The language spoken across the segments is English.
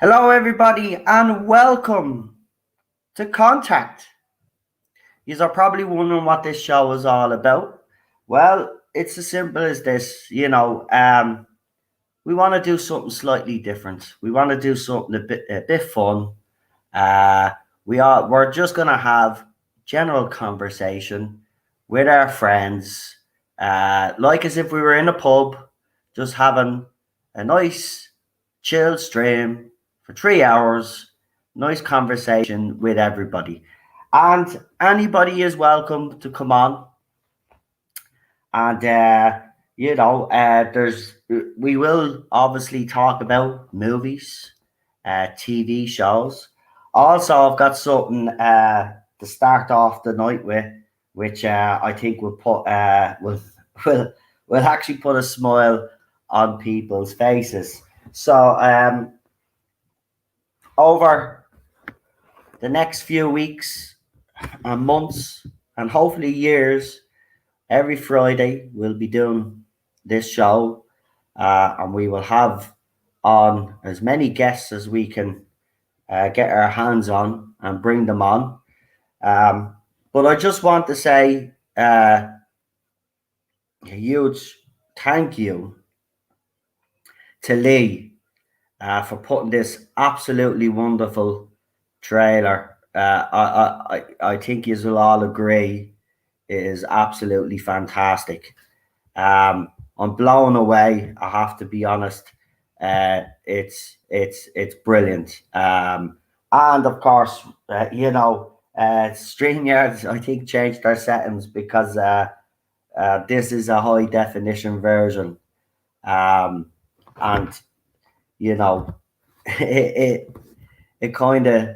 Hello, everybody, and welcome to Contact. You are probably wondering what this show is all about. Well, it's as simple as this. We want to do something slightly different. We want to do something a bit fun. Uh, we're just gonna have general conversation with our friends, like as if we were in a pub, just having a nice chill stream for 3 hours, nice conversation with everybody. And anybody is welcome to come on. And there's we will obviously talk about movies, TV shows. Also, I've got something to start off the night with, which I think will will actually put a smile on people's faces. So, over the next few weeks and months, and hopefully years, every Friday we'll be doing this show, and we will have on as many guests as we can get our hands on and bring them on. But I just want to say a huge thank you to Lee for putting this absolutely wonderful trailer. I think you will all agree it is absolutely fantastic. I'm blown away. I have to be honest. It's brilliant. And of course, StreamYard I think changed their settings because this is a high definition version. And you know, it it kind of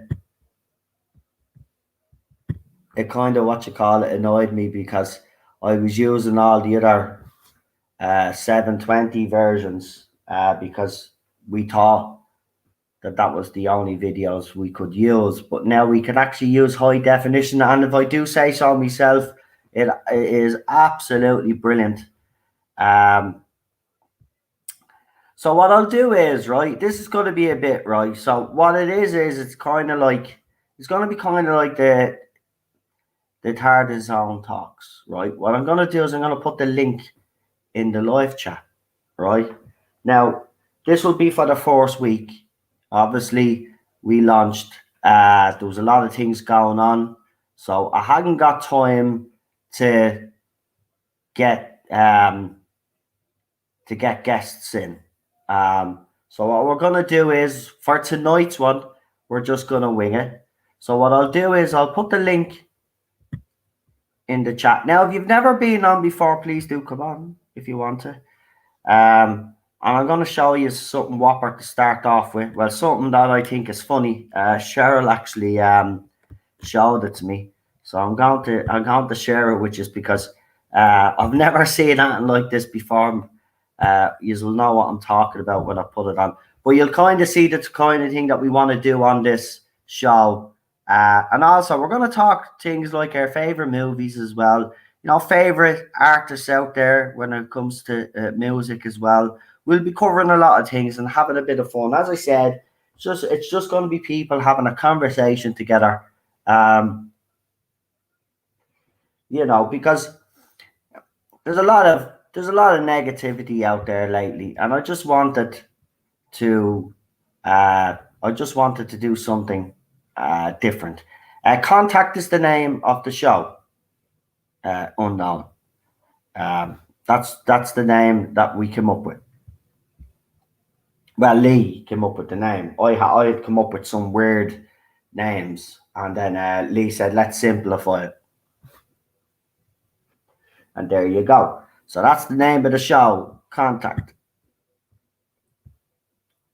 what you call it annoyed me because I was using all the other 720 versions because we thought that was the only videos we could use, but now we can actually use high definition, and if I do say so myself, it is absolutely brilliant. So what I'll do is, right, this is going to be a bit, right, so what it is it's kind of like, it's going to be kind of like the Tardis zone talks, right? What I'm going to do is I'm going to put the link in the live chat, right? Now, this will be for the first week. Obviously, we launched, there was a lot of things going on, so I hadn't got time to get guests in. So what we're gonna do is for tonight's one, we're just gonna wing it. So what I'll do is I'll put the link in the chat. Now, if you've never been on before, please do come on if you want to. And I'm going to show you something whopper to start off with. Well, something that I think is funny. Cheryl actually showed it to me, so I'm going to share it with you because I've never seen anything like this before. You will know what I'm talking about when I put it on. But you'll kind of see the kind of thing that we want to do on this show. And also, we're going to talk things like our favorite movies as well. You know, favorite artists out there when it comes to music as well. We'll be covering a lot of things and having a bit of fun. As I said, it's just going to be people having a conversation together. Because there's a lot of negativity out there lately, and I just wanted to do something different. Contact is the name of the show. Unknown. That's the name that we came up with. Well, Lee came up with the name. I had come up with some weird names, and then Lee said, "Let's simplify it." And there you go. So that's the name of the show, Contact.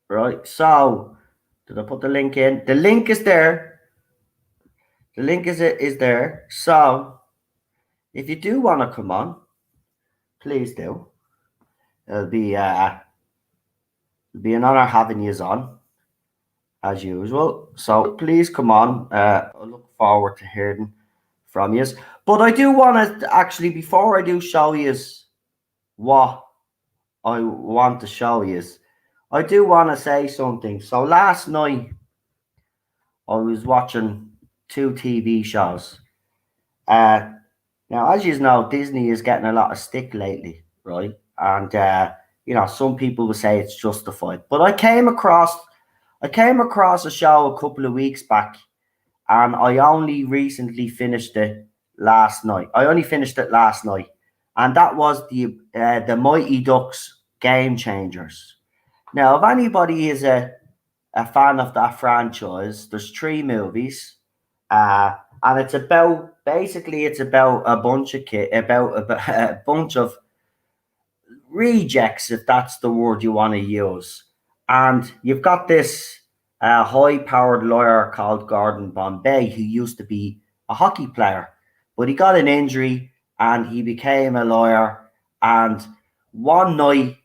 Right. So did I put the link in? The link is there. The link is there. So if you do want to come on, please do. It'll be an honor having you on, as usual. So please come on. I look forward to hearing from you. But I do want to actually, before I do show you what I want to show you, I do want to say something. So last night I was watching two TV shows. Uh, Now, as you know, Disney is getting a lot of stick lately, right? And some people will say it's justified. But I came across a show a couple of weeks back, and I only recently finished it last night. I only finished it last night, and that was the Mighty Ducks Game Changers. Now, if anybody is a fan of that franchise, there's three movies. And it's about a bunch of about a bunch of rejects, if that's the word you want to use. And you've got this high-powered lawyer called Gordon Bombay, who used to be a hockey player, but he got an injury and he became a lawyer. And one night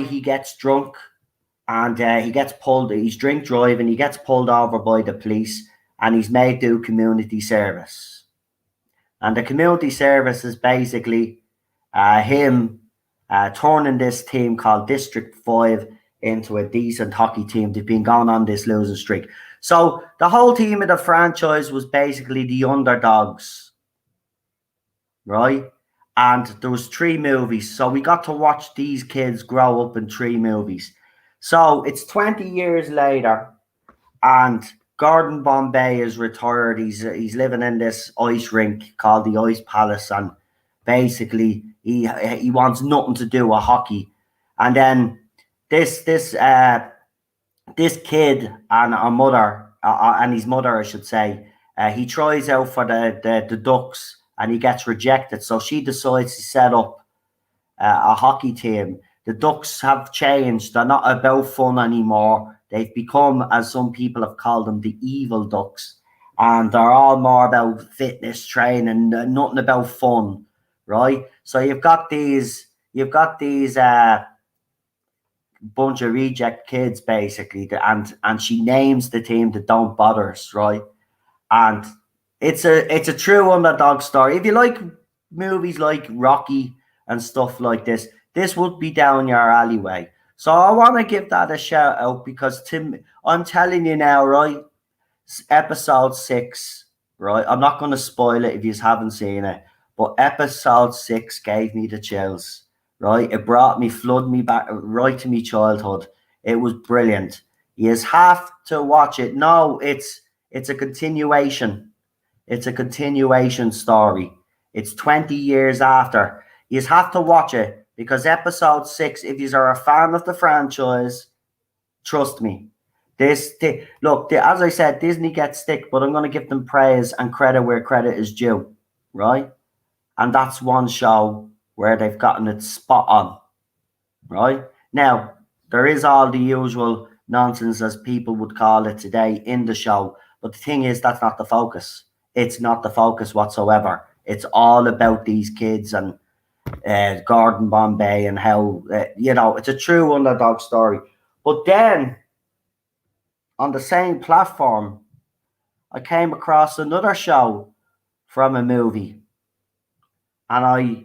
he gets drunk and he gets pulled. He's drink driving. He gets pulled over by the police, and he's made do community service. And the community service is basically him turning this team called District 5 into a decent hockey team. They've been going on this losing streak. So the whole team of the franchise was basically the underdogs, right? And there was three movies. So we got to watch these kids grow up in three movies. So it's 20 years later, and Gordon Bombay is retired. He's living in this ice rink called the Ice Palace, and basically he wants nothing to do with hockey. And then this kid and a mother and his mother, I should say, he tries out for the Ducks and he gets rejected. So she decides to set up a hockey team. The Ducks have changed. They're not about fun anymore. They've become, as some people have called them, the evil Ducks. And they're all more about fitness training, nothing about fun, right? So you've got these bunch of reject kids basically, and she names the team the Don't Bothers, right? And it's a true underdog story. If you like movies like Rocky and stuff like this would be down your alleyway. So I want to give that a shout out because I'm telling you now, right? Episode 6, right? I'm not going to spoil it if you haven't seen it, but episode 6 gave me the chills, right? It flooded me back right to my childhood. It was brilliant. You have to watch it. No, it's a continuation. It's a continuation story. It's 20 years after. You have to watch it because episode 6, if you are a fan of the franchise, trust me. Look, as I said, Disney gets stick, but I'm going to give them praise and credit where credit is due, right? And that's one show where they've gotten it spot on, right? Now, there is all the usual nonsense, as people would call it today, in the show. But the thing is, that's not the focus. It's not the focus whatsoever. It's all about these kids and Gordon Bombay and how, it's a true underdog story. But then, on the same platform, I came across another show from a movie. And I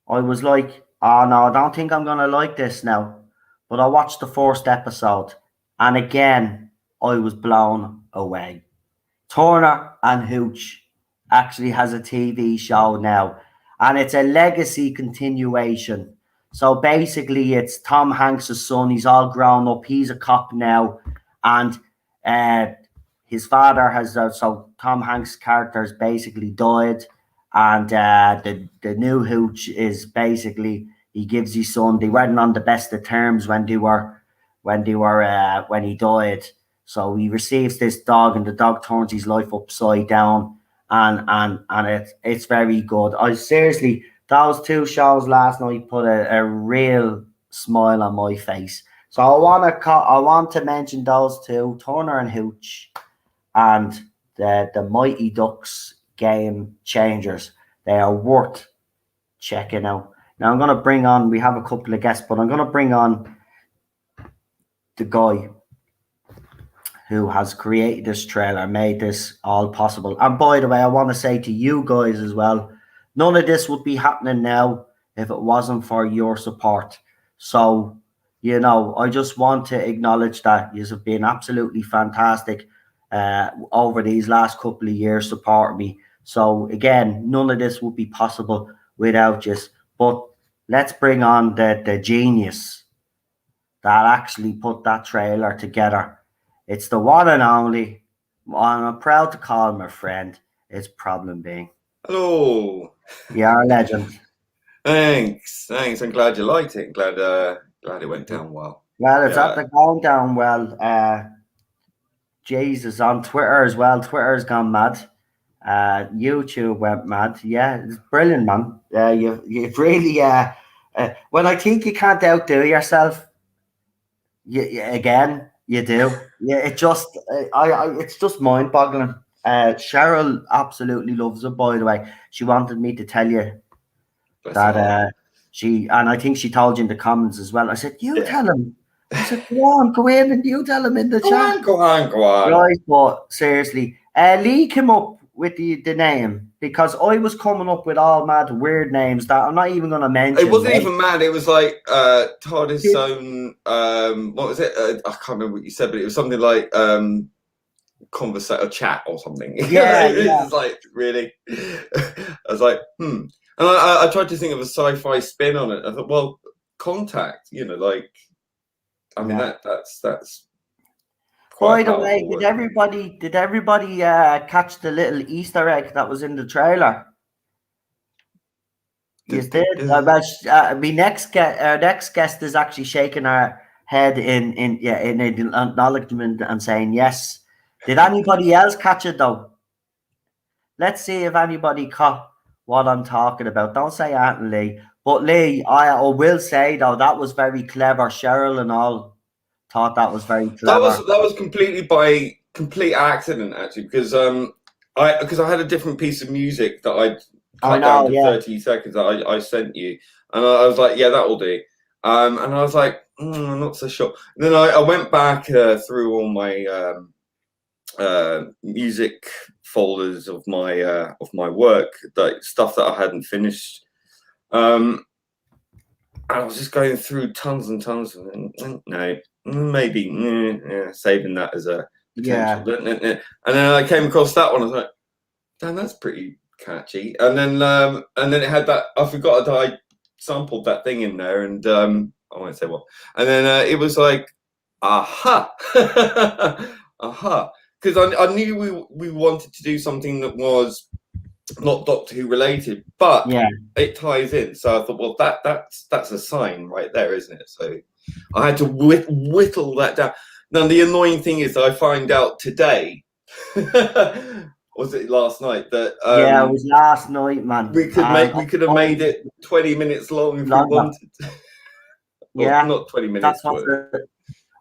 was like, oh no, I don't think I'm going to like this now. But I watched the first episode. And again, I was blown away. Turner and Hooch actually has a TV show now. And it's a legacy continuation. So basically, it's Tom Hanks' son. He's all grown up. He's a cop now. And his father has... so Tom Hanks' character has basically died. And the new Hooch is basically... he gives his son... they weren't on the best of terms when he died. So he receives this dog, and the dog turns his life upside down, and it's very good. I seriously, those two shows last night put a real smile on my face. So I want to mention those two, Turner and Hooch, and the Mighty Ducks Game Changers. They are worth checking out. Now I'm going to bring on... we have a couple of guests, but I'm going to bring on the guy who has created this trailer, made this all possible. And by the way, I want to say to you guys as well, none of this would be happening now if it wasn't for your support. So You know, I just want to acknowledge that you have been absolutely fantastic over these last couple of years supporting me. So again, none of this would be possible without you. But let's bring on the genius that actually put that trailer together. It's the one and only, and I'm proud to call him a friend. It's Problem Being. Hello. You're a legend. Thanks. I'm glad you liked it. Glad it went down well. Well, it's Yeah. after going down well. Jesus, on Twitter as well. Twitter's gone mad. YouTube went mad. Yeah, it's brilliant, man. You've really when I think you can't outdo yourself, again you do. Yeah, it just it's just mind boggling. Cheryl absolutely loves it. By the way, she wanted me to tell you Bless her that heart. and I think she told you in the comments as well. I said, you Yeah. tell him. I said, go in and you tell him in the Go chat. on, go on, go on. Right, but seriously, Lee came up with the name because I was coming up with all mad weird names that I'm not even going to mention. It wasn't right? even mad. It was like Tardis own. What was it? I can't remember what you said, but it was something like conversation or chat or something. Yeah, It's like really. I was like, and I tried to think of a sci-fi spin on it. I thought, well, Contact. You know, like, I mean that's quite By a the way, powerful did everybody catch the little Easter egg that was in the trailer? You did. Our next guest is actually shaking our head in acknowledgement and saying yes. Did anybody else catch it though? Let's see if anybody caught what I'm talking about. Don't say Aunt Lee, but Lee, I will say though that was very clever. Cheryl and all thought that was very clever. That was completely by complete accident actually because I had a different piece of music that I cut down to 30 seconds that I sent you, and I was like, yeah, that will do. And I was like, I'm not so sure. And then I went back through all my music folders of my work, that stuff that I hadn't finished. And I was just going through tons and tons of no, maybe saving that as a potential. Yeah. And then I came across that one. I was like, damn, that's pretty catchy. And then it had that. I forgot that I sampled that thing in there, and I won't say what. And then it was like, aha, aha, because I knew we wanted to do something that was not Doctor Who related, but it ties in. So I thought, well, that's a sign right there, isn't it? So I had to whittle that down. Now the annoying thing is, I find out today. Was it last night that? It was last night, man. We could have made it 20 minutes long if we wanted. Yeah, not 20 minutes.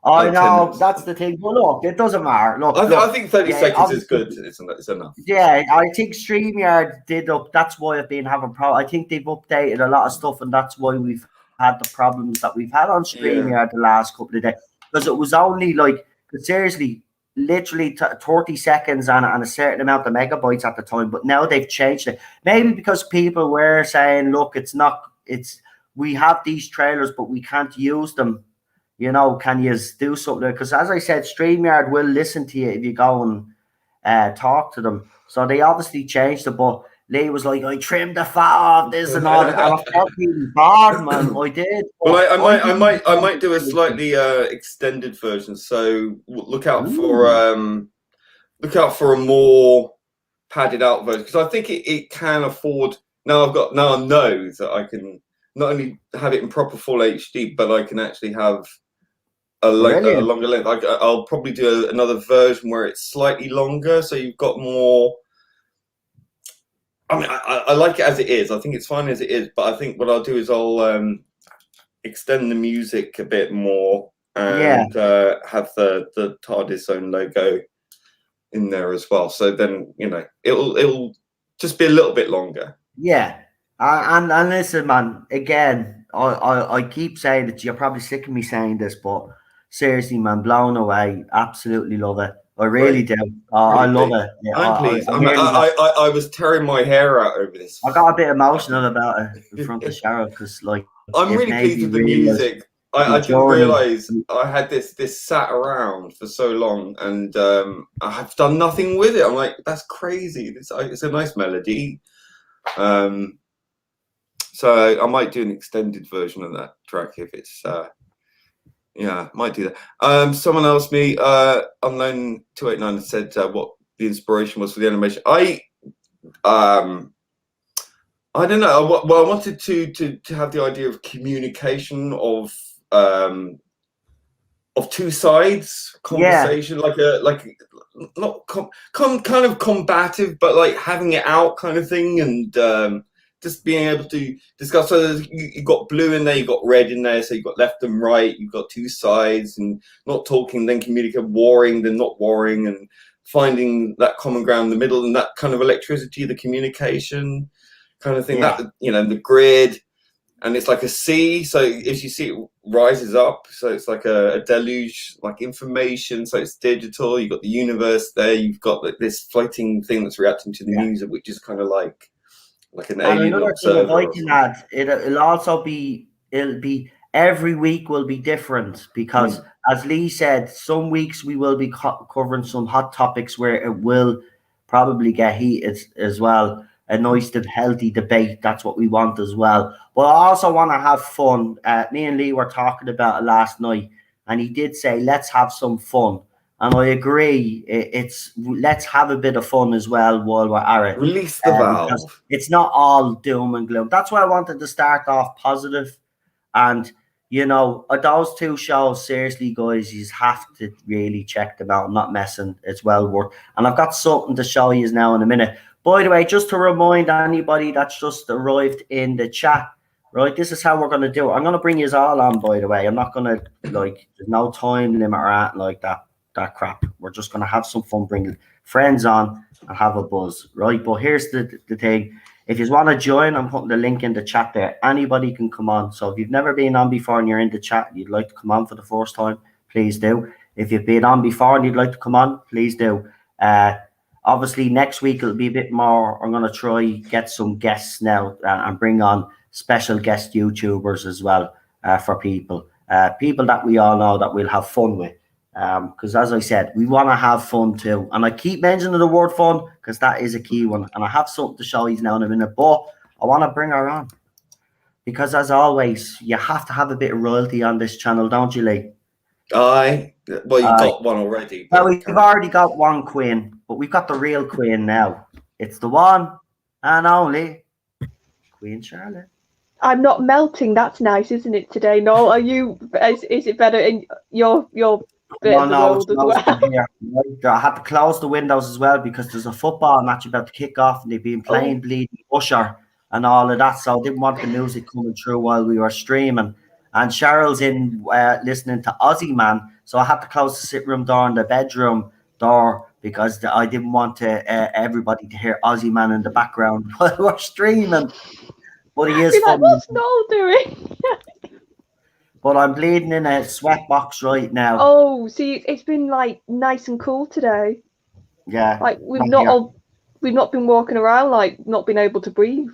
I know, that's the thing. But look, it doesn't matter. Look, I think 30 seconds is good. It's enough. Yeah, I think StreamYard did up. That's why I've been having problems. I think they've updated a lot of stuff, and that's why we've had the problems that we've had on StreamYard the last couple of days. Because it was only like, seriously, literally 30 seconds and a certain amount of megabytes at the time. But now they've changed it. Maybe because people were saying, look, we have these trailers, but we can't use them. You know, can you do something? Because as I said, StreamYard will listen to you if you go and talk to them. So they obviously changed it, but Lee was like, I trimmed the fat off this and all that. And I felt really bad, man. I did. Well, I might do a slightly extended version. So look out for a more padded out version, because I think it can afford. Now I know that I can not only have it in proper full HD, but I can actually have a longer length. I'll probably do another version where it's slightly longer, so you've got more. I mean, I like it as it is. I think it's fine as it is, but I think what I'll do is I'll extend the music a bit more and have the Tardis own logo in there as well. So then, you know, it'll just be a little bit longer. Yeah, and listen, man. Again, I keep saying it. You're probably sick of me saying this, but seriously, man, blown away. Absolutely love it. I really do. I love it. Yeah, I'm pleased. I was tearing my hair out over this. I got a bit emotional about it in front of Cheryl because, like, I'm really pleased with the music. I didn't journey. realize I had this sat around for so long, and I have done nothing with it. I'm like, that's crazy. It's a nice melody. So I might do an extended version of that track if it's yeah, might do that. Someone asked me, unknown 289 said what the inspiration was for the animation. I don't know. Well, I wanted to have the idea of communication of two sides, conversation, like not kind of combative, but like having it out kind of thing, and just being able to discuss. So you got blue in there, you got red in there, so you got left and right. You've got two sides, and not talking, then communicating, warring, then not warring, and finding that common ground in the middle, and that kind of electricity, the communication kind of thing. Yeah. That, you know, the grid. And it's like a sea, so as you see, it rises up, so it's like a deluge, like information, so it's digital. You've got the universe there, you've got this floating thing that's reacting to the music, which is kind of like an And alien another thing, if observer I or can something. add, it'll also it'll be every week will be different because, as Lee said, some weeks we will be covering some hot topics where it will probably get heated as well. A nice, healthy debate. That's what we want as well. But I also want to have fun. Me and Lee were talking about it last night, and he did say, let's have some fun. And I agree. It's let's have a bit of fun as well while we're at it. Release the Because valve. it's not all doom and gloom. That's why I wanted to start off positive. And, you know, those two shows, seriously, guys, you have to really check them out. I'm not messing. It's well worth. And I've got something to show you now in a minute. By the way, just to remind anybody that's just arrived in the chat, right, this is how we're going to do it. I'm going to bring you all on, by the way. I'm not going to, like, there's no time limit or anything like that crap. We're just going to have some fun bringing friends on and have a buzz, right? But here's the thing. If you want to join, I'm putting the link in the chat there. Anybody can come on. So if you've never been on before and you're in the chat, you'd like to come on for the first time, please do. If you've been on before and you'd like to come on, please do. Obviously, next week it'll be a bit more. I'm going to try get some guests now and bring on special guest YouTubers as well for people that we all know that we'll have fun with. Because as I said, we want to have fun too. And I keep mentioning the word fun because that is a key one. And I have something to show you now in a minute, but I want to bring her on. Because as always, you have to have a bit of royalty on this channel, don't you, Lee? Well, you've got one already. Well, we've already got one queen, but we've got the real queen now. It's the one and only Queen Charlotte. I'm not melting. That's nice, isn't it, today? No, are you? Is it better in your bit of the world as well? Here. I had to close the windows as well because there's a football match about to kick off and they've been playing Bleeding Usher and all of that. So I didn't want the music coming through while we were streaming. And Cheryl's in listening to Aussie Man. So I had to close the sitting room door and the bedroom door because I didn't want everybody to hear Aussie Man in the background while we're streaming. But he is funny. Like, what's Noel doing? But I'm bleeding in a sweatbox right now. Oh, see, it's been like nice and cool today. Yeah. Like we've not been walking around, like not been able to breathe.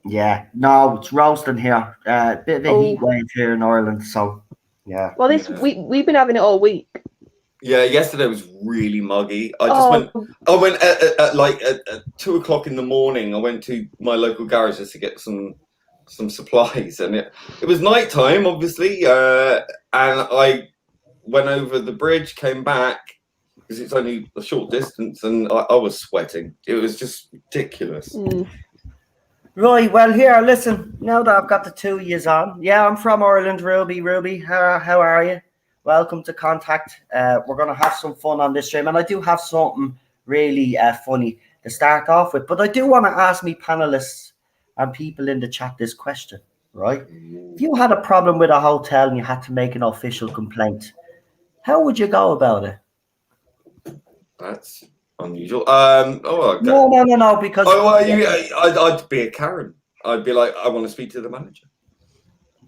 Yeah. No, it's roasting here. Bit of a heat wave here in Ireland. So yeah. Well, we've been having it all week. Yeah, yesterday was really muggy. I went at 2 o'clock in the morning. I went to my local garage just to get some supplies, and it was nighttime, obviously. And I went over the bridge, came back because it's only a short distance, and I was sweating. It was just ridiculous. Right. Well, here, listen. Now that I've got the 2 years on, yeah, I'm from Ireland. Ruby, how are you? Welcome to Contact. We're going to have some fun on this stream. And I do have something really funny to start off with. But I do want to ask me panelists and people in the chat this question, right? If you had a problem with a hotel and you had to make an official complaint, how would you go about it? That's unusual. No, because... I'd be a Karen. I'd be like, I want to speak to the manager.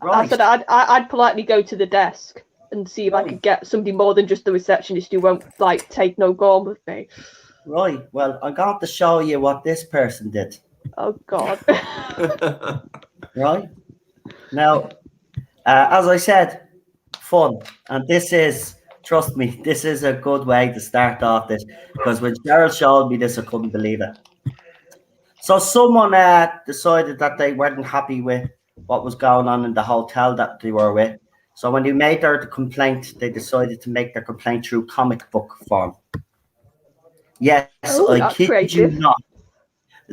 Right. I said I'd politely go to the desk and see if I could get somebody more than just the receptionist who won't like take no gorm with me. Right. Well, I'm going to show you what this person did. Oh God. Right. Now, As I said, fun. And this is, trust me, this is a good way to start off this, because when Cheryl showed me this, I couldn't believe it. So someone decided that they weren't happy with what was going on in the hotel that they were with. So when they made their complaint, they decided to make their complaint through comic book form. Yes, Oh, I that's kid you creative. not.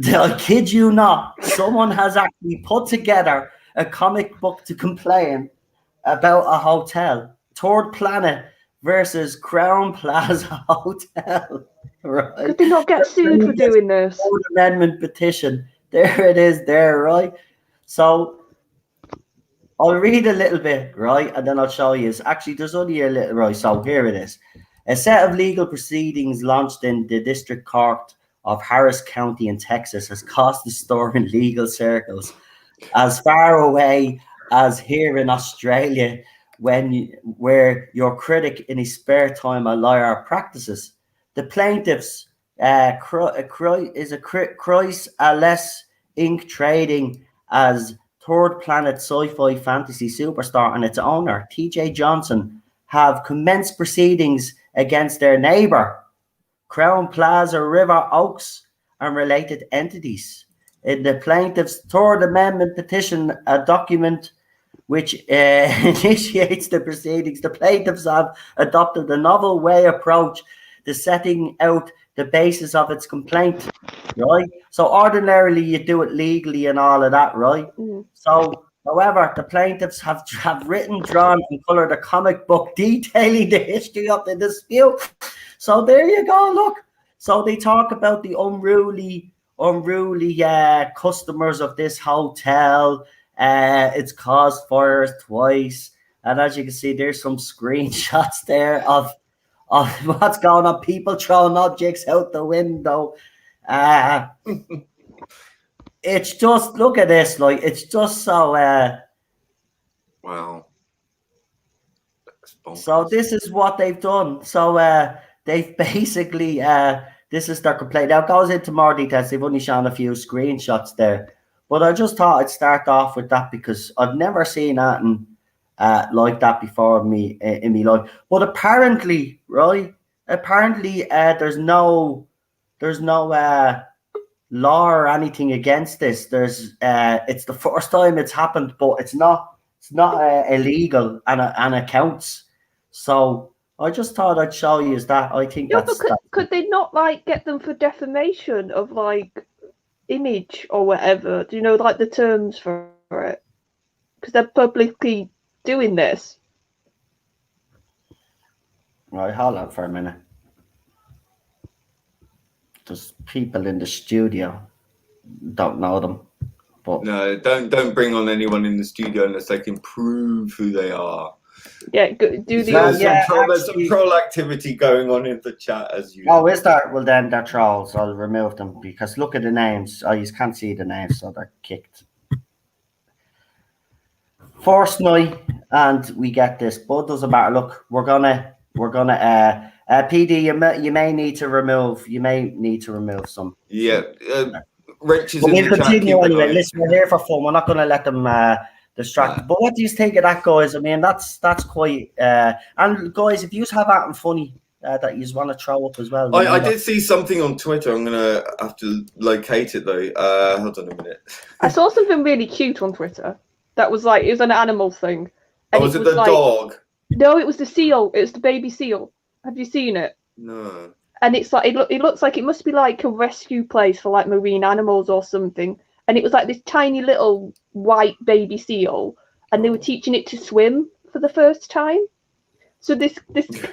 I kid you not. Someone has actually put together a comic book to complain about a hotel, Third Planet versus Crown Plaza Hotel. Right? Could they not get sued for doing this? Fourth Amendment petition. There it is, there, right? So I'll read a little bit, right, and then I'll show you. Actually, there's only a little, right? So here it is. A set of legal proceedings launched in the District Court of Harris County in Texas has cost the store in legal circles as far away as here in Australia, where your critic in his spare time a lawyer practices. The plaintiffs Chrysalis Inc. trading as Third Planet sci-fi fantasy superstar and its owner, TJ Johnson, have commenced proceedings against their neighbour, Crown Plaza River Oaks, and related entities. In the plaintiff's Third Amendment petition, a document which initiates the proceedings, the plaintiffs have adopted a novel way approach to setting out the basis of its complaint, right? So ordinarily you do it legally and all of that, right? So, however, the plaintiffs have written, drawn, and colored a comic book detailing the history of the dispute. So there you go, look. So they talk about the unruly customers of this hotel. It's caused fires twice. And as you can see, there's some screenshots there of what's going on. People throwing objects out the window. It's just, look at this, like, it's just so Wow. So this is what they've done. So they've basically this is their complaint. Now it goes into more details. They've only shown a few screenshots there. But I just thought I'd start off with that because I've never seen anything like that before in me life. But apparently, right? Apparently, there's no law or anything against this. There's it's the first time it's happened, but it's not illegal and it counts. So I just thought I'd show you that. I think that's. But could they not like get them for defamation of like image or whatever? Do you know like the terms for it? Because they're publicly doing this. Right, hold on for a minute. There's people in the studio. Don't know them. But no, don't bring on anyone in the studio unless they can prove who they are. Yeah, do the there's some troll activity going on in the chat as you. Oh, is there? Well, then they're trolls. I'll remove them because look at the names. I just can't see the names, so they're kicked. First night, and we get this, but it doesn't matter. Look, we're gonna PD. You may need to remove some. Yeah. Wrenches we'll in the continue chat, anyway. Listen, we're here for fun. We're not going to let them distract. Yeah. But what do you think of that, guys? I mean, that's quite. And guys, if you have anything funny that you want to throw up as well, I did see something on Twitter. I'm gonna have to locate it though. Hold on a minute. I saw something really cute on Twitter. That was like it was an animal thing. And was it the like, dog? No, it was the seal. It was the baby seal. Have you seen it? No. And it's like it looks like it must be like a rescue place for like marine animals or something. And it was like this tiny little white baby seal, and they were teaching it to swim for the first time. So this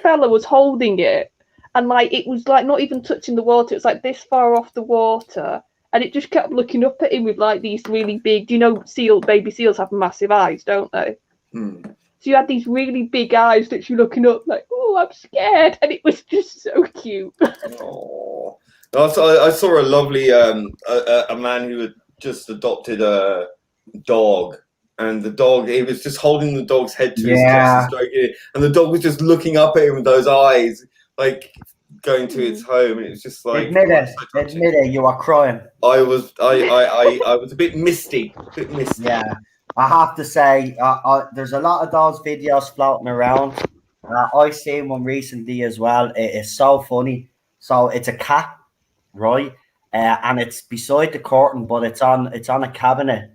fella was holding it, and like it was like not even touching the water. It was like this far off the water, and it just kept looking up at him with like these really big. You know, baby seals have massive eyes, don't they? So you had these really big eyes that you're looking up like, oh, I'm scared. And it was just so cute. Oh, I saw a lovely a man who had just adopted a dog. And the dog, he was just holding the dog's head to his chest and stroking it. And the dog was just looking up at him with those eyes, like going to its home. And it was just like... Admit it, you are crying. I was a bit misty. Yeah. I have to say, there's a lot of those videos floating around. I seen one recently as well. It is so funny. So it's a cat, right? And it's beside the curtain, but it's on a cabinet,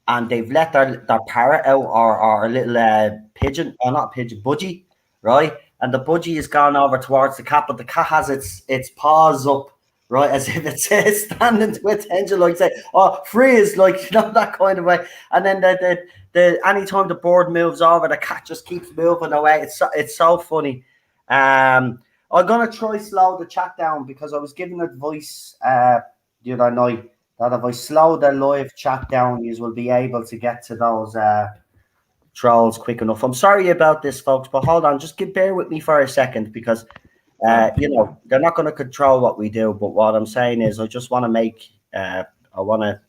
and they've let their parrot out, or a little pigeon, or not pigeon, budgie, right? And the budgie is gone over towards the cat, but the cat has its paws up, right, as if it's standing to attention, like say, "Oh, freeze!" Like that kind of way. And then the anytime the bird moves over, the cat just keeps moving away. It's so funny. I'm gonna try slow the chat down because I was giving advice the other night that if I slow the live chat down, you will be able to get to those trolls quick enough. I'm sorry about this, folks, but hold on, just bear with me for a second because they're not going to control what we do. But what I'm saying is, I just want to I want to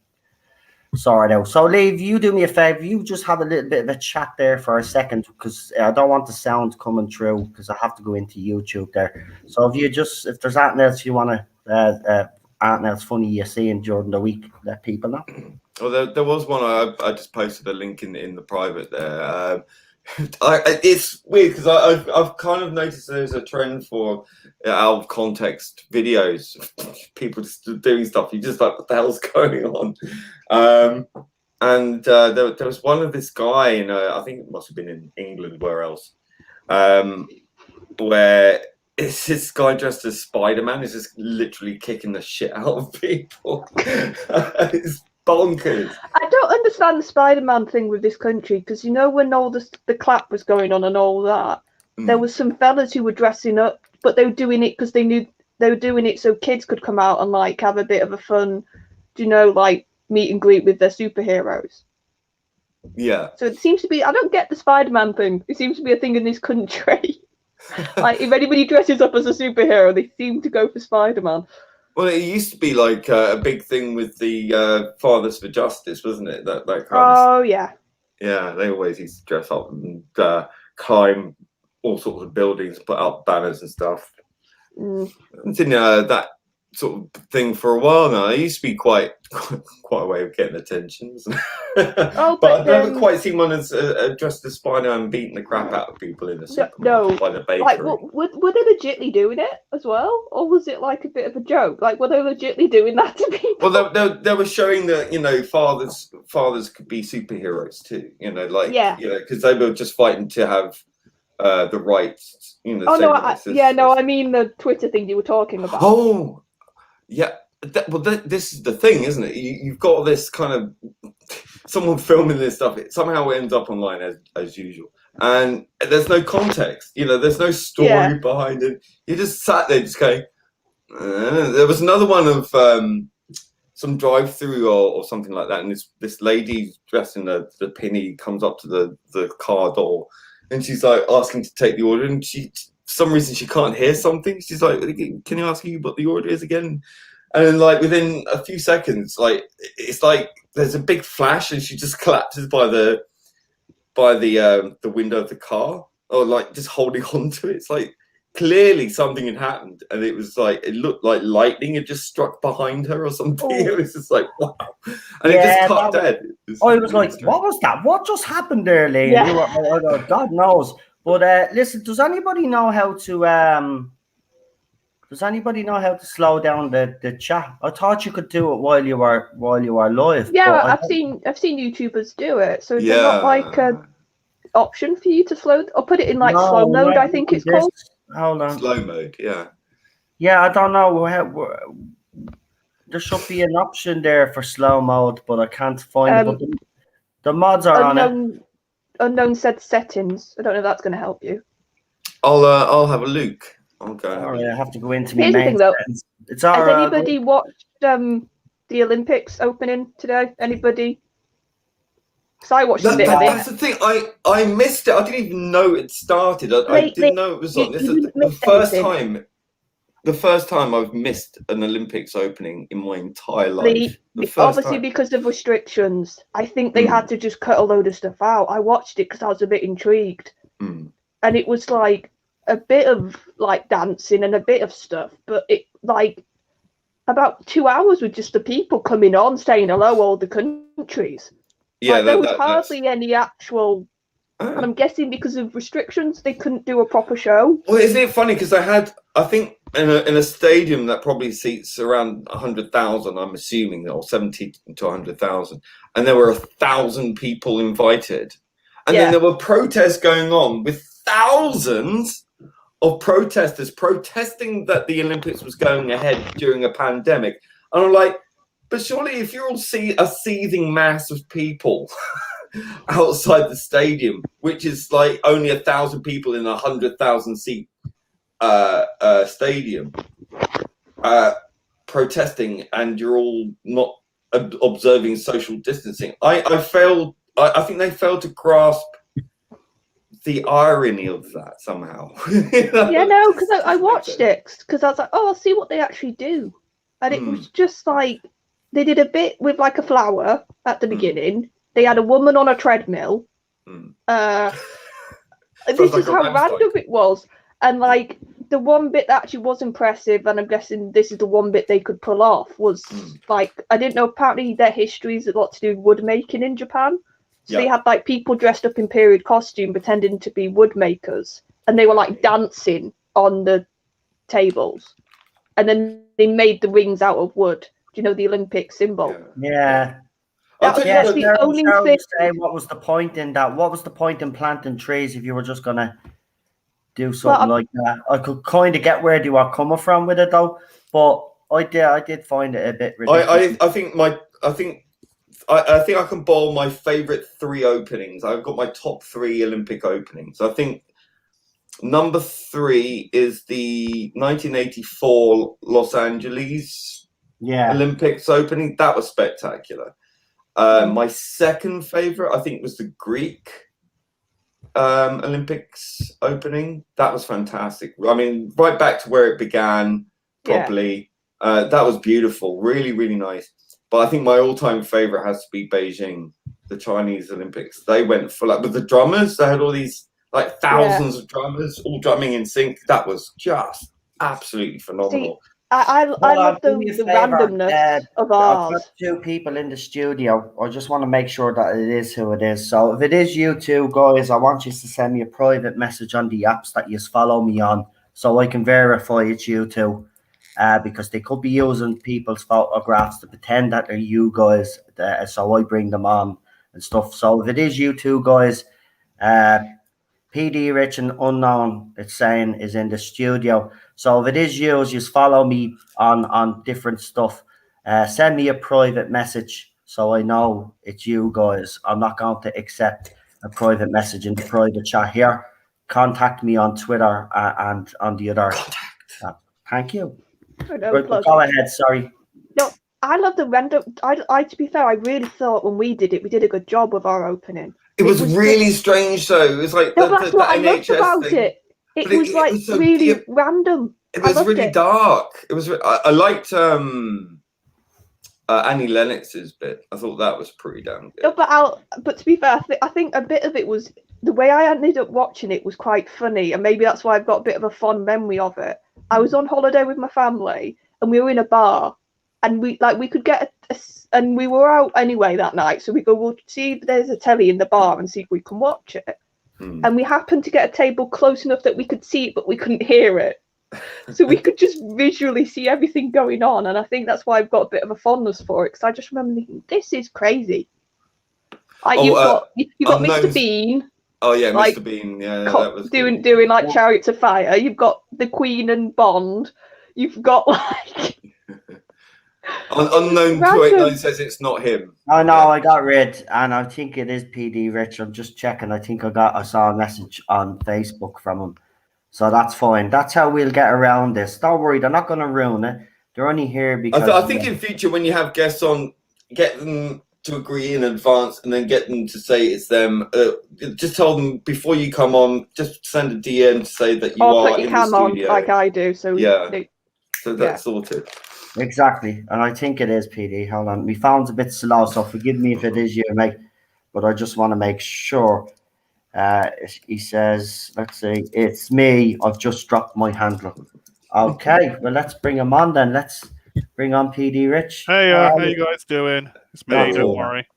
sort it out. So, Lee, you do me a favor. You just have a little bit of a chat there for a second because I don't want the sound coming through because I have to go into YouTube there. So, if there's anything else you want to, anything else funny you're seeing during the week, let people know. Well, there was one I just posted a link in the private there. It's weird because I've kind of noticed there's a trend for out of context videos, people just doing stuff. You just like, what the hell's going on? And there was one of this guy in I think it must have been in England, where else, where it's this guy dressed as Spider-Man is just literally kicking the shit out of people. It's bonkers. I don't understand the Spider-Man thing with this country because when all the clap was going on and all that, there was some fellas who were dressing up, but they were doing it because they knew they were doing it so kids could come out and like have a bit of a fun, like meet and greet with their superheroes. Yeah. So it seems to be. I don't get the Spider-Man thing. It seems to be a thing in this country. Like if anybody dresses up as a superhero, they seem to go for Spider-Man. Well, it used to be like a big thing with the Fathers for Justice, wasn't it? That kind of. Oh yeah. Yeah, they always used to dress up and climb all sorts of buildings, put up banners and stuff. It's in that sort of thing for a while now. It used to be quite a way of getting attention, wasn't it? But I've never quite seen one as dressed as Spider-Man beating the crap out of people in the supermarket by the bakery. Like, were they legitly doing it as well, or was it like a bit of a joke? Like, were they legitly doing that to people? Well, they were showing that fathers could be superheroes too. Because they were just fighting to have the rights. I mean the Twitter thing you were talking about. Oh, yeah. This is the thing, isn't it? You've got this kind of someone filming this stuff. It somehow ends up online as usual, and there's no context. There's no story behind it. You just sat there, just going. There was another one of some drive-through or something like that, and this lady dressed in the pinny comes up to the car door, and she's like asking to take the order, and for some reason she can't hear something. She's like, "Can you ask you what the order is again?" And then, like, within a few seconds, like, it's like there's a big flash, and she just collapses by the window of the car, or like just holding on to it. It's like clearly something had happened, and it was like it looked like lightning had just struck behind her or something. It was just like wow, and it just cut dead. I was like, what was that? What just happened there, Lee? Yeah. God knows. But listen, does anybody know how to slow down the chat? I thought you could do it while you were live. Yeah, I've seen YouTubers do it. So is there not like a option for you to slow or put it in like slow mode? I think it's called. Hold on. Slow mode, yeah. Yeah, I don't know. There should be an option there for slow mode, but I can't find it. But the mods are on it. Unknown said settings. I don't know if that's going to help you. I'll have a look. I'll go. All right, I have to go into Here's my the thing, though. It's all Has right. anybody watched the Olympics opening today? Anybody? Because I watched a bit of it. That's the thing. I missed it. I didn't even know it started. I didn't know it was on. This is the first time. The first time I've missed an Olympics opening in my entire life. Obviously, because of restrictions, I think they had to just cut a load of stuff out. I watched it because I was a bit intrigued, and it was like a bit of like dancing and a bit of stuff, but it like about 2 hours with just the people coming on saying hello, all the countries. Yeah, Like, there was that's hardly any actual. And I'm guessing because of restrictions, they couldn't do a proper show. Well, isn't it funny? Because I think in a stadium that probably seats around 100,000, I'm assuming, or 70 to 100,000, and there were 1,000 people invited, and then there were protests going on with thousands of protesters protesting that the Olympics was going ahead during a pandemic, and I'm like, but surely if you're all a seething mass of people outside the stadium, which is like only 1,000 people in a 100,000 seat stadium, protesting, and you're all not observing social distancing. I think they failed to grasp the irony of that somehow. Yeah, no, because I watched it because I was like, oh, I'll see what they actually do, and it was just like they did a bit with like a flower at the beginning. They had a woman on a treadmill. This is how random it was. And like the one bit that actually was impressive, and I'm guessing this is the one bit they could pull off, was like, I didn't know, apparently their history is a lot to do with wood making in Japan. So they had like people dressed up in period costume pretending to be wood makers, and they were like dancing on the tables. And then they made the rings out of wood. Do you know the Olympic symbol? Yeah. That's the only thing. Say, what was the point in that? What was the point in planting trees if you were just gonna do something like that? I could kind of get where they were coming from with it, though, but I did find it a bit ridiculous. I think I can boil my favorite 3 openings. I've got my top 3 Olympic openings. I think number 3 is the 1984 Los Angeles Olympics opening. That was spectacular. My second favorite, I think, was the Greek Olympics opening. That was fantastic. I mean, right back to where it began properly. That was beautiful. Really, really nice. But I think my all-time favorite has to be Beijing, the Chinese Olympics. They went for, like, with the drummers. They had all these, like, thousands of drummers all drumming in sync. That was just absolutely phenomenal. See, I love the randomness of ours. I've got 2 people in the studio. I just want to make sure that it is who it is. So if it is you 2 guys, I want you to send me a private message on the apps that you follow me on, so I can verify it's you 2. Because they could be using people's photographs to pretend that they're you guys, so I bring them on and stuff. So if it is you 2 guys, PD Rich and Unknown, it's saying, is in the studio. So if it is you, just follow me on different stuff. Send me a private message so I know it's you guys. I'm not going to accept a private message in the private chat here. Contact me on Twitter and on the other. Thank you. Go ahead, sorry. No, I love the random. To be fair, I really thought when we did it, we did a good job with our opening. It was really strange, though. It was like that's what I loved about it. It was like so really random. It was really dark. It was. I liked Annie Lennox's bit. I thought that was pretty damn good. No, but to be fair, I think a bit of it was the way I ended up watching it was quite funny, and maybe that's why I've got a bit of a fond memory of it. I was on holiday with my family, and we were in a bar, and we could get and we were out anyway that night, so we go, we'll see if there's a telly in the bar and see if we can watch it. And we happened to get a table close enough that we could see it, but we couldn't hear it. So we could just visually see everything going on, and I think that's why I've got a bit of a fondness for it, because I just remember thinking, this is crazy. Like, you've got Mr. Bean. Oh yeah, like, Mr. Bean. Yeah, that was doing like Chariots of Fire. You've got the Queen and Bond. You've got like Unknown 289 says it's not him. Oh no, I got rid, and I think it is PD Rich. I'm just checking. I think I saw a message on Facebook from him, so that's fine. That's how we'll get around this. Don't worry, they're not going to ruin it. They're only here because I think in future when you have guests on, get them to agree in advance and then get them to say it's them. Just tell them before you come on, just send a DM to say that you are in the studio. On like I do. So so that's sorted. Exactly, and I think it is PD. Hold on, my phone's a bit slow, so forgive me if it is you, mate. But I just want to make sure. He says, let's see, it's me. I've just dropped my handle. Okay, well, let's bring him on then. Let's bring on PD Rich. Hey, how you guys doing? It's me, don't worry.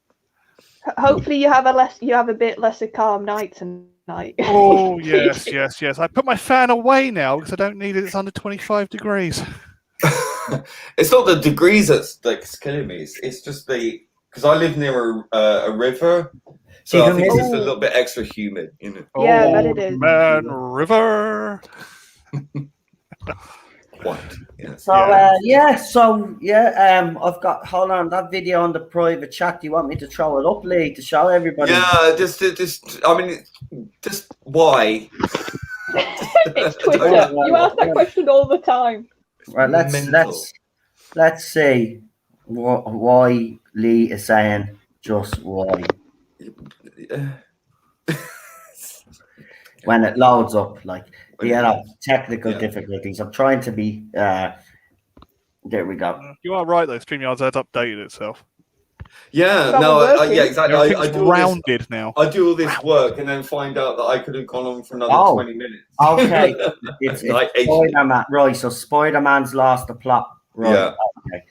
Hopefully you have a bit less a calm night tonight. Oh yes. I put my fan away now because I don't need it. It's under 25 degrees. It's not the degrees that's killing me. It's just because I live near a river, so I think it's just a little bit extra humid. Yeah, I bet it is. Man River. What? Yeah. So I've got hold on that video on the private chat. Do you want me to throw it up, Lee, to show everybody? Yeah, just why? It's Twitter. You ask that question all the time. Right, let's see why Lee is saying just why. When it loads up, like technical difficulties. I'm trying to be. There we go. You are right though. StreamYards has updated itself. Yeah, exactly. I do rounded now. I do all this work and then find out that I could have gone on for another 20 minutes. Okay, it's Spider-Man. Right, so Spider-Man's lost the plot. Right. Yeah. Okay.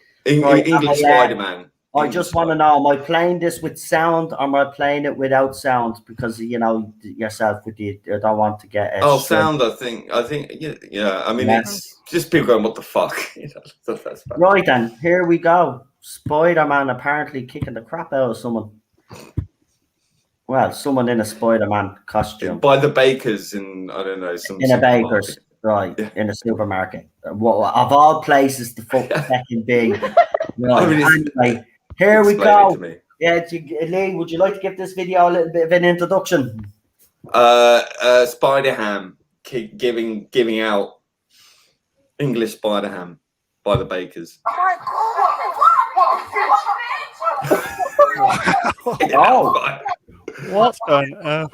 English Spider-Man. I just want to know: am I playing this with sound, or am I playing it without sound? Because yourself with the, I don't want to get. Sound. I think. Yeah. I mean, it's just people going, "What the fuck?" That's right then. Here we go. Spider-Man apparently kicking the crap out of someone. Well, someone in a Spider-Man costume. By the bakers in, I don't know, some in a baker's, right, in a supermarket. What of all places to fucking be. Right. Anyway, here we go. Yeah, Lee, would you like to give this video a little bit of an introduction? Spider-Ham giving out English Spider-Ham by the bakers. What on earth?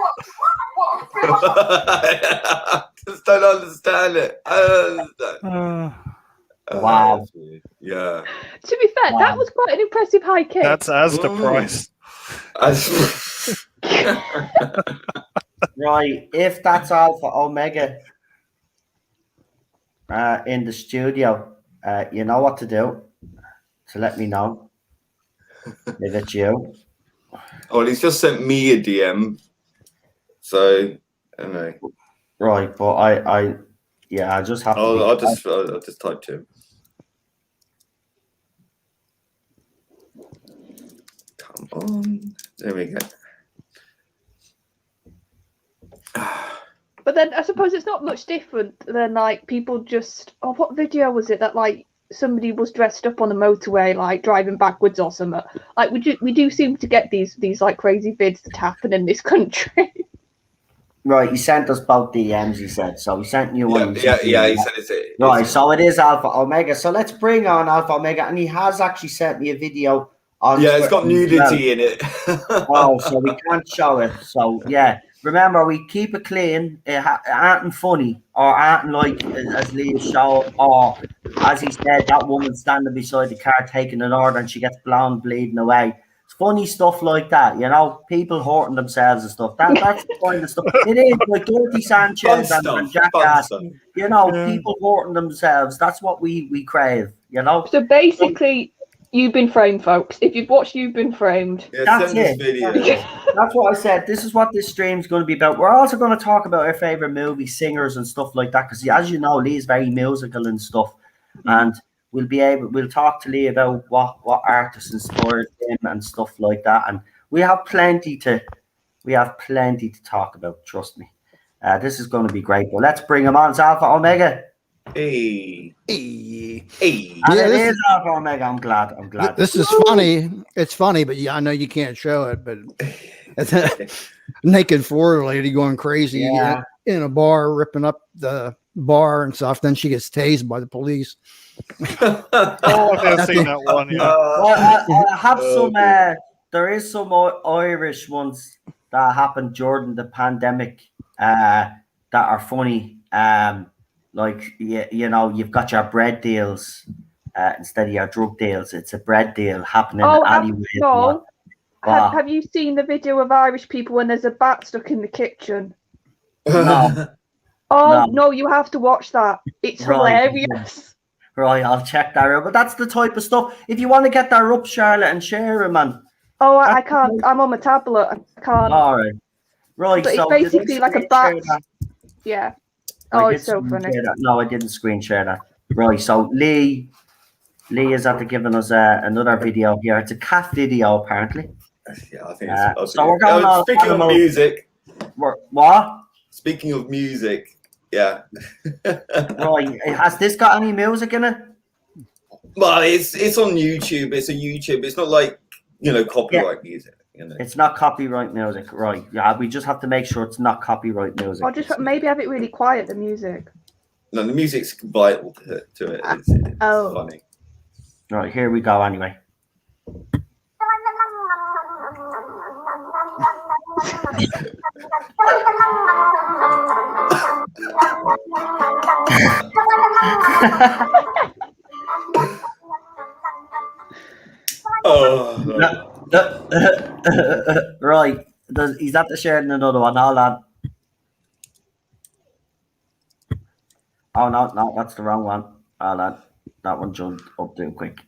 Just don't understand it. Wow. Yeah. To be fair, that was quite an impressive high kick. That's Asda price. Right, if that's Alpha Omega in the studio, you know what to do. So let me know if it's you. Oh, he's just sent me a DM. So, I don't know. Right, but I just have to. I'll just type to him. Come on. There we go. But then I suppose it's not much different than like people just. Oh, what video was it that like somebody was dressed up on the motorway, like driving backwards or something? Like we do seem to get these like crazy vids that happen in this country. Right, he sent us both DMs. He said so. He sent you one. He said it's right. So it is Alpha Omega. So let's bring on Alpha Omega, and he has actually sent me a video on. Yeah, it's got nudity in it. So we can't show it. So yeah. Remember, we keep it clean. It ain't funny or ain't like as Lee showed, or as he said, that woman standing beside the car taking an order and she gets blown bleeding away. It's funny stuff like that, people hurting themselves and stuff. That's the kind of stuff. It is like Dirty Sanchez and Jackass. People hurting themselves. That's what we crave. So basically. You've Been Framed, folks. If you've watched You've Been Framed, that's it. That's what I said. This is what this stream's going to be about. We're also going to talk about our favorite movie singers and stuff like that, because as you know, Lee's very musical and stuff, and we'll talk to Lee about what artists inspired him and stuff like that, and we have plenty to talk about. Trust me, this is going to be great. But let's bring him on. It's Alpha Omega. Hey. And it is Alpha Omega. I'm glad. This is funny. It's funny, but I know you can't show it, but it's a naked Florida lady going crazy in a bar, ripping up the bar and stuff. Then she gets tased by the police. I've seen that one. Yeah. I have some. There is some Irish ones that happened during the pandemic that are funny. Like, you've got your bread deals instead of your drug deals. It's a bread deal happening anyway. Have you seen the video of Irish people when there's a bat stuck in the kitchen? No. No, you have to watch that. It's hilarious. Right, I'll check that out. But that's the type of stuff. If you want to get that up, Charlotte, and share it, man. Oh, I can't. I'm on my tablet. I can't. All right. Right. But it's So did I basically like a screen share bat. that? Yeah. I Oh, did it's so screen funny. share that. No, I didn't screen share that. Right. So Lee is after giving us another video here. It's a cat video, apparently. Yeah, I think it's So we're going on speaking of music. What? Speaking of music, yeah. Right. Has this got any music in it? Well, it's on YouTube. It's a YouTube. It's not like copyright music. It's not copyright music, right? Yeah, we just have to make sure it's not copyright music. Or just maybe have it really quiet, the music. No, the music's vital to it. It's funny. Right, here we go. Anyway. Right. He's after sharing another one. Hold on. Oh no, that's the wrong one. Hold on. That one jumped up too quick.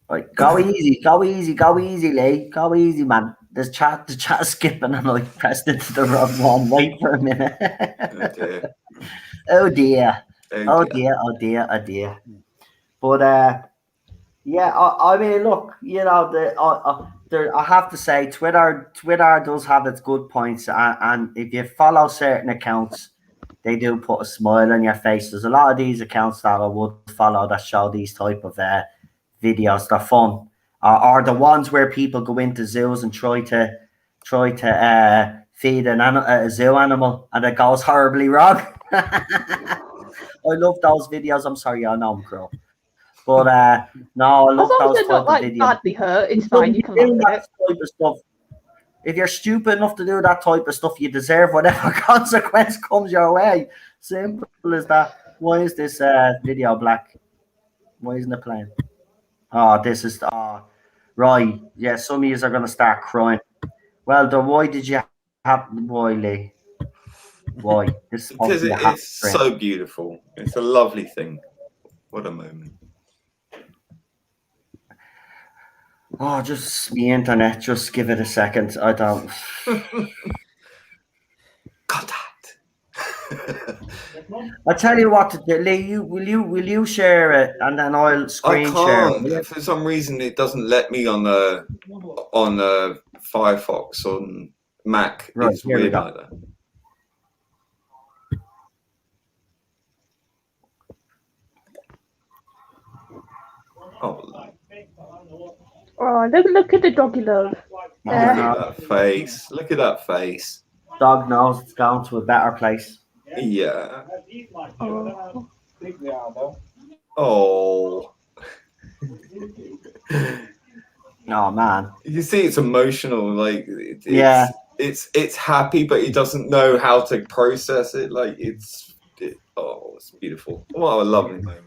Right, go easy, Lee. Go easy, man. The chat's skipping and I pressed into the wrong one. Wait for a minute. Oh dear. Oh dear. But yeah, I mean, look, I have to say, Twitter does have its good points, and if you follow certain accounts, they do put a smile on your face. There's a lot of these accounts that I would follow that show these type of videos. They're fun, or the ones where people go into zoos and try to feed a zoo animal and it goes horribly wrong. I love those videos. I'm sorry, I know I'm cruel. But no, I love those type not of like videos. badly hurt, it's fine. You can laugh at it. Type of stuff. If you're stupid enough to do that type of stuff, you deserve whatever consequence comes your way. Simple as that. Why is this video black? Why isn't it playing? Oh, this is right. Yeah, some of you are gonna start crying. Well, then why did you have why, Lee? Why? This Because it's so beautiful. It's a lovely thing. What a moment. Oh, just the internet. Just give it a second. I don't. Contact. I tell you what to do, Lee. Will you share it and then I'll screen share it. For some reason, it doesn't let me on Firefox on Mac. Right, it's weird like that. Oh, look at the doggy love. Look at that face. Look at that face. Dog knows it's going to a better place. Yeah. Oh. Oh man. You see, it's emotional. Like yeah, it's happy, but he doesn't know how to process it. Like it's beautiful. What a lovely moment.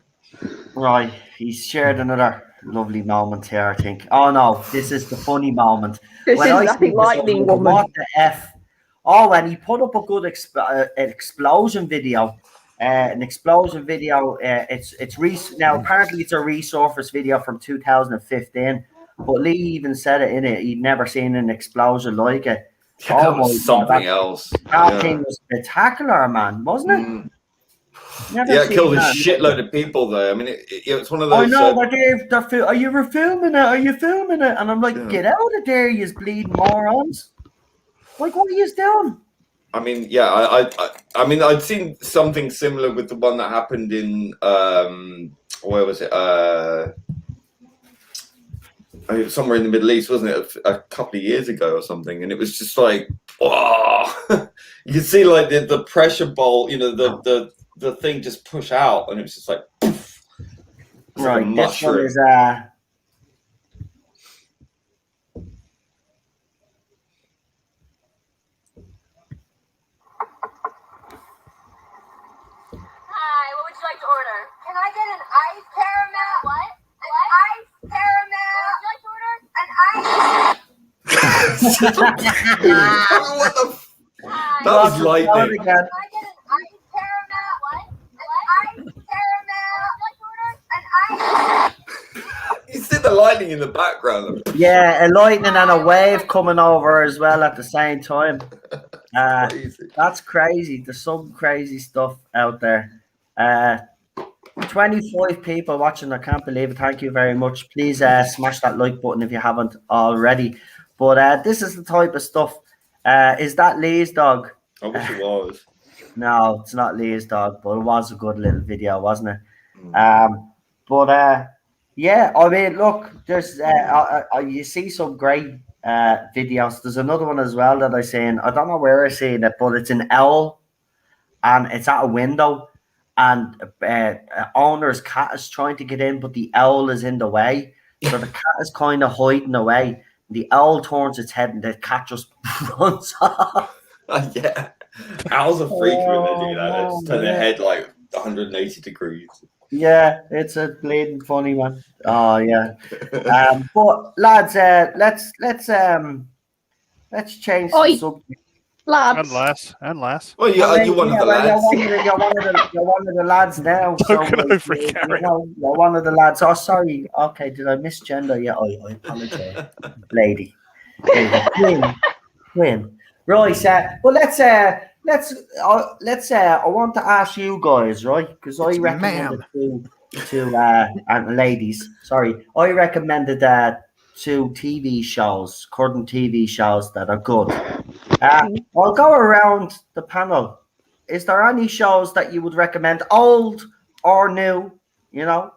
Right, he's shared another lovely moment here, I think. Oh no, this is the funny moment. This is nothing like the woman. What the F? Oh, and he put up a good explosion video. An explosion video. Now apparently it's a resurface video from 2015. But Lee even said it in it. He'd never seen an explosion like it. That was something else. That thing was spectacular, man, wasn't it? It killed a shitload of people though. I mean, it's one of those. I know, but are you filming it? Are you filming it? And I'm like, get out of there, you bleeding morons! Like, what are you doing? I mean, yeah, I mean, I'd seen something similar with the one that happened in where was it? Somewhere in the Middle East, wasn't it? A couple of years ago or something, and it was just like, oh, you could see like the pressure bolt, the thing just push out, and it was just like, poof. Right, like this one is Hi, what would you like to order? Can I get an ice caramel? What? An ice caramel. Would you like to order? An ice. What the? That was lightning. Can I get an ice caramel? What? An ice caramel. Would you like to order? An ice. You see the lightning in the background. Yeah, a lightning and a wave coming over as well at the same time. Crazy. That's crazy. There's some crazy stuff out there. 25 people watching. I can't believe it. Thank you very much. Please smash that like button if you haven't already. But this is the type of stuff. Is that Lee's dog? I wish it was. No, it's not Lee's dog, but it was a good little video, wasn't it? Yeah, I mean, look, there's you see some great videos. There's another one as well that I seen. I don't know where I seen it, but it's an owl, and it's at a window, and owner's cat is trying to get in, but the owl is in the way. So the cat is kind of hiding away. The owl turns its head, and the cat just runs off. Yeah. Owls are freaky when they do that. They just turn their head like 180 degrees. Yeah, it's a bleeding funny one. Oh yeah. But lads, let's change Oi. the subject. Lads. And lass. Well, you're one of the lads. You're one of the lads now. Don't over it, Gary. You're one of the lads. Oh, sorry. Okay, did I misgender? Yeah, I apologize, lady. Queen. Right, well, let's. I want to ask you guys, right? Because I recommended and ladies. Sorry, I recommended two TV shows, current TV shows that are good. I'll go around the panel. Is there any shows that you would recommend, old or new? You know,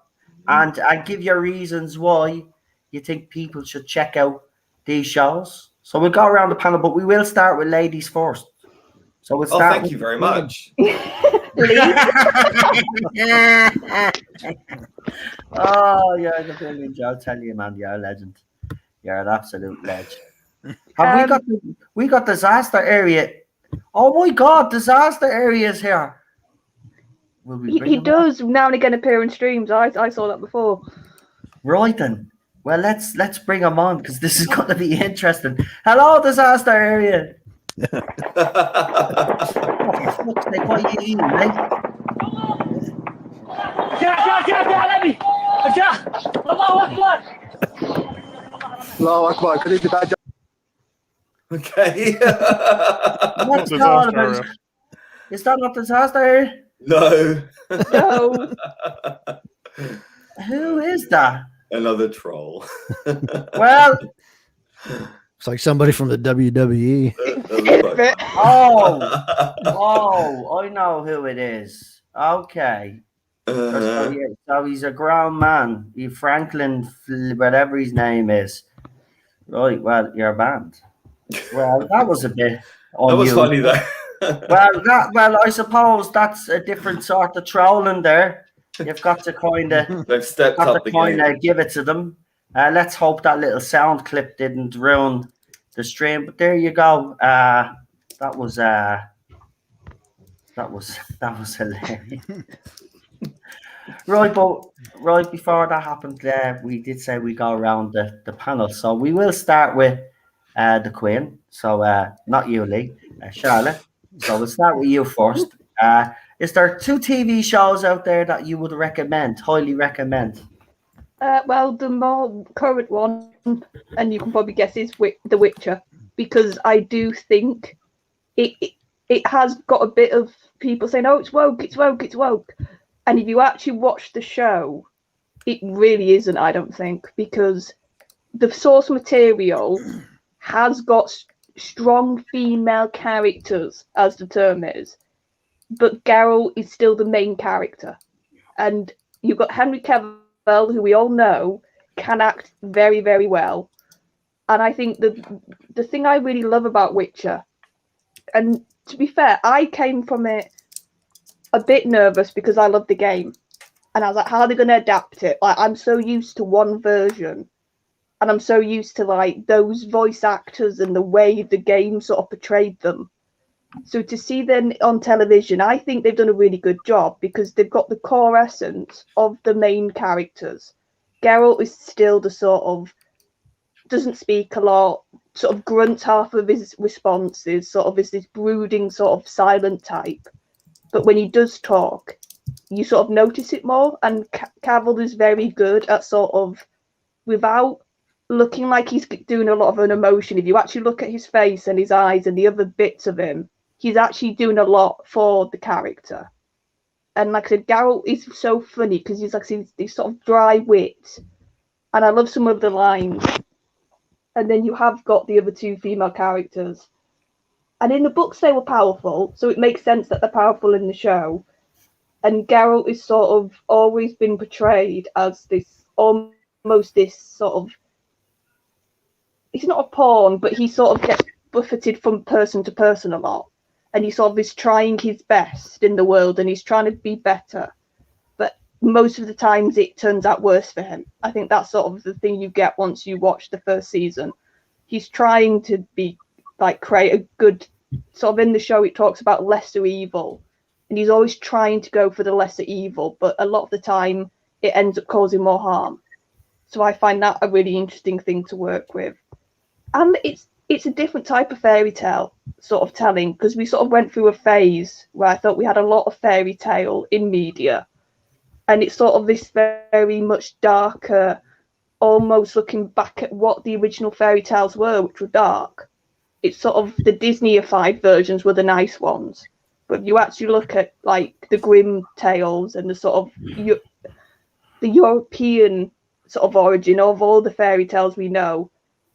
and give your reasons why you think people should check out these shows. So we'll go around the panel, but we will start with ladies first. So we'll start. Thank you very much. Oh, you're the brilliant. I'll tell you, man, you're a legend. You're an absolute legend. Have we got disaster area? Oh my God, disaster areas here. Will we bring He him does now and again appear in streams. I saw that before. Right then. Well, let's bring him on because this is going to be interesting. Hello, disaster area. What are you eating, mate? Allahu Akbar. Could it be bad? Okay. What's Disaster called about? area. Is that not disaster area? No. No. Who is that? Another troll. Well, It's like somebody from the WWE. I know who it is. Okay. So he's a grown man. Franklin, whatever his name is. Right, well, you're banned. Well, that was a bit That was funny though. well, I suppose that's a different sort of trolling there. You've got to kind of They've stepped up the game. give it to them. Let's hope that little sound clip didn't ruin the stream. But there you go. That was hilarious. Right before that happened, we did say we go around the panel. So we will start with the Queen. So not you, Lee, Charlotte. So we'll start with you first. Is there two TV shows out there that you would recommend, highly recommend? Well, the more current one, and you can probably guess, is The Witcher, because I do think it has got a bit of people saying, "Oh, it's woke, it's woke, it's woke," and if you actually watch the show, it really isn't. I don't think, because the source material has got strong female characters, as the term is, but Geralt is still the main character, and you've got Henry Cavill, who we all know can act very, very well. And I think the thing I really love about Witcher, and to be fair, I came from it a bit nervous because I love the game. And I was like, how are they going to adapt it? Like, I'm so used to one version. And I'm so used to like those voice actors and the way the game sort of portrayed them. So to see them on television, I think they've done a really good job because they've got the core essence of the main characters. Geralt is still the sort of, doesn't speak a lot, sort of grunts half of his responses, sort of is this brooding sort of silent type. But when he does talk, you sort of notice it more. And Cavill is very good at sort of without looking like he's doing a lot of an emotion. If you actually look at his face and his eyes and the other bits of him, he's actually doing a lot for the character. And like I said, Geralt is so funny because he's like these sort of dry wit, and I love some of the lines. And then you have got the other two female characters, and in the books they were powerful, so it makes sense that they're powerful in the show. And Geralt is sort of always been portrayed as this almost this sort of, he's not a pawn, but he sort of gets buffeted from person to person a lot. And he sort of is trying his best in the world, and he's trying to be better. But most of the times it turns out worse for him. I think that's sort of the thing you get once you watch the first season. He's trying to be like create a good sort of, in the show it talks about lesser evil. And he's always trying to go for the lesser evil, but a lot of the time it ends up causing more harm. So I find that a really interesting thing to work with. And it's a different type of fairy tale sort of telling, because we sort of went through a phase where I thought we had a lot of fairy tale in media, and it's sort of this very much darker, almost looking back at what the original fairy tales were, which were dark. It's sort of the Disney-ified versions were the nice ones, but if you actually look at like the Grimm tales and the sort of the European sort of origin of all the fairy tales we know,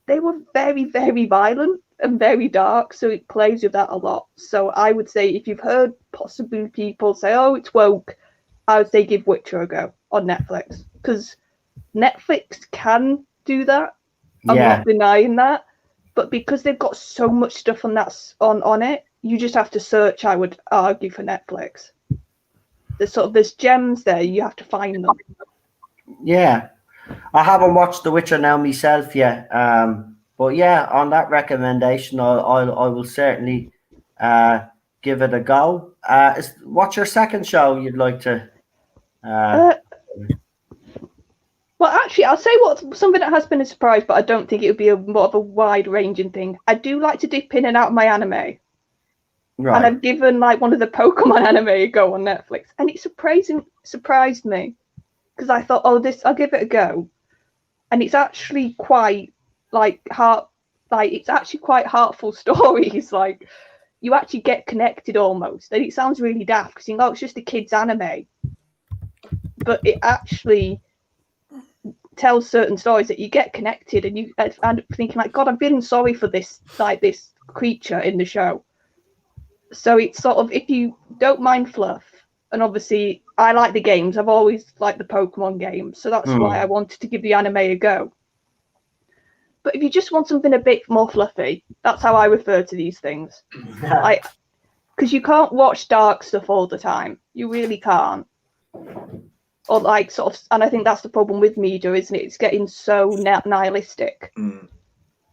they were very, very violent and very dark, so it plays with that a lot. So I would say if you've heard possibly people say, oh, it's woke, I would say give Witcher a go on Netflix, because Netflix can do that. I'm not denying that, but because they've got so much stuff on that on it, you just have to search, I would argue, for Netflix. There's gems there, you have to find them. Yeah. I haven't watched The Witcher now myself yet, but yeah, on that recommendation, I will certainly give it a go. What's your second show you'd like to? Well, actually, I'll say something that has been a surprise, but I don't think it would be more of a wide-ranging thing. I do like to dip in and out of my anime, Right. and I've given like one of the Pokemon anime a go on Netflix, and it surprised me. Because I thought, I'll give it a go, and it's actually quite it's actually quite heartful stories. Like you actually get connected almost, and it sounds really daft because you know it's just a kids' anime, but it actually tells certain stories that you get connected, and you end up thinking like, God, I'm feeling sorry for this creature in the show. So it's sort of, if you don't mind fluff. And obviously, I like the games. I've always liked the Pokemon games. So that's why I wanted to give the anime a go. But if you just want something a bit more fluffy, that's how I refer to these things. Because you can't watch dark stuff all the time. You really can't. Or like sort of, and I think that's the problem with media, isn't it? It's getting so nihilistic.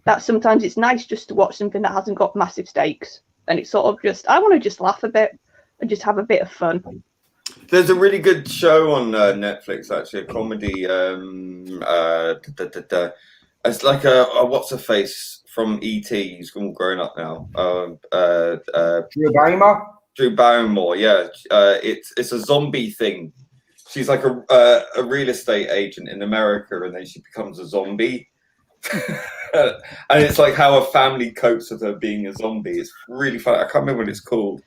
That sometimes it's nice just to watch something that hasn't got massive stakes. And it's sort of just, I want to just laugh a bit and just have a bit of fun. There's a really good show on Netflix, actually, a comedy. It's like a what's her face from E.T. He's all grown up now. Drew Barrymore. Drew Barrymore, yeah. It's a zombie thing. She's like a real estate agent in America, and then she becomes a zombie. And it's like how a family copes with her being a zombie. It's really fun. I can't remember what it's called.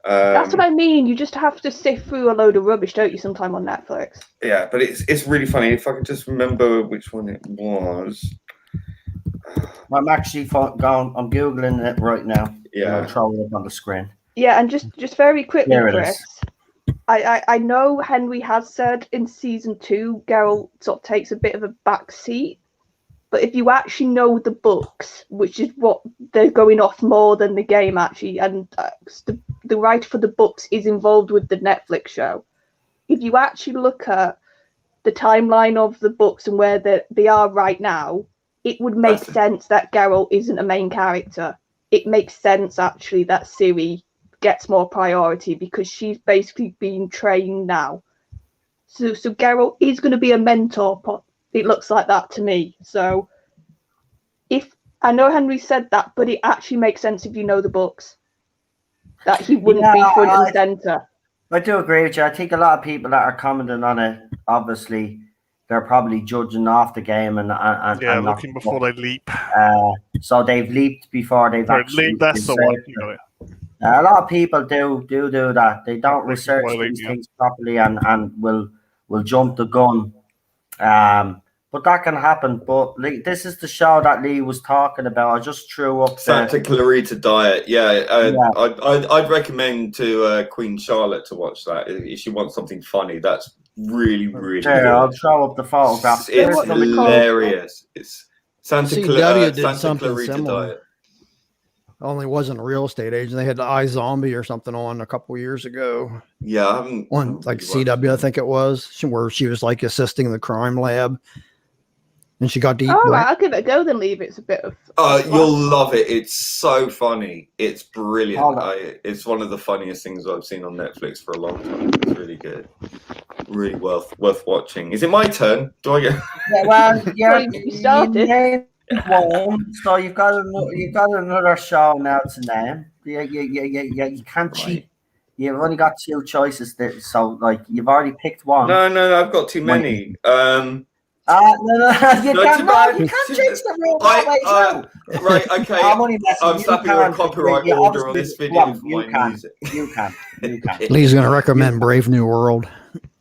That's what I mean. You just have to sift through a load of rubbish, don't you, sometime on Netflix? Yeah, but it's really funny. If I could just remember which one it was. I'm actually going. I'm googling it right now. Yeah, I'll throw it up on the screen. Yeah, and just very quickly, There it Chris. is. I know Henry has said in season 2, Geralt sort of takes a bit of a back seat. But if you actually know the books, which is what they're going off more than the game actually, and the writer for the books is involved with the Netflix show. If you actually look at the timeline of the books and where they are right now, it would make sense that Geralt isn't a main character. It makes sense actually that Ciri gets more priority because she's basically being trained now. So Geralt is going to be a mentor. It looks like that to me. So if I know Henry said that, but it actually makes sense if you know the books, that he wouldn't be front and center. I do agree with you. I think a lot of people that are commenting on it, obviously, they're probably judging off the game and Yeah, and looking before they leap. so they've leaped before they've Sorry, actually leap, that's the one. researched You it. got it. A lot of people do that. They don't Looking research before they these leap, things properly and will jump the gun. But that can happen. But this is the show that Lee was talking about. I just threw up Santa Clarita Diet. Yeah, Yeah. I'd recommend to Queen Charlotte to watch that if she wants something funny. That's really Sure, good. I'll throw up the photograph. It's What's it called? hilarious. It's Santa CW did Santa something Clarita similar. Diet. Only wasn't a real estate agent. They had the iZombie or something on a couple years ago. Yeah, I haven't On like really watched CW, I it. think it was, where she was like assisting the crime lab, and she got deep. All right, I'll give it a go then. Leave it's a bit of. You'll love it. It's so funny. It's brilliant. Hold on. It's one of the funniest things I've seen on Netflix for a long time. It's really good. Really worth watching. Is it my turn? Do I get? Yeah, well, Well, you started. named one, so you've got another show now to name. You can't cheat. You've only got two choices, so like you've already picked one. No, I've got too many. No, you No, can't. too bad. You can't change the rule that way too. Right, okay. I'm only messing. I'm You slapping a can, copyright you order on obviously- this video well, for you my can. music. You can. Lee's going to recommend Brave New World.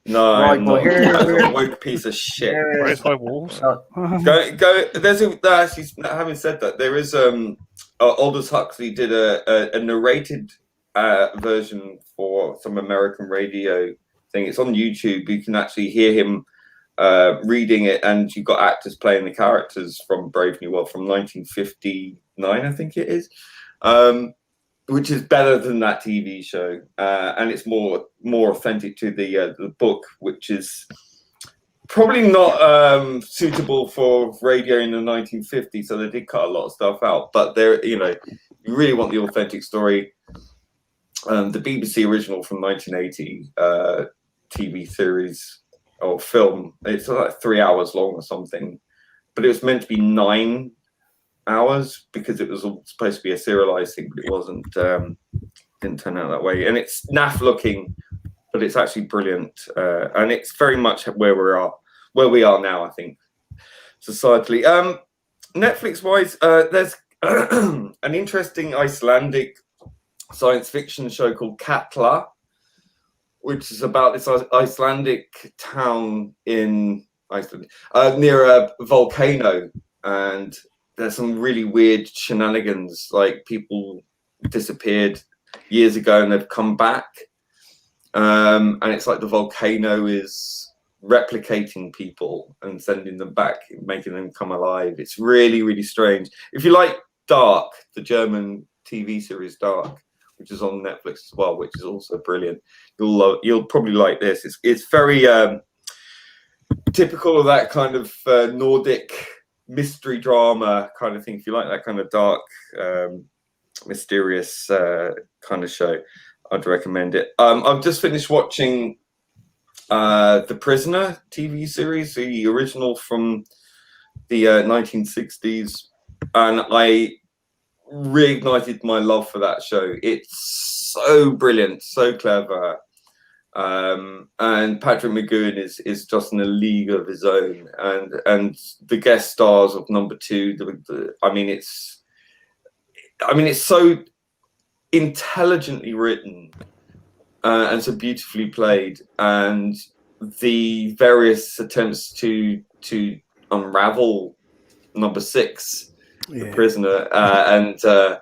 No, Right, I'm well, not. here- That's a woke piece of shit. Here Raised is- by wolves. Go. There's actually, having said that, there is Aldous Huxley did a narrated version for some American radio thing. It's on YouTube. You can actually hear him reading it, and you've got actors playing the characters from Brave New World from 1959, I think it is, which is better than that TV show, and it's more authentic to the book, which is probably not suitable for radio in the 1950s. So they did cut a lot of stuff out, but there, you really want the authentic story. The BBC original from 1980 TV series or film, it's like 3 hours long or something, but it was meant to be 9 hours because it was supposed to be a serialized thing, but it wasn't. Didn't turn out that way, and it's naff looking, but it's actually brilliant, and it's very much where we are now, I think, societally. Netflix wise, there's an interesting Icelandic science fiction show called Katla, which is about this Icelandic town in Iceland near a volcano, and there's some really weird shenanigans, like people disappeared years ago and they've come back, and it's like the volcano is replicating people and sending them back, making them come alive. It's really, really strange. If you like Dark, the German TV series Dark, which is on Netflix as well, which is also brilliant, you'll probably like this. It's very typical of that kind of Nordic mystery drama kind of thing. If you like that kind of dark, mysterious kind of show, I'd recommend it. I've just finished watching The Prisoner TV series, the original from the 1960s, and I reignited my love for that show. It's so brilliant, so clever, and Patrick McGoohan is just in a league of his own, and the guest stars of number 2, it's so intelligently written and so beautifully played, and the various attempts to unravel number 6, The Prisoner, and the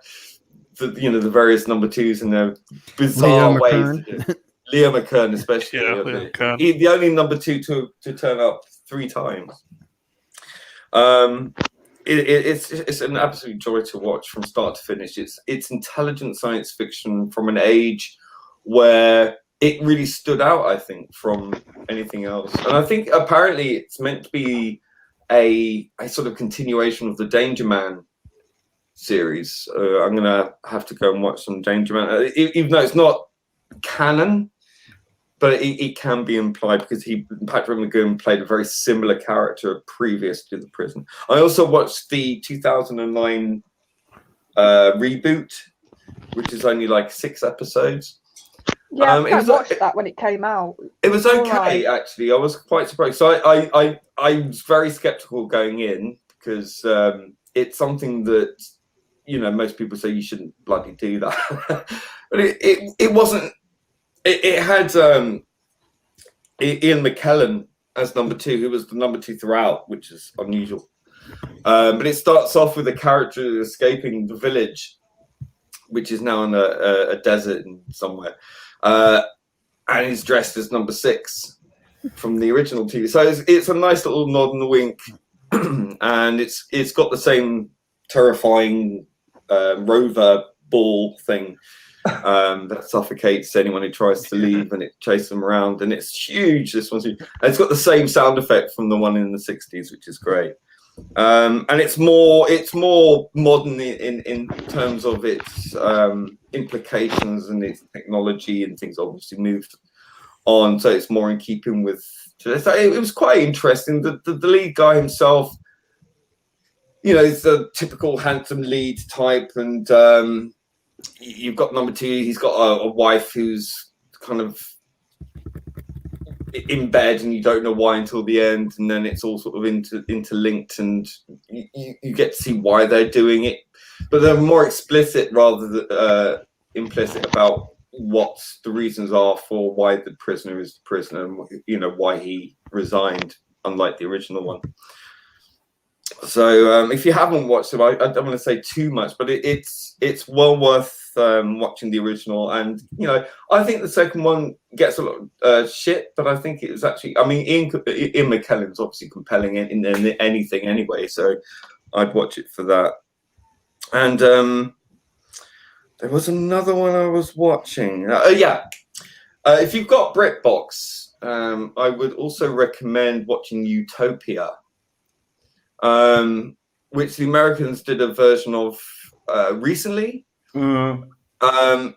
various number 2s and their bizarre Leo ways. McKern. Leo McKern, especially. Yeah, Leo McKern. The only number 2 to turn up 3 times. It's an absolute joy to watch from start to finish. It's intelligent science fiction from an age where it really stood out, I think, from anything else. And I think apparently it's meant to be a sort of continuation of the Danger Man series. I'm gonna have to go and watch some Danger Man, even though it's not canon, but it can be implied because Patrick McGoohan played a very similar character previous to The Prison. I also watched the 2009 reboot, which is only like 6 episodes. Yeah, It I was watched that when it came out. It was All okay, right. actually. I was quite surprised. So I was very skeptical going in because it's something that most people say you shouldn't bloody do that, but it wasn't. It had Ian McKellen as number 2, who was the number 2 throughout, which is unusual. But it starts off with a character escaping the village, which is now in a desert somewhere. And he's dressed as number 6 from the original TV. So it's a nice little nod and wink, and it's got the same terrifying rover ball thing that suffocates anyone who tries to leave, and it chases them around, and it's huge. This one's huge. And it's got the same sound effect from the one in the 60s, which is great. And it's more modern in terms of its implications, and its technology and things obviously moved on, so it's more in keeping with. So it was quite interesting. The lead guy himself, he's a typical handsome lead type, and you've got number 2. He's got a wife who's kind of in bed, and you don't know why until the end, and then it's all sort of interlinked, and you get to see why they're doing it, but they're more explicit rather than implicit about what the reasons are for why the prisoner is the prisoner, and why he resigned, unlike the original one. So if you haven't watched it, I don't want to say too much, but it's well worth watching the original. And I think the second one gets a lot of shit, but I think it was actually, Ian McKellen's obviously compelling in anything anyway, so I'd watch it for that. And there was another one I was watching. If you've got BritBox, I would also recommend watching Utopia, which the Americans did a version of recently,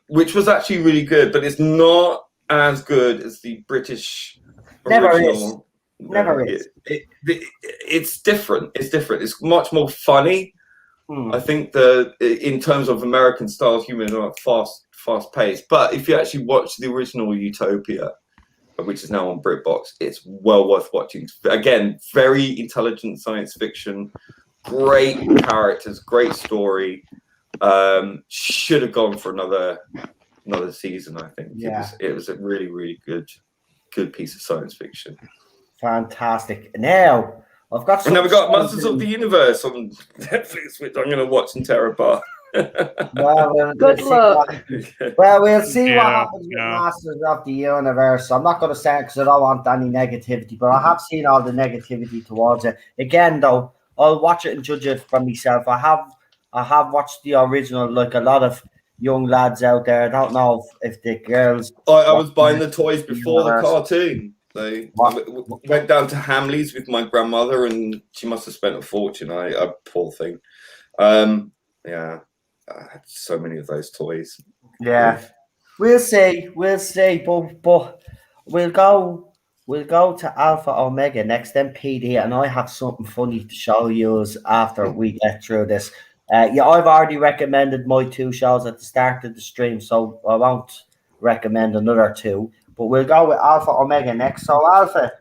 which was actually really good, but it's not as good as the British original. Never is. It's different. It's different. It's much more funny. I think in terms of American style humor, not fast paced. But if you actually watch the original Utopia, which is now on BritBox, it's well worth watching. Again, very intelligent science fiction, great characters, great story. Should have gone for another season. I think it was a really, really good piece of science fiction. Fantastic. Now I've got. And then we got Masters of the Universe on Netflix, which I'm going to watch and tear apart. Good luck. We'll see what happens with Masters of the Universe. I'm not going to say it because I don't want any negativity, but I have seen all the negativity towards it. Again, though, I'll watch it and judge it for myself. I have watched the original, like a lot of young lads out there. I don't know if the girls. I was buying the toys before the cartoon. So I went down to Hamley's with my grandmother, and she must have spent a fortune. I poor thing. I had so many of those toys. Yeah, we'll see, but we'll go to Alpha Omega next, then PD, and I have something funny to show you after we get through this. I've already recommended my 2 shows at the start of the stream, so I won't recommend another 2. But we'll go with Alpha Omega next. So, Alpha,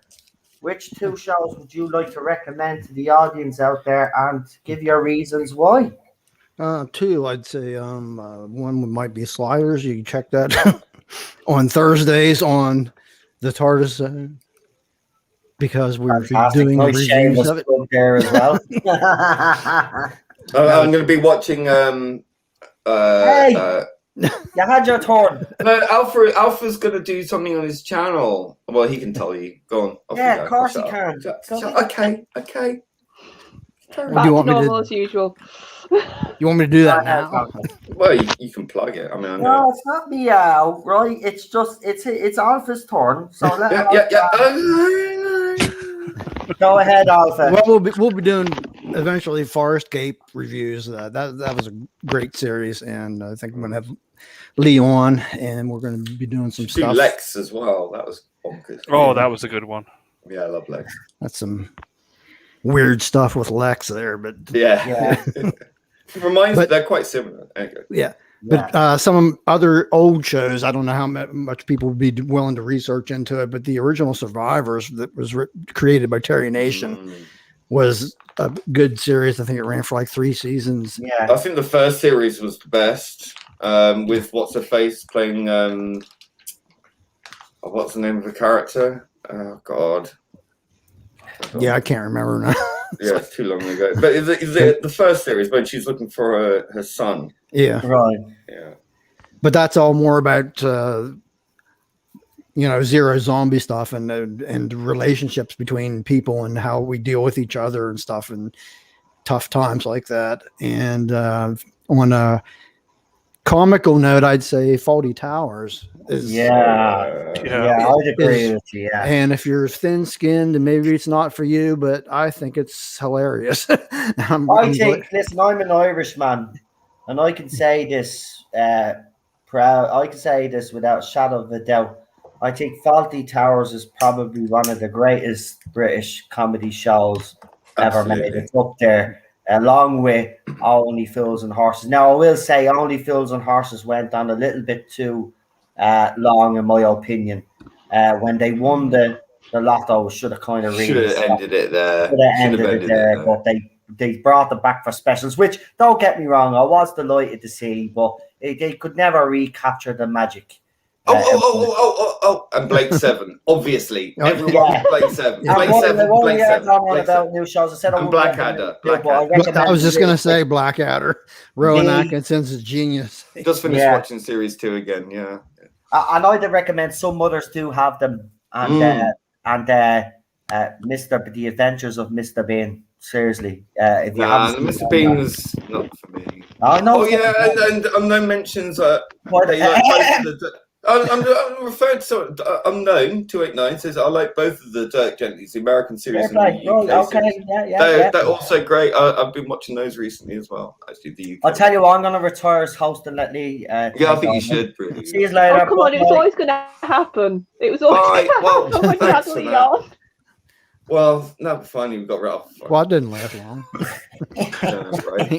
which 2 shows would you like to recommend to the audience out there, and give your reasons why? 2, I'd say. One might be Sliders. You can check that on Thursdays on the Tardis, because we're doing reviews of it there as well. I'm going to be watching. Hey, you had your turn. No, Alpha's going to do something on his channel. Well, he can tell you. Go on. Yeah, of course he can. Okay. Do you want me to, as usual. You want me to do that now? Well, you can plug it. I mean, I know. No, it's not meow, right? It's just it's Alpha's turn. So go ahead, Alpha. Well, we'll be doing eventually Farscape reviews. That was a great series, and I think I'm going to have Lee on, and we're going to be doing some stuff. Lex as well. That was bonkers. Oh, that was a good one. Yeah, I love Lex. That's some weird stuff with Lex there, but yeah. It reminds me, they're quite similar. Okay. Yeah, But some other old shows, I don't know how much people would be willing to research into it, but the original Survivors that was created by Terry Nation was a good series. I think it ran for like 3 seasons. Yeah. I think the first series was the best, with what's her face playing. What's the name of the character? Oh God. Yeah, I can't remember now. Yeah, it's too long ago. But is it the first series when she's looking for her son? Yeah, Right. Yeah. but that's all more about zero zombie stuff and relationships between people and how we deal with each other and stuff and tough times like that. And on a comical note, I'd say Faulty Towers is Yeah, I'd agree with you. Yeah. And if you're thin-skinned, and maybe it's not for you, but I think it's hilarious. Listen, I'm an Irishman, and I can say this proud. I can say this without a shadow of a doubt. I think Faulty Towers is probably one of the greatest British comedy shows ever made. It's up there, along with Only Fools and Horses. Now, I will say Only Fools and Horses went on a little bit too long, in my opinion. When they won the lotto, should have kind of ended it there. Should have ended it there, but they brought them back for specials, which, don't get me wrong, I was delighted to see, but they could never recapture the magic. And Blake 7, obviously. Everyone Blake 7. Blake 7, Blake 7. About new shows. I said and Blackadder. I was just going to say Blackadder. Rowan Atkinson's a genius. Just finished watching series 2 again, yeah. And I'd recommend some others do have them. And The Adventures of Mr. Bean. Seriously, if you haven't Mr. Bean's not for me. Oh no! And no mentions. They like both of the. I'm referring to Unknown 289 says I like both of the Dirk Gentlys, the American series and the UK series. They're also great. I've been watching those recently as well. Actually, the UK. I'll tell you what, I'm going to retire as host and let Lee. I think you should. Really. See you later. Oh, come on, it was always going to happen. It was always going to happen. Thanks for that. Well, no, finally we got rid of. Well, it didn't last long. That's right.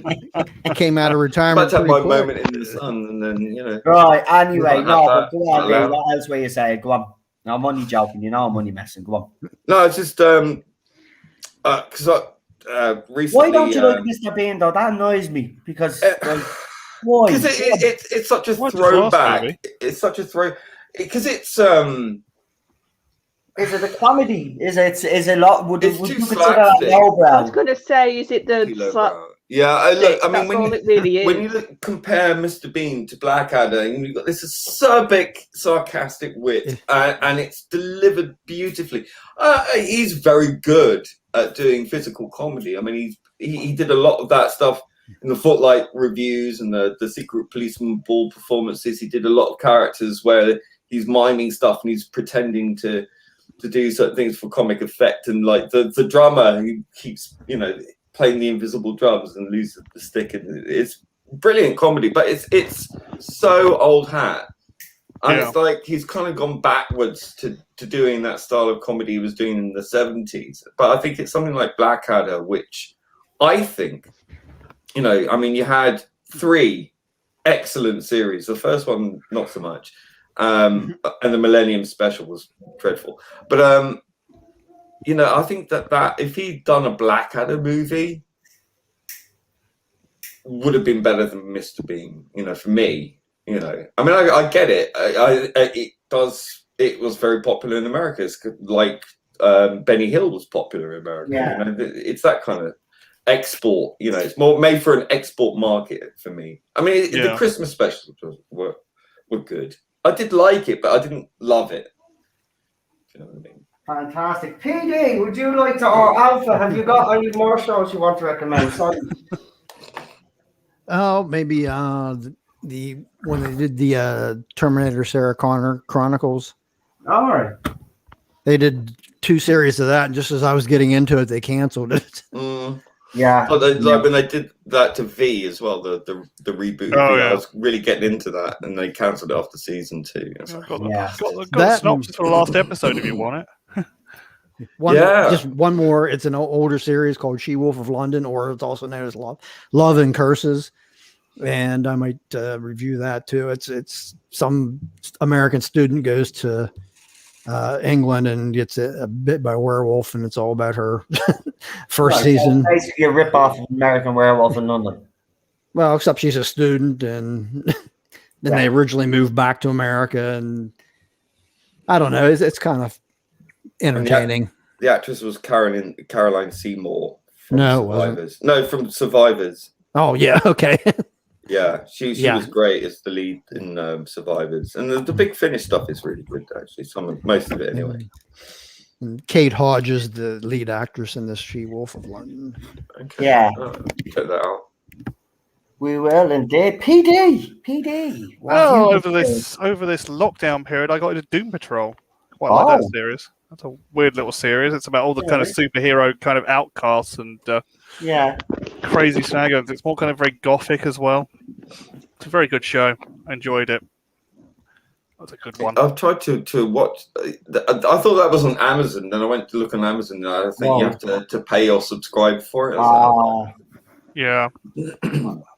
He came out of retirement. I had my moment in the sun, and then Right. Anyway, but go on, Lee. What else were you saying? Go on. No, I'm only joking. I'm only messing. Go on. No, it's just because recently. Why don't you like Mr. Bean though? That annoys me because. Why? Because it's such a throwback. It's such a throw. Because it's Is it a comedy? Is it a lot? Would you consider that lowbrow? I was going to say, is it the? When you compare Mr. Bean to Blackadder, you've got this acerbic, sarcastic wit, and it's delivered beautifully. He's very good at doing physical comedy. I mean, he did a lot of that stuff in the Footlight reviews and the Secret Policeman Ball performances. He did a lot of characters where he's miming stuff and he's pretending to do certain things for comic effect, and like the drummer who keeps playing the invisible drums and loses the stick, and it's brilliant comedy, but it's so old hat, and it's like he's kind of gone backwards to doing that style of comedy he was doing in the 70s. But I think it's something like Blackadder, which I think you had 3 excellent series. The first one not so much. And the Millennium Special was dreadful, but I think that if he'd done a Blackadder movie, would have been better than Mr. Bean. For me, I mean, I get it. It was very popular in America. It's like Benny Hill was popular in America. Yeah. It's that kind of export. It's more made for an export market for me. I mean, the Christmas specials were good. I did like it, but I didn't love it. You know what I mean? Fantastic. PD, would you like to, or Alpha, have you got any more shows you want to recommend? Sorry. Oh, maybe when they did the Terminator Sarah Connor Chronicles. All right. They did 2 series of that, and just as I was getting into it, they canceled it. Yeah. Like when they did that to V as well, the reboot. I was really getting into that, and they cancelled it after season 2. Got the synopsis for the last episode if you want it. Just one more. It's an older series called She-Wolf of London, or it's also known as Love and Curses. and I might review that too. It's some American student goes to England and gets bit by a werewolf, and it's all about her first Right, so season. it's basically a rip off of American Werewolf in London. Well, except she's a student, and then they originally moved back to America, and I don't know. It's kind of entertaining. The actress was Caroline Seymour from No, it wasn't. Survivors. No, from Survivors. Oh yeah, okay. Yeah, she Yeah. was great as the lead in Survivors, and the Big Finish stuff is really good actually. Most of it anyway. And Kate Hodge is the lead actress in this She Wolf of London. Okay. Yeah. Check that out. We will indeed. PD. What have Oh, you over been this lockdown period, I got into Doom Patrol. Quite like that Oh. series. That's a weird little series. It's about all the Yeah, kind of right. superhero kind of outcasts and doing? Yeah. crazy shenanigans. It's more kind of very gothic as well. It's a very good show. I enjoyed it. That's a good one. I've tried to watch. I thought that was on Amazon. Then I went to look on Amazon, and I think you have to pay or subscribe for it. Yeah,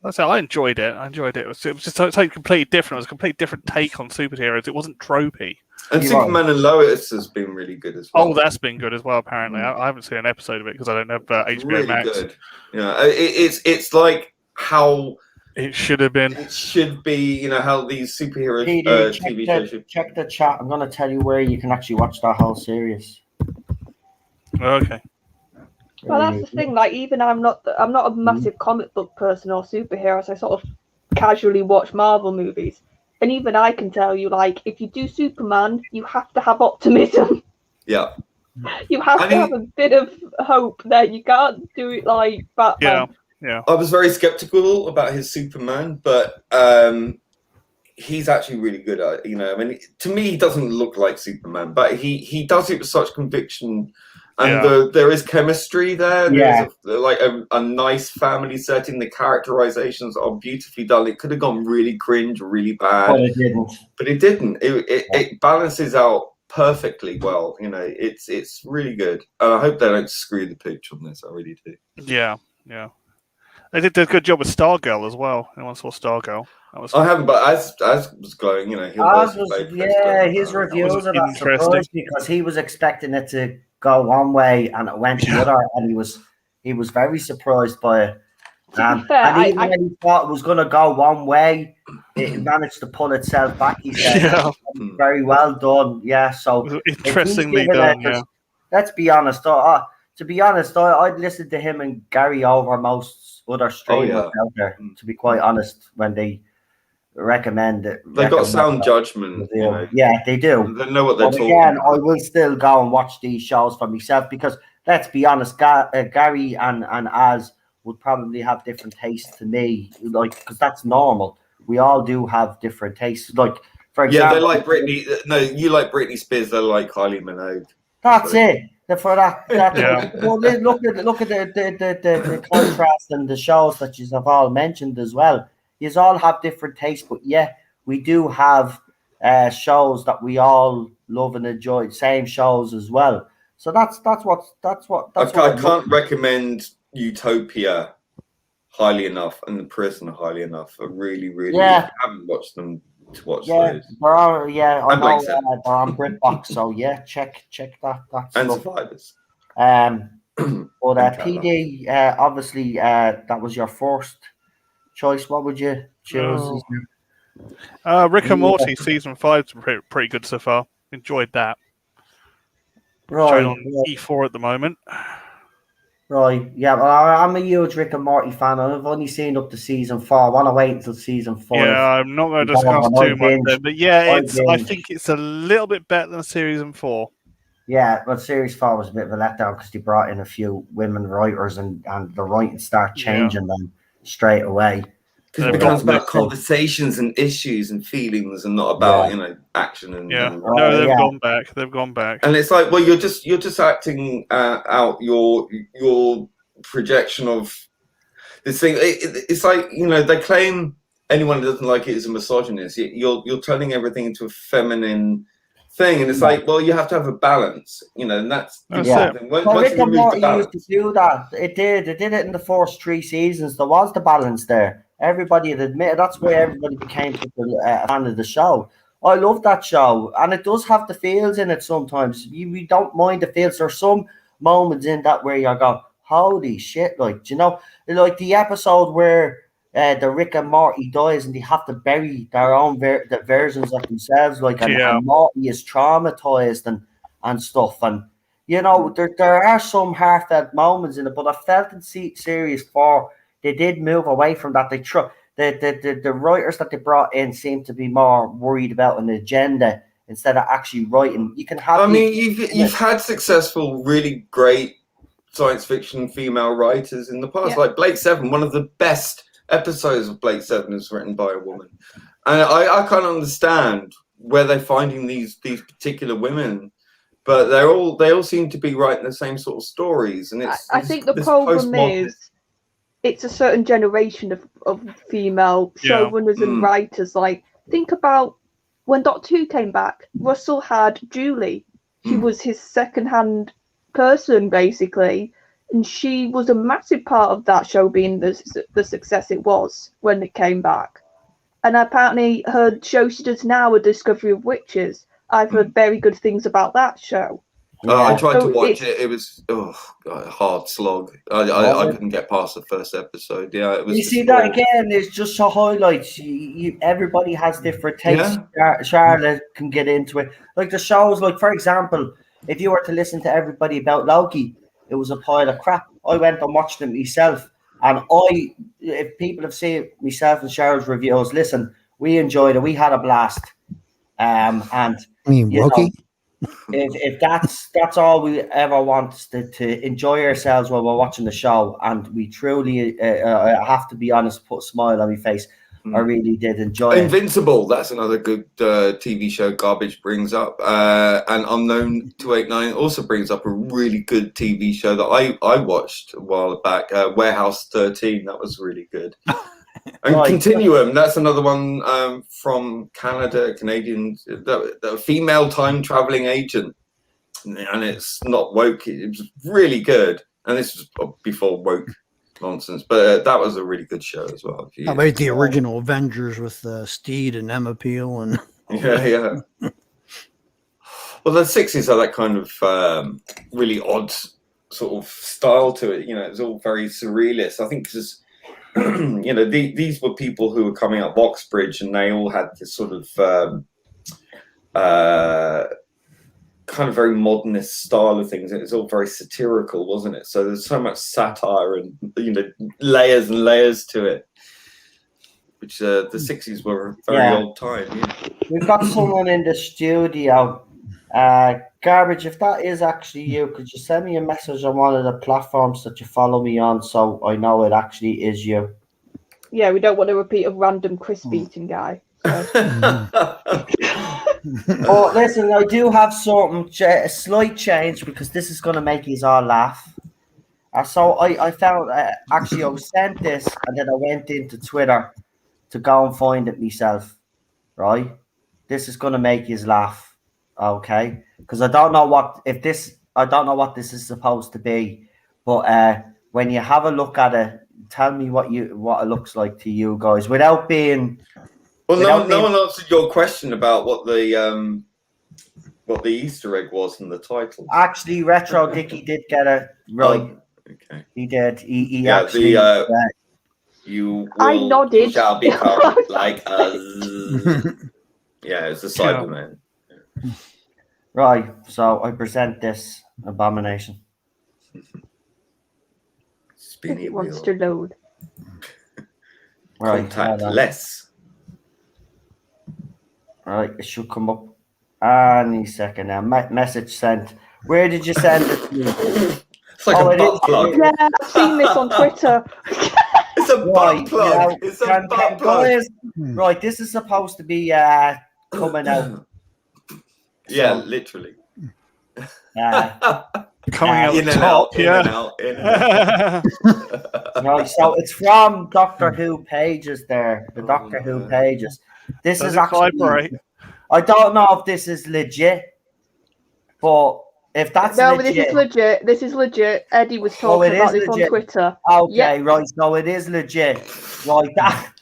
that's how I enjoyed it. It was just something completely different. It was a completely different take on superheroes. It wasn't tropey. And You're Superman and Lois has been really good as well. Oh, that's been good as well. Apparently, I haven't seen an episode of it because I don't have HBO really Max. good. Yeah, it's like how It should have been. it should be. You know how these superhero PD, TV shows should. check the chat. I'm going to tell you where you can actually watch that whole series. Okay. Well, that's the thing. Like, even I'm not a massive comic book person or superheroes. I sort of casually watch Marvel movies, and even I can tell you, like, if you do Superman, you have to have optimism. Yeah. You have to have a bit of hope that you can't do it like Batman. Yeah. I was very skeptical about his Superman, but he's actually really good at it. You know, I mean, to me, he doesn't look like Superman, but he does it with such conviction, and there is chemistry there. Yeah. There's a nice family setting. The characterizations are beautifully done. It could have gone really cringe, or really bad, But it didn't. but it didn't. It balances out perfectly well. You know, it's really good. And I hope they don't screw the pooch on this. I really do. Yeah. They did a good job with Stargirl as well. Anyone saw Stargirl? That was I haven't, but as was going, you know, His reviews of that interesting. surprised me because he was expecting it to go one way and it went the other, and he was very surprised by it. To be fair, And even when he thought it was going to go one way, it managed to pull itself back. He said, Yeah. "Very well done." Yeah, so interestingly if he's done. given it- Yeah. Let's be honest. To be honest, I'd listen to him and Gary over most other streamers out there. To be quite honest, when they recommend it, They've got sound judgment. You know. Yeah, they do. They know what they're But talking again, about. I will still go and watch these shows for myself because let's be honest, Gary and Az would probably have different tastes to me, like because that's normal. We all do have different tastes. Like for example, they like Britney. No, you like Britney Spears. They like Kylie Minogue. That's it. For that, Yeah. well, look at the contrast and the shows that you have all mentioned as well. You all have different tastes, but yeah, we do have shows that we all love and enjoy. Same shows as well. So that's what. I can't recommend Utopia highly enough and The Prisoner highly enough. I really, if you haven't watched them, to watch those. They're all, I And know Blake's they're on BritBox, so yeah, check that. That's And stuff. Survivors. But And PD, obviously, that was your first choice. What would you choose? Rick and Morty season 5's pretty good so far. Enjoyed that. Showing on E4 at the moment. Right, yeah. Well, I'm a huge Rick and Morty fan. I've only seen up to season 4. I want to wait until season 5. Yeah, I'm not going to discuss too much there, but yeah, I think it's a little bit better than season 4. Yeah, but series 4 was a bit of a letdown because they brought in a few women writers and the writing started changing them straight away. Because it becomes about conversations and issues and feelings, and not about action and no, they've gone back. And it's like, well, you're just acting out your projection of this thing. It's like, they claim anyone who doesn't like it is a misogynist. You're turning everything into a feminine thing, and it's like, well, you have to have a balance, and that's it. Rick and Morty used to do that. It did it in the first 3 seasons. There was the balance there. Everybody had admitted that's why everybody became such a fan of the show. I love that show, and it does have the feels in it sometimes. You don't mind the feels. There's some moments in that where you go, holy shit, like, do you know, like the episode where the Rick and Morty dies and they have to bury their own the versions of themselves, like, and Morty is traumatized and stuff, and you know, there are some heartfelt moments in it, but I felt in series 4 they did move away from that. The writers that they brought in seem to be more worried about an agenda instead of actually writing. You can have. I mean, you've had successful, really great science fiction female writers in the past, like Blake Seven. One of the best episodes of Blake Seven is written by a woman, and I can't understand where they're finding these particular women, but they all seem to be writing the same sort of stories. And I think the problem is it's a certain generation of female showrunners and writers. Like, think about when Doctor Who came back. Russell had Julie. She was his second-hand person, basically, and she was a massive part of that show being the success it was when it came back. And apparently her show she does now, A Discovery of Witches, I've heard very good things about that show. I tried to watch it. It was a hard slog. I couldn't get past the first episode. Yeah, it was. You see that again? It's just to highlight. Everybody has different tastes. Yeah. Charlotte can get into it. Like the shows, like for example, if you were to listen to everybody about Loki, it was a pile of crap. I went and watched it myself, and if people have seen myself and Cheryl's reviews, listen, we enjoyed it. We had a blast. And I mean, Loki. If that's all we ever want to enjoy ourselves while we're watching the show, and we truly I have to be honest, put a smile on my face. I really did enjoy Invincible. That's another good TV show Garbage brings up, and Unknown 289 also brings up a really good TV show that I watched a while back, Warehouse 13. That was really good. And Continuum, that's another one from Canada, Canadian, the female time traveling agent, and it's not woke. It was really good, and this was before woke nonsense, but that was a really good show as well. How about the original Avengers with Steed and Emma Peel and yeah. Well, the 60s are that kind of really odd sort of style to it. You know, it was all very surrealist. I think because you know, these were people who were coming up Oxbridge, and they all had this sort of kind of very modernist style of things. It was all very satirical, wasn't it? So there's so much satire and, you know, layers and layers to it, which the 60s were a very old time. Yeah. We've got someone in the studio. Garbage, if that is actually you, could you send me a message on one of the platforms that you follow me on so I know it actually is you? Yeah, we don't want to repeat a random crisp eating guy. So. Oh, listen, I do have a slight change because this is going to make you all laugh. So I found, actually I was sent this and then I went into Twitter to go and find it myself, right? This is going to make you laugh. Okay, because I don't know what this is supposed to be, but when you have a look at it, tell me what it looks like to you guys without being. Well, no one answered your question about what the Easter egg was in the title. Actually, Retro Dicky did get it right. Oh, okay, he did. He actually. You I nodded. Shall become like us. Yeah, it's the Cyberman. Right, so I present this abomination. Spinny It wants wheel. to load. Right, Contact less. Right, it should come up any second now. Message sent. Where did you send it to? It's like a butt plug. Yeah, I've seen this on Twitter. It's a butt plug. It's a butt plug. Right, this is supposed to be coming out. Yeah, literally. Coming out in the and top, out, in and out, in and out. Right, so it's from Doctor Who pages there. The Doctor Who pages. This is actually. I don't know if this is legit, but If that's No, legit, this is legit. This is legit. Eddie was Oh, talking it about is this legit. on Twitter. okay, right. So it is legit, right? That.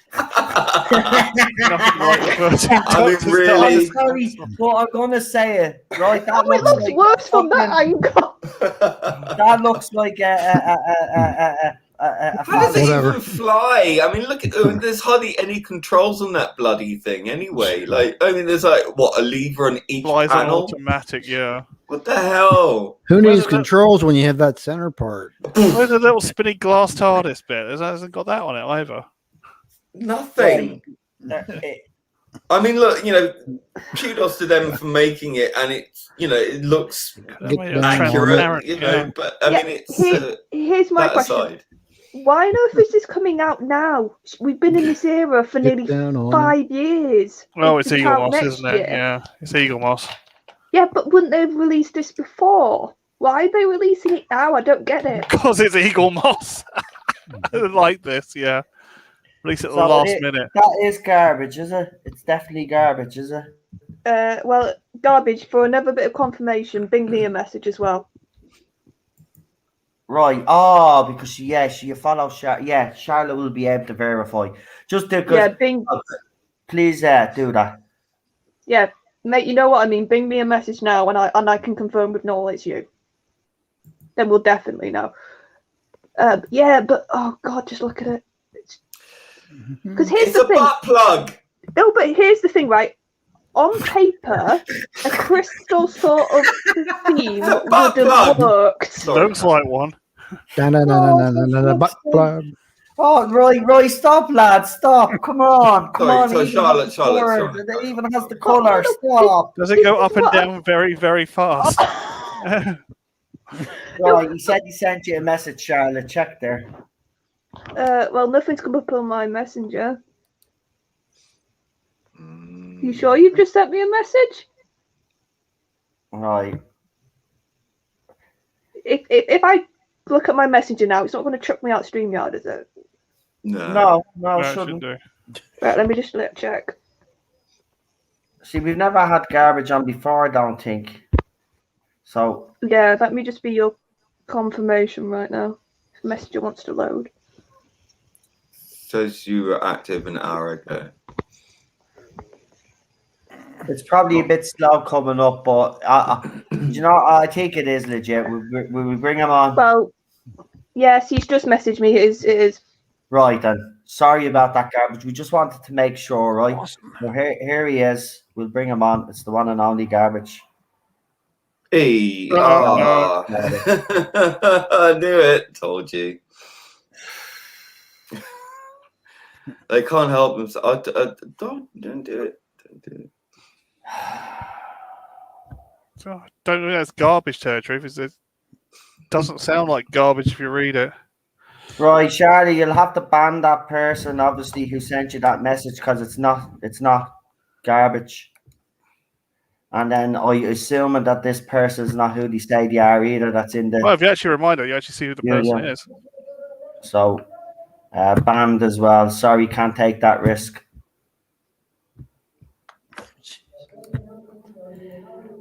Nothing like reverting I mean, Dr. really? I'm sorry, but I'm gonna say it, right? That Oh, it looks like worse from that fucking- angle. That looks like a How does it Whatever. even fly? I mean, look at there's hardly any controls on that bloody thing anyway. Like, I mean, there's like what, a lever on each Flies on panel? automatic, yeah. What the hell? Who Where's needs the- controls when you have that center part? Where's the little spinny glass TARDIS bit? It hasn't got that on it either. Nothing. I mean, look, kudos to them for making it, and it's, it looks They made it accurate, transparent, yeah. but I Yeah, mean, it's Here's my that question. aside. Why on earth is this coming out now? We've been in this era for Get nearly down on it. 5 years. Oh, It it's could Eagle out Moss, next isn't it? year. Yeah, it's Eagle Moss. Yeah, but wouldn't they have released this before? Why are they releasing it now? I don't get it. Because it's Eagle Moss. Like this, yeah. Release it at the So last minute. That is garbage, is it? It's definitely garbage, is it? Well, garbage. For another bit of confirmation, bing me a message as well. Right. Oh, because she follows Charlotte. Yeah, Charlotte will be able to verify. Just because. Yeah, bing. Please do that. Yeah, mate. You know what I mean. Bing me a message now, and I can confirm with Noel it's you. Then we'll definitely know. Yeah, but oh god, just look at it. Because here's It's the a thing. butt plug. No, but here's the thing, right? On paper, a crystal sort of theme a butt would have plug. worked. Sorry. Looks like one. Butt plug. Oh, Roy, stop, lad, stop! Come on, come Sorry, on. so it even has the Charlotte. colour, it even has the colour. Stop. Does it go up and down very, very fast? Right, he said he sent you a message, Charlotte. Check there. Well, nothing's come up on my messenger. You sure you've just sent me a message? Right. If I look at my messenger now, it's not going to chuck me out StreamYard, is it? No, No, it it shouldn't. should do. Right, let me just check. See, we've never had garbage on before, I don't think. So, Yeah, let me just be your confirmation right now. If messenger wants to load. Says you were active an hour ago. it's probably a bit slow coming up, but I think it is legit. Will we bring him on? Well, yes, he's just messaged me. It is. Right then. Sorry about that garbage. We just wanted to make sure, right? So here he is. We'll bring him on. It's the one and only garbage. Hey, No. I knew it. Told you. They can't help themselves. Don't do it. Don't do it. So, I don't know. That's garbage territory. It doesn't sound like garbage if you read it. Right, Charlie, you'll have to ban that person, obviously, who sent you that message because it's not garbage. And then I assuming that this person is not who they say they are either. That's in the Well, if you actually remind her, you actually see who the person yeah. is. So banned as well. Sorry, can't take that risk.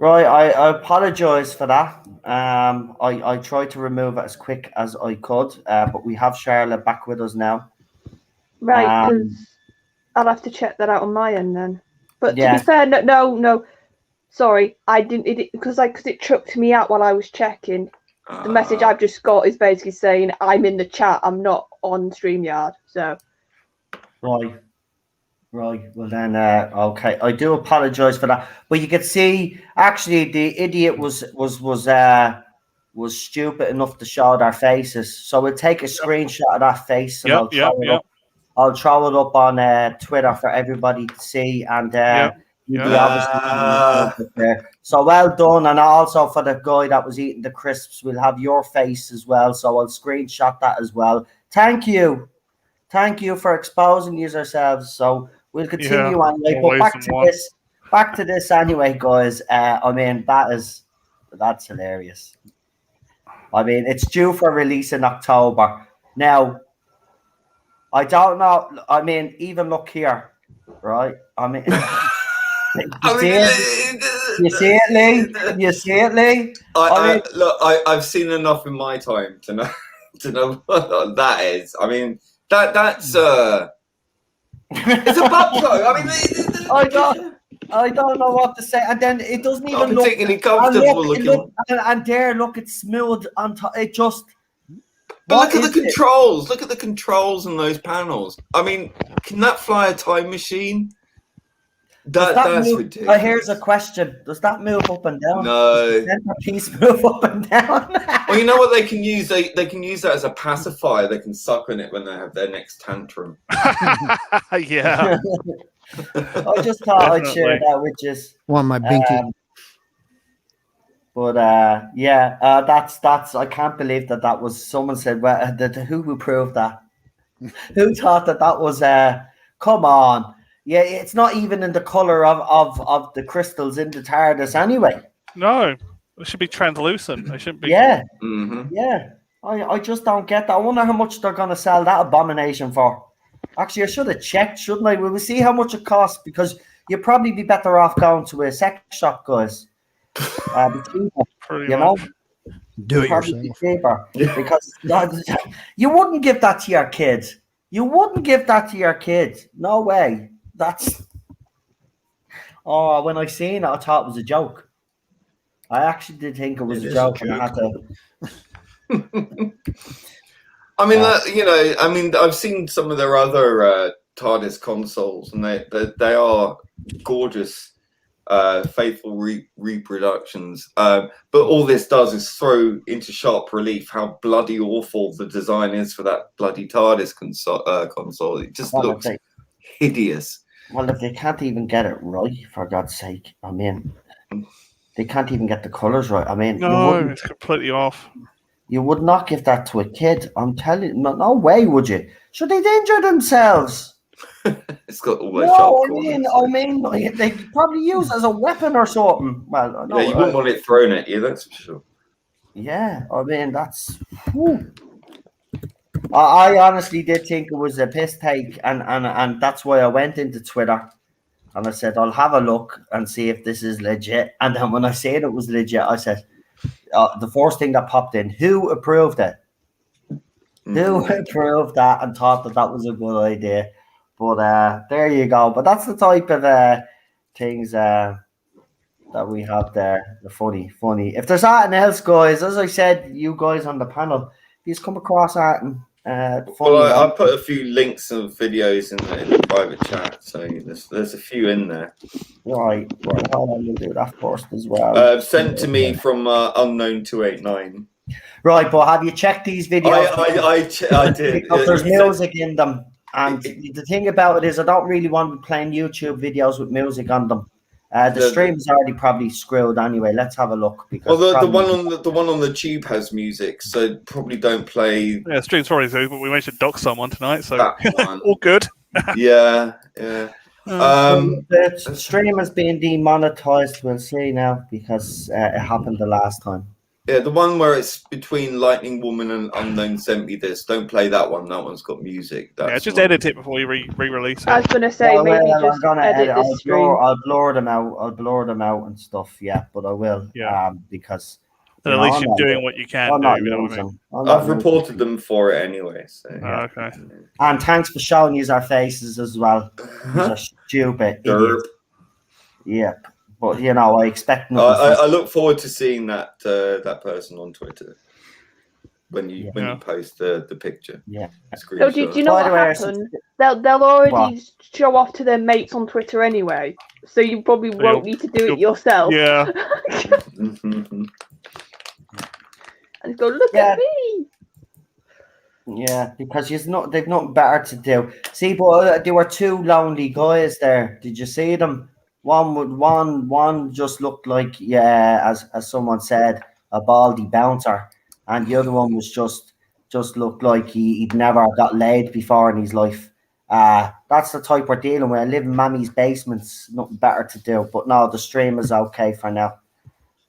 Right, I apologise for that. I tried to remove it as quick as I could, but we have Charlotte back with us now. Right, because I'll have to check that out on my end then. But Yeah. to be fair, no. Sorry, I didn't. Because it chucked me out while I was checking. The message I've just got is basically saying I'm in the chat. I'm not on StreamYard. So. Right. Well then, okay. I do apologise for that. But you could see, actually, the idiot was stupid enough to show their faces. So we'll take a screenshot of that face and I'll throw it up on Twitter for everybody to see. And you'd be obviously there. So well done. And also for the guy that was eating the crisps, we'll have your face as well. So I'll screenshot that as well. Thank you for exposing yourselves. So we'll continue anyway. But back to this anyway, guys. I mean, that's hilarious. I mean, it's due for release in October. Now, I don't know. I mean, even look here, right? I mean, You see it, Lee? You see it, Lee? I've seen enough in my time to know what that is. I mean, that's it's a butt plug. I mean, I don't know what to say. And then it doesn't even not look particularly comfortable looking. And there, look, it's smooth on top. It just. But look at the controls. Look at the controls on those panels. I mean, can that fly a time machine? That's ridiculous. Here's a question: does that move up and down? No. Does the centerpiece move up and down? Well, you know what they can use? They can use that as a pacifier. They can suck on it when they have their next tantrum. Yeah. I just thought I'd share that with you. One my binky. That's. I can't believe that was. Someone said, "Well, who proved that? Who thought that was? Come on." Yeah, it's not even in the color of the crystals in the TARDIS anyway. No, it should be translucent. It shouldn't be. Yeah, Mm-hmm. yeah. I just don't get that. I wonder how much they're going to sell that abomination for. Actually, I should have checked, shouldn't I? Will we see how much it costs? Because you'd probably be better off going to a sex shop, guys. Pretty much. Do it Probably yourself. cheaper because you wouldn't give that to your kid. You wouldn't give that to your kid. No way. That's when I seen it, I thought it was a joke. I actually did think it was a joke, and I had to. I mean, I've seen some of their other TARDIS consoles, and they are gorgeous, faithful reproductions. But all this does is throw into sharp relief how bloody awful the design is for that bloody TARDIS console. It just looks hideous. Well, if they can't even get it right, for God's sake, I mean, they can't even get the colors right. I mean, No, it's completely off. You would not give that to a kid. I'm telling you, no way would you. Should they injure themselves? It's got all those sharp corners. I mean, they probably use it as a weapon or something. Well, no, yeah, you wouldn't want it thrown at you, that's for sure. Yeah, I mean, that's. Whew. I honestly did think it was a piss take, and that's why I went into Twitter and I said, I'll have a look and see if this is legit. And then when I said it was legit, I said, the first thing that popped in, who approved it? Who approved that and thought that was a good idea? But there you go. But that's the type of things that we have there. The funny. If there's anything else, guys, as I said, you guys on the panel, please come across anything. Well, I put a few links of videos in the private chat, so there's a few in there. Right. Hold on, we'll do that first as well. Sent to me from unknown289. Right, but have you checked these videos? I did. Because there's music in them, and the thing about it is, I don't really want to be playing YouTube videos with music on them. The stream is already probably screwed anyway. Let's have a look. Because the one on the tube has music, so probably don't play. Yeah, stream's probably so, but we managed to dock someone tonight, so that all good. Yeah. The stream has been demonetized. We'll see now because it happened the last time. Yeah, the one where it's between Lightning Woman and Unknown sent me this. Don't play that one. That one's got music. Just edit it before you re-release it. I was going to say, maybe just edit the stream. I'll blur them out. I'll blur them out and stuff. Yeah, but I will. Yeah. Because. But at least you're doing what you can do. You know what I mean? I've reported them for it anyway. So, yeah. Okay. And thanks for showing us our faces as well. These are stupid idiots. Yep. But I expect I look forward to seeing that person on Twitter when you post the picture. Yeah. So do you know what happened? They'll already show off to their mates on Twitter anyway, so you probably won't need to do it yourself. Yeah. And go, look at me. Yeah, because they've nothing better to do. See, but there were two lonely guys there. Did you see them? One just looked like, as someone said, a baldy bouncer, and the other one was just looked like he'd never got laid before in his life. That's the type we're dealing with. I live in Mammy's basements, nothing better to do. But no, the stream is okay for now.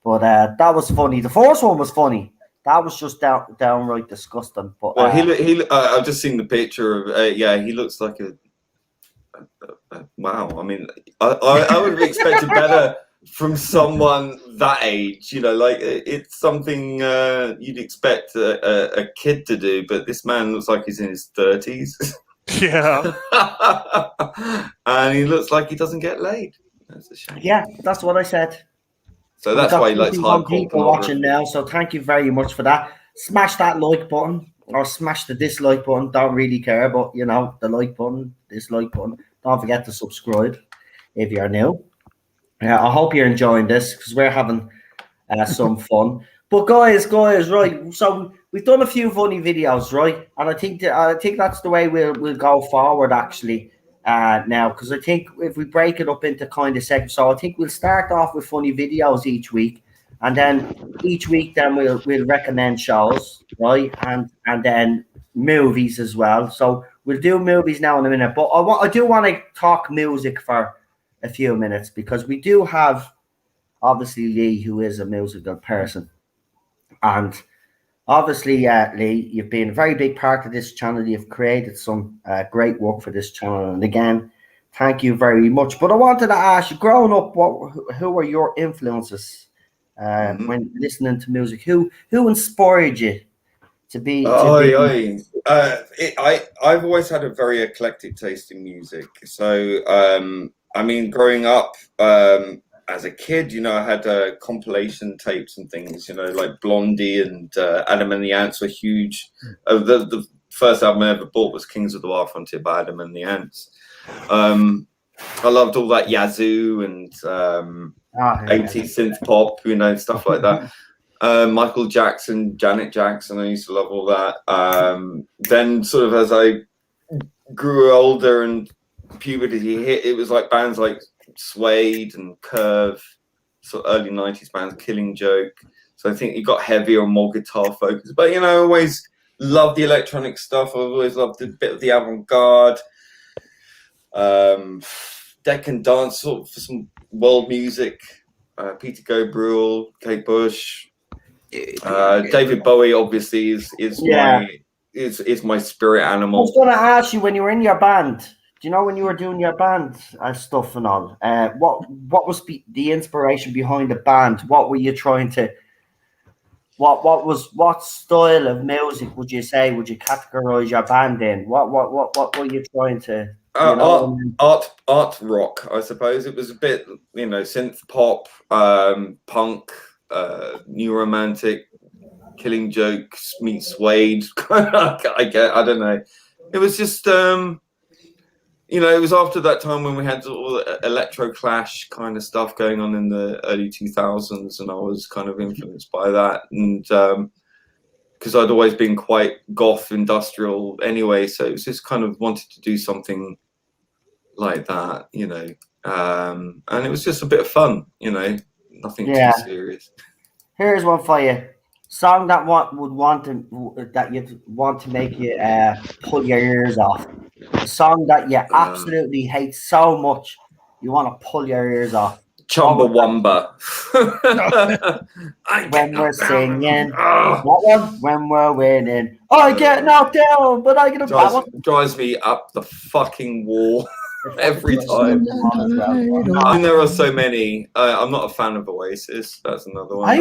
But that was funny. The first one was funny. That was just downright disgusting. But I've just seen the picture of he looks like Wow. I mean, I would have expected better from someone that age. You know, like it's something you'd expect a kid to do, but this man looks like he's in his 30s. Yeah. And he looks like he doesn't get laid. That's a shame. Yeah, that's what I said. So We've that's got why he likes 51 hardcore people pornography. watching now, so thank you very much for that. Smash that like button or smash the dislike button. Don't really care, but you know, the like button, dislike button. Don't forget to subscribe if you're new. I hope you're enjoying this because we're having some fun. But guys, right? So we've done a few funny videos, right? And I think that's the way we'll go forward actually. Now, because I think if we break it up into kind of segments, so I think we'll start off with funny videos each week, and then each week then we'll recommend shows, right, and then movies as well. So we'll do movies now in a minute, but I do want to talk music for a few minutes because we do have obviously Lee, who is a musical person, and obviously, Lee, you've been a very big part of this channel. You've created some great work for this channel. And again, thank you very much. But I wanted to ask you, growing up, who were your influences when listening to music? Who inspired you to be? I've always had a very eclectic taste in music. So, I mean, growing up, as a kid, you know, I had compilation tapes and things, you know, like Blondie and Adam and the Ants were huge. The first album I ever bought was Kings of the Wild Frontier by Adam and the Ants. I loved all that Yazoo and 80s synth pop, you know, stuff like that. Michael Jackson, Janet Jackson, I used to love all that. Then sort of as I grew older and puberty hit, it was like bands like Suede and Curve, sort of early 90s bands, Killing Joke. So I think it got heavier and more guitar focused. But, you know, I always loved the electronic stuff. I've always loved a bit of the avant-garde. Deccan dance sort of for some world music. Peter Gabriel, Kate Bush. David Bowie obviously is my spirit animal. I was going to ask you, when you were in your band, do you know when you were doing your band stuff and all, what was the inspiration behind the band? What were you trying to? What style of music would you categorize your band in? What were you trying to? Art rock, I suppose. It was a bit, you know, synth pop, punk, new romantic, Killing Joke meets Suede. I don't know. It was just you know, it was after that time when we had all the electro clash kind of stuff going on in the early 2000s, and I was kind of influenced by that. And because I'd always been quite goth industrial anyway, so it was just kind of wanted to do something like that, you know. And it was just a bit of fun, you know, nothing too serious. Here's one for you. Song that you'd want to make you pull your ears off. A song that you absolutely hate so much you want to pull your ears off. Chumbawamba. When we're singing, what one? When we're winning, I get knocked down, but I get a drives me up the fucking wall every time. And there are so many. I'm not a fan of Oasis. That's another one.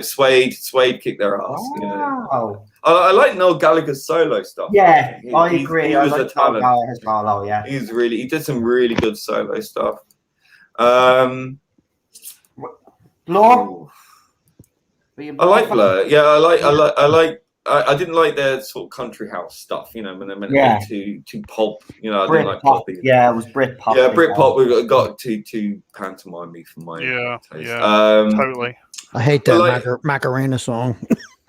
Suede kicked their ass. Wow. You know. I like Noel Gallagher's solo stuff. Yeah, I agree. He was a talent. Yeah, he did some really good solo stuff. Blur. I like Blur. Yeah, I like. I didn't like their sort of country house stuff, you know, when they went too pulp. You know, I didn't like pop. Yeah, it was Britpop. Yeah, Britpop. We got too pantomime for my taste. Totally. I hate that Macarena song.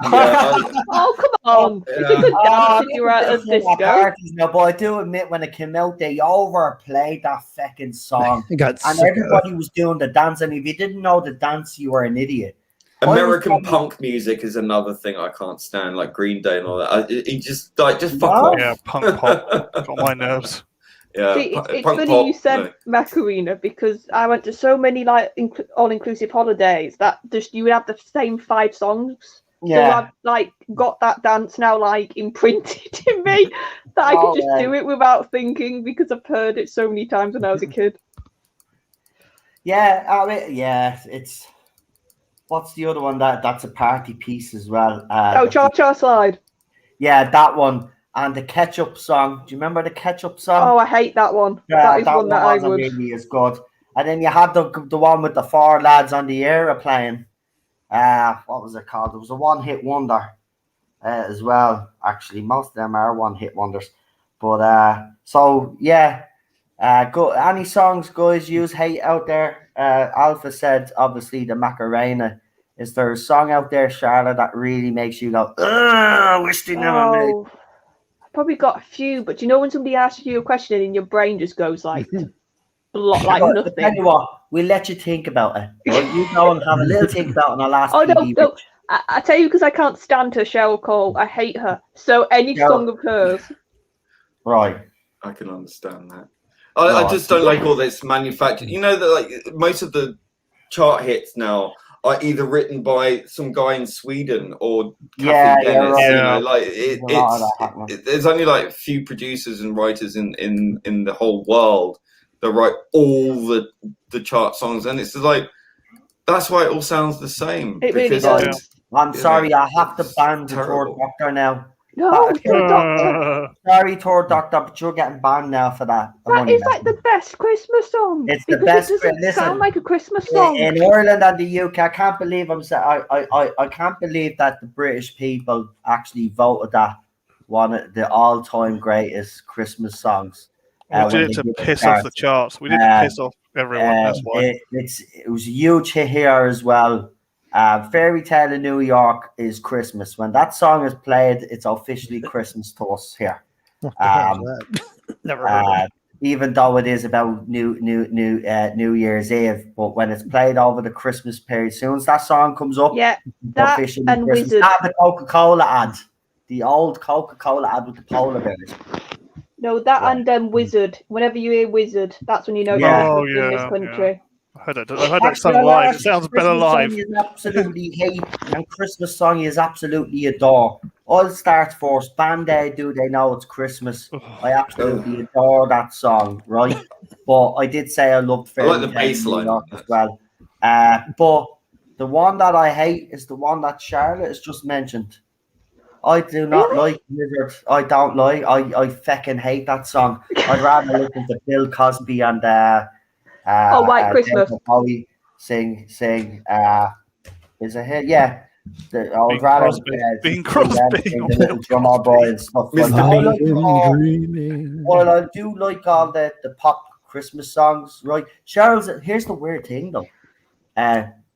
Oh, come on. If you could dance if you were at a disco. No, but I do admit when it came out, they overplayed that fucking song. and everybody was doing the dance. And if you didn't know the dance, you were an idiot. American punk music is another thing I can't stand, like Green Day and all that. Just fuck off. Yeah, punk pop got my nerves. Yeah, see, it's funny you said Macarena, because I went to so many like all-inclusive holidays that just you would have the same 5 songs. Yeah. So I've like got that dance now like imprinted in me. that I Oh, could just do it without thinking because I've heard it so many times when I was a kid. Yeah, I mean, yeah. It's what's the other one that's a party piece as well? Oh, Cha Cha Slide. Yeah, that one and the ketchup song. Do you remember the ketchup song? Oh, I hate that one. Yeah, That is one that I wasn't would. really as good. And then you had the one with the four lads on the aeroplane. What was it called? It was a one-hit wonder as well. Actually, most of them are one-hit wonders. But so yeah, go. Any songs guys use hate out there? Alpha said obviously the Macarena. Is there a song out there, Charlotte, that really makes you go, "Ugh, I wish they never made"? Oh, I've probably got a few, but do you know when somebody asks you a question and your brain just goes like like But tell nothing? you what, we'll let you think about it. Right? You go and have a little think about it on our last Oh no, PD. no. I tell you because I can't stand her, Cheryl Cole. I hate her. So any Cheryl. song of hers. Right. I can understand that. I just don't like all this manufactured. You know that like most of the chart hits now are either written by some guy in Sweden or Yeah, Kathy Dennis. right. You Yeah. know, like There's a lot of that happening. there's only like a few producers and writers in the whole world that write all the chart songs, and it's just like that's why it all sounds the same. It really because does. it's- I'm sorry, I have to it's ban the Tour terrible. Doctor now. No, But- you're a doctor. Sorry, Tour Doctor, but you're getting banned now for that. I'm That only is like the best Christmas song. It's the because best. it doesn't Listen, sound like a Christmas song. in Ireland and the UK, I can't believe I can't believe that the British people actually voted that one of the all-time greatest Christmas songs. We when did it they to did the piss off the charts. charts. We did it to piss off everyone. That's why. It was a huge hit here as well. Fairy Tale in New York is Christmas. When that song is played, it's officially Christmas to us here. What the hell is that? Never heard of it. Even though it is about New Year's Eve, but when it's played over the Christmas period, as soon as that song comes up, Yeah, it's that officially and Christmas. Wizard. That, the Coca-Cola ad, the old Coca-Cola ad with the polar bears. No, that and Wizard. Whenever you hear Wizard, that's when you know Yeah. you're Oh, in this yeah, country. I've heard that Actually, sung a lot live. of It sounds better Christmas live. song is absolutely hate, and Christmas song is absolutely adore. All starts first. Band-Aid, do they know it's Christmas? I absolutely adore that song, right? But I did say I loved I like the Fairy Tale bass in New line York on as that. well. But the one that I hate is the one that Charlotte has just mentioned. I do not Really? like Wizard. I don't like. I fucking hate that song. I'd rather listen to Bill Cosby and White Christmas. David Bowie sing. Is a hit? Yeah. I would Bing rather Crosby. Bing see them Crosby sing or the little Bill drummer Cosby. boy and stuff like Mr. that. I Bean. like all, well, I do like all the pop Christmas songs, right? Cheryl's. Here's the weird thing though.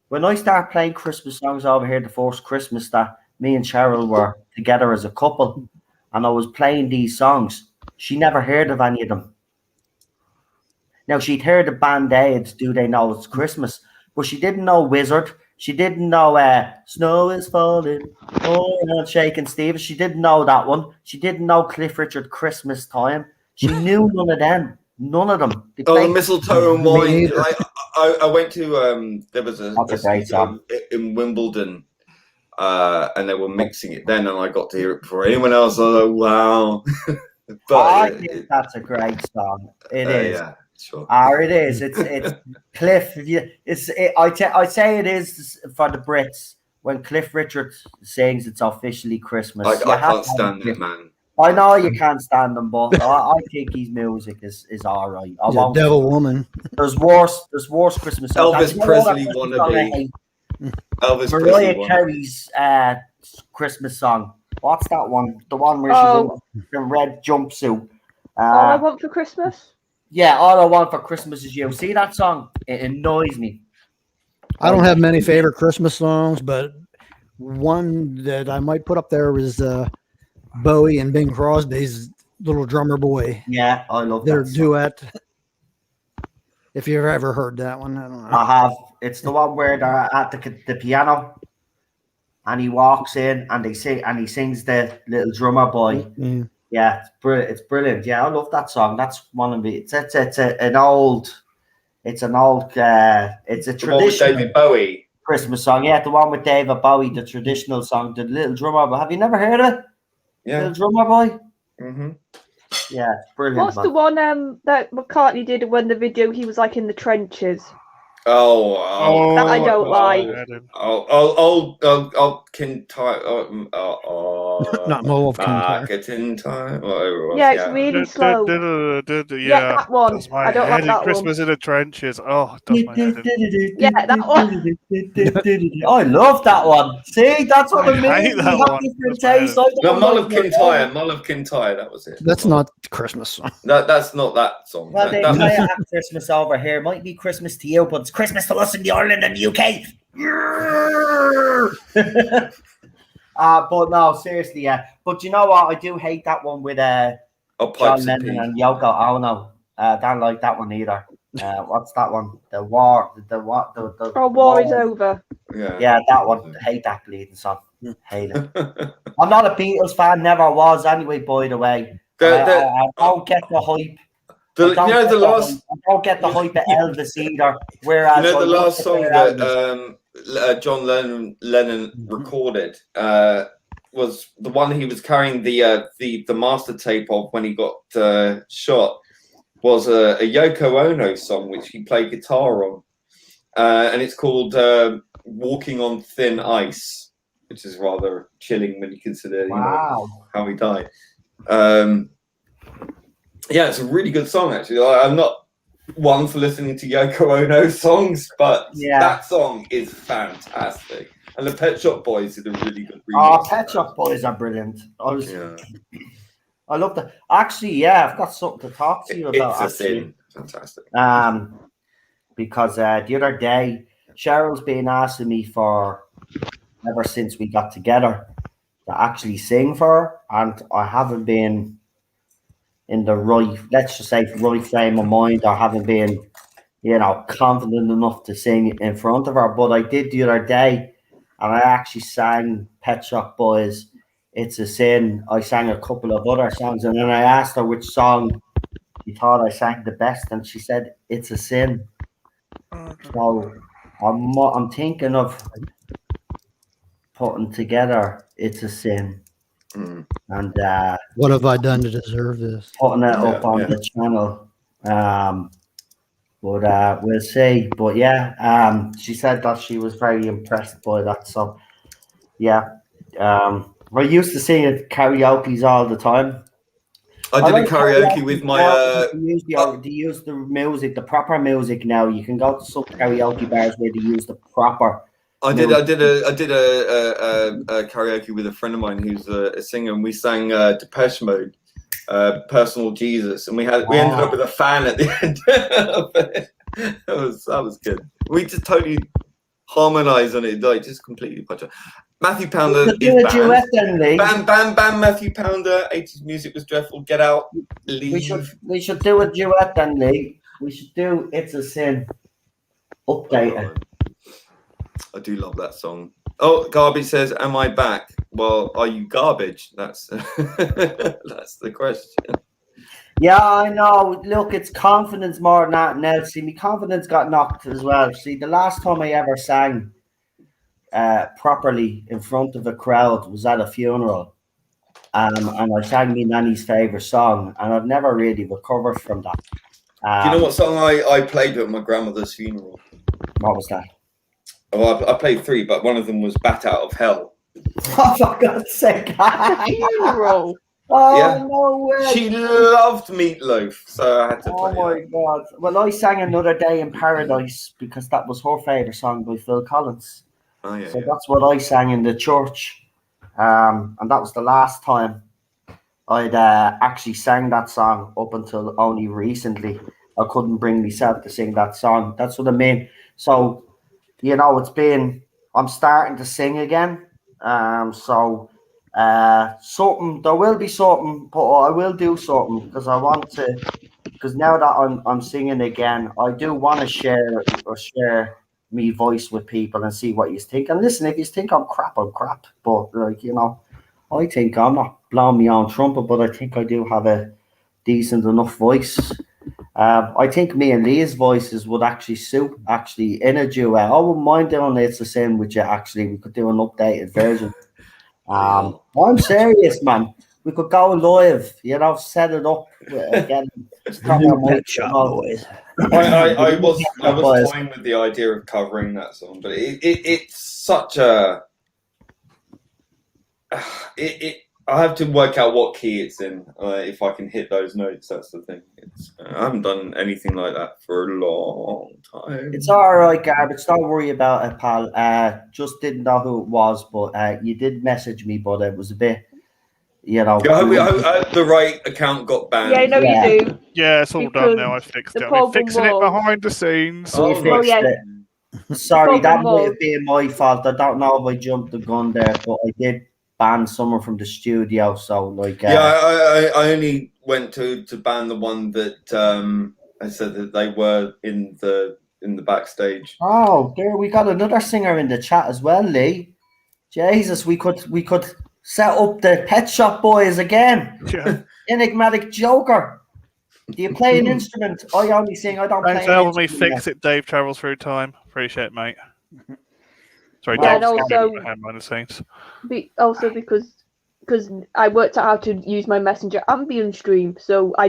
When I start playing Christmas songs over here, the first Christmas that me and Cheryl were together as a couple, and I was playing these songs, she never heard of any of them. Now, she'd heard of Band-Aids, Do They Know It's Christmas, but she didn't know Wizard. She didn't know Snow is Falling, Oh, and Shaking Steve. She didn't know that one. She didn't know Cliff Richard Christmas Time. She knew none of them. None of them. They Oh, the played- mistletoe and Me wine. neither. I went to there was That's a great song. in Wimbledon, and they were mixing it then, and I got to hear it before anyone else. I was like, wow. I But think that's a great song. It is. yeah, sure. It is. It's Cliff. I say it is for the Brits when Cliff Richard sings. It's officially Christmas. I You have can't to stand have it, man. I know you can't stand them, but I think his music is all right. I He's a won't. devil woman. There's worse Christmas songs. Elvis And you know what Presley Christmas song I wannabe. hate? Elvis Presley Mariah one. Carey's Christmas song. What's that one? The one where Oh. she's in the red jumpsuit. All I want for Christmas. Yeah, all I want for Christmas is you. See that song? It annoys me. I don't have many favorite Christmas songs, but one that I might put up there was Bowie and Bing Crosby's Little Drummer Boy. Yeah, I love Their that song. duet. If you've ever heard that one, I don't know. I have. It's the one where they're at the piano, and he walks in and they sing and he sings the Little Drummer Boy. Yeah. Yeah, it's brilliant. Yeah, I love that song. That's one of the. It's an old it's a The one with traditional David Bowie. Christmas song. Yeah, the one with David Bowie, the traditional song, the Little Drummer Boy. Have you never heard of it? Yeah. Little Drummer Boy. Mm-hmm. Yeah, brilliant. What's the one that McCartney did when the video he was like in the trenches? That I don't like. Kintyre. Not Mole of Kintyre. Back at in time. Whatever it was, Yeah, it's really slow. Yeah, that one. does my I don't like head in that one. Christmas in the trenches. Oh, does my head in. Yeah, that one. I love that one. See, that's what I mean. hate We that have one. different That's tastes. bad. I No, don't Mull like of your Kintyre. own. Mull of Kintyre. That was it. That's not Christmas song. That's not that song. Well, they that play it at Christmas over here. Might be Christmas to you, but it's Christmas to us in the Ireland and the UK. But no, seriously, yeah. But you know what? I do hate that one with John Pipes of Lennon Peace. and Yoko Ono. Don't like that one either. What's that one? The war. The what? The War is over. Yeah, that one. Hate that bleeding song. Hate it. I'm not a Beatles fan. Never was. Anyway, by the way, I don't get the hype. I don't get the hype of Elvis either. Whereas the last song that John Lennon recorded was the one he was carrying the master tape of when he got shot. Was a Yoko Ono song which he played guitar on, and it's called "Walking on Thin Ice," which is rather chilling when you consider how he died. Yeah, it's a really good song actually. I'm not one for listening to Yoko Ono songs, but that song is fantastic. And the Pet Shop Boys did a really good remix. Pet Shop Boys are brilliant. I love that. Actually, I've got something to talk to you about. It's a sin. Fantastic. Because the other day, Cheryl's been asking me ever since we got together to actually sing for her, and I haven't been in the right frame of mind. I haven't been, confident enough to sing in front of her. But I did the other day, and I actually sang Pet Shop Boys' "It's a Sin." I sang a couple of other songs, and then I asked her which song she thought I sang the best, and she said "It's a Sin." So I'm thinking of putting together "It's a Sin," and what have I done to deserve this? Putting it up on the channel. But we'll see. But she said that she was very impressed by that. So we're used to seeing karaoke's all the time. I did a karaoke with my. They use the music, the proper music now. You can go to some karaoke bars where they use the proper. I did a karaoke with a friend of mine who's a singer, and we sang Depeche Mode, "Personal Jesus," and we ended up with a fan at the end of it. That was good. We just totally harmonized on it, like just completely. Matthew Pounder is banned. Ban Matthew Pounder. 80s music was dreadful. Get out. Leave. We should do a duet then, Lee. We should do "It's a Sin." Update it. I do love that song. Oh, Garbage says, "Am I back?" Well, are you garbage? That's that's the question. Yeah, I know. Look, it's confidence more than that now. See, my confidence got knocked as well. See, the last time I ever sang properly in front of a crowd was at a funeral, and I sang my nanny's favorite song, and I've never really recovered from that. Do you know what song I played at my grandmother's funeral? What was that? Oh, I played 3, but one of them was "Bat Out of Hell." Oh, for God's sake! Funeral. Oh no way! She loved Meatloaf, so I had to play. Oh my God! Well, I sang "Another Day in Paradise" because that was her favorite song by Phil Collins. So that's what I sang in the church, and that was the last time I'd actually sang that song up until only recently. I couldn't bring myself to sing that song. That's what I mean. So, I'm starting to sing again. Something, there will be something, but I will do something because I want to, because now that I'm singing again, I do want to share me voice with people and see what you think. And listen, if you think I'm crap, but I think I'm not blowing my own trumpet, but I think I do have a decent enough voice. I think me and Leah's voices would actually suit in a duet. I wouldn't mind doing "It's a Sin" with you. Actually, we could do an updated version. I'm serious, man. we could go live, you know, set it up again. Start New our mics Pet Shop on. Boys. I was Boys. toying with the idea of covering that song, but it's such a I have to work out what key it's in. If I can hit those notes, that's the thing. I haven't done anything like that for a long time. It's all right, Garbage. Don't worry about it, pal. Just didn't know who it was, but you did message me, but it was a bit, you know. I hope the right account got banned. Yeah, no, Yeah. you do. Yeah, it's all done now. I Because fixed the it. I've been problem fixing it was- behind the scenes. We Oh, fixed yeah. it. Sorry, that problem might have was- been my fault. I don't know if I jumped the gun there, but I did ban someone from the studio. So, like, Yeah, I only went to ban the one that I said that they were in the backstage. Oh, there we got another singer in the chat as well, Lee. Jesus, we could set up the Pet Shop Boys again. Yeah. Enigmatic Joker. Do you play an instrument? I only sing. I don't Thanks play for an helping me instrument. fix it, Dave. Travels through time. Appreciate it, mate. Sorry, Yeah, Dave. and also- behind the scenes. Also because I worked out how to use my Messenger ambient stream, so I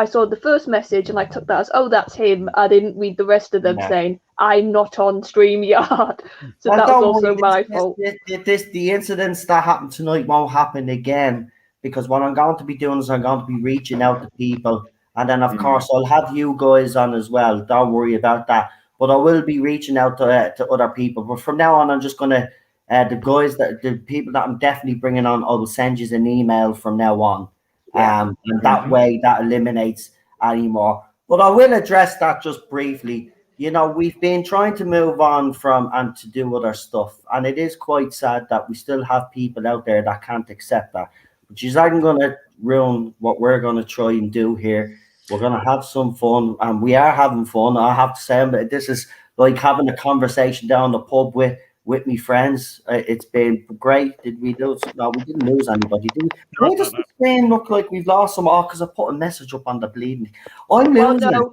saw the first message and I took that as, oh, that's him. I didn't read the rest of them Yeah. saying I'm not on StreamYard. So Well, that was don't also worry, my fault. The incidents that happened tonight won't happen again, because what I'm going to be doing is I'm going to be reaching out to people, and then of course I'll have you guys on as well. Don't worry about that. But I will be reaching out to other people. But from now on, I'm just gonna the people that I'm definitely bringing on, I will send you an email from now on, and that way that eliminates any more. But I will address that just briefly. You know, we've been trying to move on from and to do other stuff, and it is quite sad that we still have people out there that can't accept that. But you aren't going to ruin what we're going to try and do here. We're going to have some fun, and we are having fun. I have to say, but this is like having a conversation down the pub with me friends. It's been great. Did we lose? No, we didn't lose anybody, did we? No, Why does no. the screen look like we've lost some? Oh, because I put a message up on the bleeding. I'm Well, losing. no,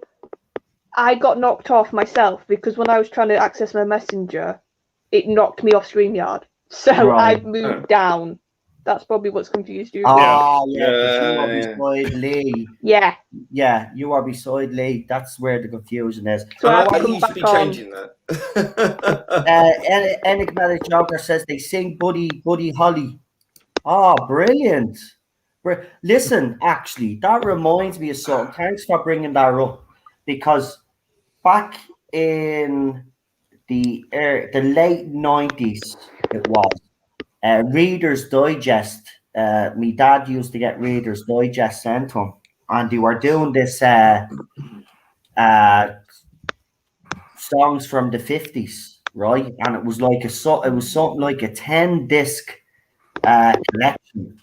I got knocked off myself because when I was trying to access my Messenger, it knocked me off StreamYard. So Right. I've moved down. That's probably what's confused you. Oh, yeah, 'cause you are Yeah. beside Lee. Yeah. Yeah, you are beside Lee. That's where the confusion is. So I have to I come used to back be on. changing that. Enigmatic Joker says they sing Buddy Holly. Oh, brilliant. Listen, actually, that reminds me of something. Thanks for bringing that up, because back in the late 90s, it was Reader's Digest. My dad used to get Reader's Digest sent to him, and they were doing this songs from the 50s, right? And it was like it was something like a 10-disc collection,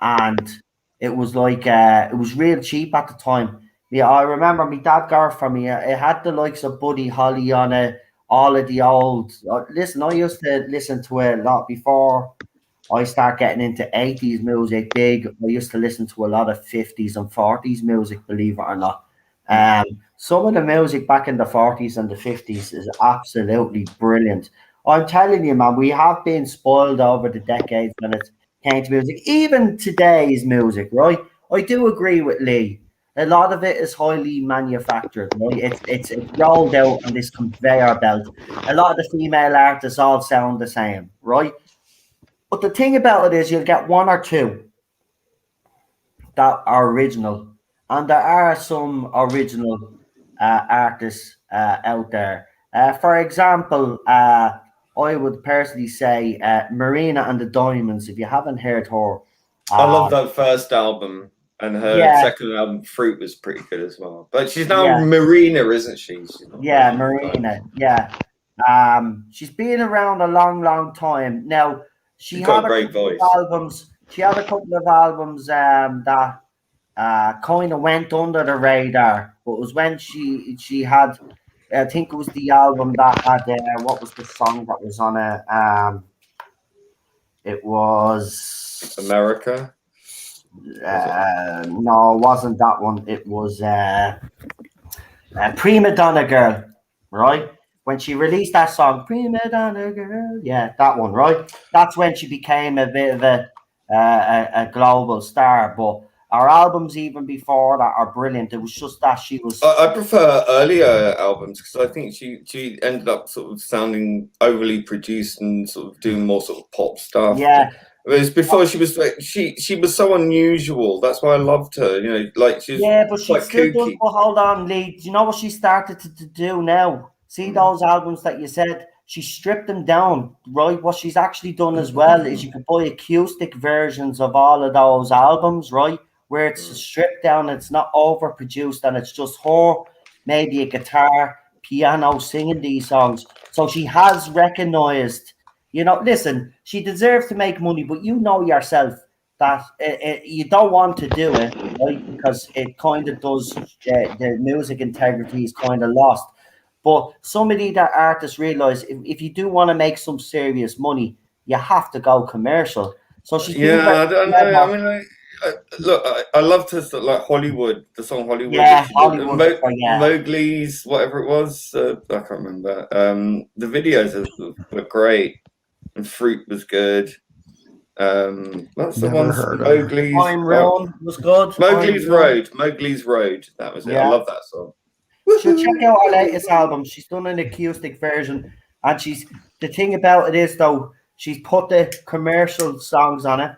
and it was like it was real cheap at the time. Yeah, I remember my dad got it for me. It had the likes of Buddy Holly on it, all of the old. Listen, I used to listen to it a lot before I start getting into 80s music big. I used to listen to a lot of 50s and 40s music, believe it or not. Some of the music back in the 40s and the 50s is absolutely brilliant. I'm telling you, man, we have been spoiled over the decades when it came to music. Even today's music, right? I do agree with Lee. A lot of it is highly manufactured, right? It's rolled out on this conveyor belt. A lot of the female artists all sound the same, right? But the thing about it is you'll get one or two that are original. And there are some original artists out there. For example, I would personally say Marina and the Diamonds, if you haven't heard her. I love that first album, and her Yeah. second album, Fruit, was pretty good as well. But she's now Yeah. Marina, isn't she? She's not Yeah, Marina. Marina. Yeah. She's been around a long, long time. Now, She's got a great couple of voice. albums. She had a couple of albums that kind of went under the radar. But it was when she had, I think it was the album that had, what was the song that was on it? It was America. no, it wasn't that one. It was Prima Donna Girl, right? When she released that song, Prima Donna Girl, yeah, that one, right? That's when she became a bit of a a global star. But our albums even before that are brilliant. It was just that she was. I prefer earlier albums because I think she ended up sort of sounding overly produced and sort of doing more sort of pop stuff. Yeah. Whereas before she was so unusual. That's why I loved her. You know, like she's But she quite still does. kooky. But hold on, Lee. Do you know what she started to do now? See those albums that you said? She stripped them down, right? What she's actually done as well is you can buy acoustic versions of all of those albums, right? Where it's stripped down, it's not overproduced, and it's just her, maybe a guitar, piano singing these songs. So she has recognized, listen, she deserves to make money, but you know yourself that you don't want to do it, right? Because it kind of does, the music integrity is kind of lost. But some of the artists realize if you do want to make some serious money, you have to go commercial. So she's been Yeah, I don't know. clever. I mean, look, I loved her stuff like Hollywood, the song Hollywood. Yeah, That she did. Hollywood. Yeah. Mowgli's, whatever it was, I can't remember. The videos were great, and Fruit was good. What's the Never one? heard of her. Mowgli's. Time Run was good. Mowgli's Time Run. Road. Mowgli's Road. That was it. Yeah. I love that song. So check out her latest album. She's done an acoustic version, and the thing about it is though, she's put the commercial songs on it,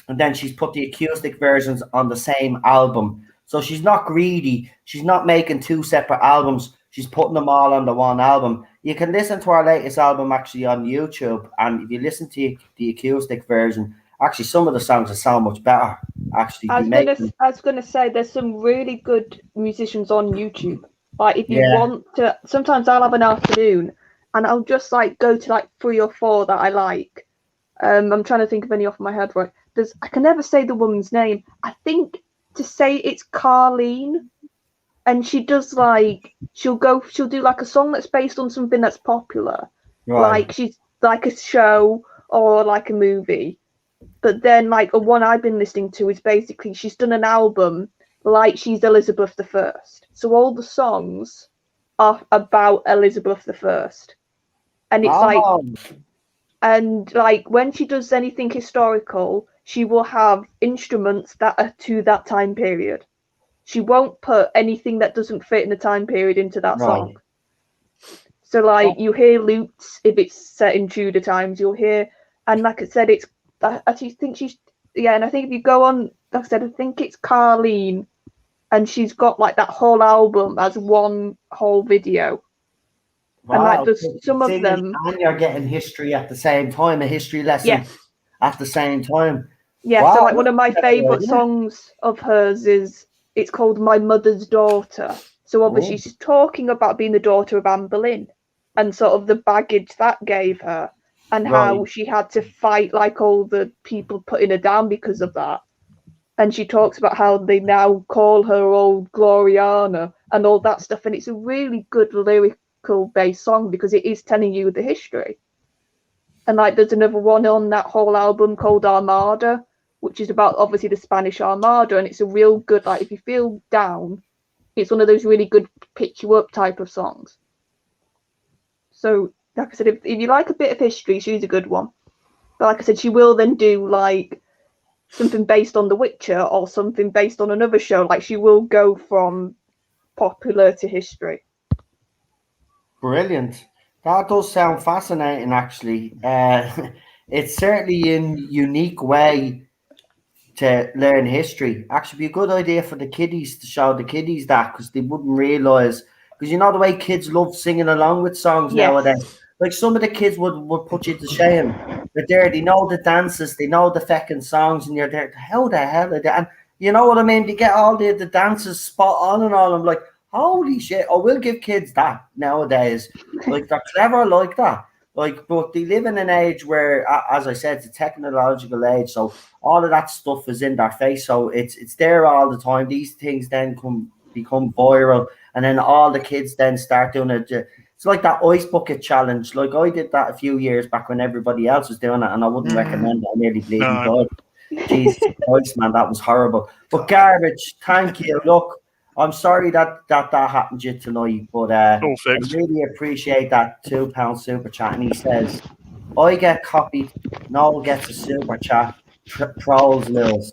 and then she's put the acoustic versions on the same album. So she's not greedy. She's not making two separate albums. She's putting them all on the one album. You can listen to our latest album actually on YouTube, and if you listen to the acoustic version, actually some of the songs are so much better. Actually, I was gonna say there's some really good musicians on YouTube. Like if you want to, sometimes I'll have an afternoon and I'll just like go to like 3 or 4 that I like. I'm trying to think of any off my head. Right, I can never say the woman's name. I think to say it's Carlene, and she does like she'll do like a song that's based on something that's popular, like she's like a show or like a movie. But then like one I've been listening to is basically she's done an album like she's Elizabeth I. So all the songs are about Elizabeth I. And it's like when she does anything historical, she will have instruments that are to that time period. She won't put anything that doesn't fit in the time period into that song. So like you hear lutes if it's set in Tudor times, you'll hear, and like I said, I think and I think if you go on, like I said, I think it's Carlene, and she's got like that whole album as one whole video. Wow. And like there's some of them, and you're getting history at the same time, a history lesson at the same time. Yeah, wow. So like one of my favorite songs of hers it's called My Mother's Daughter. So obviously she's talking about being the daughter of Anne Boleyn and sort of the baggage that gave her, and how she had to fight like all the people putting her down because of that. And she talks about how they now call her old Gloriana and all that stuff. And it's a really good lyrical based song because it is telling you the history. And like there's another one on that whole album called Armada, which is about obviously the Spanish Armada. And it's a real good, like if you feel down, it's one of those really good pitch you up type of songs. So like I said, if you like a bit of history, she's a good one. But like I said, she will then do like something based on The Witcher or something based on another show. Like she will go from popular to history. Brilliant. That does sound fascinating, actually. It's certainly a unique way to learn history. Actually, be a good idea for the kiddies to show the kiddies that, because they wouldn't realise. Because you know the way kids love singing along with songs nowadays. Like some of the kids would put you to shame. They're there, they know the dances, they know the feckin' songs, and you're there. How the hell are they? And you know what I mean? They get all the dances spot on and all. I'm like, holy shit! Oh, we'll give kids that nowadays. Like they're clever like that. Like, but they live in an age where, as I said, it's a technological age. So all of that stuff is in their face. So it's there all the time. These things then become viral, and then all the kids then start doing it. It's like that ice bucket challenge. Like I did that a few years back when everybody else was doing it, and I wouldn't recommend it. I nearly bleeding died. Jesus Christ, man, that was horrible. But garbage. Thank you. Look, I'm sorry that happened to you tonight, but I really appreciate that £2 super chat. And he says, I get copied, Noel gets a super chat. Trolls Lewis.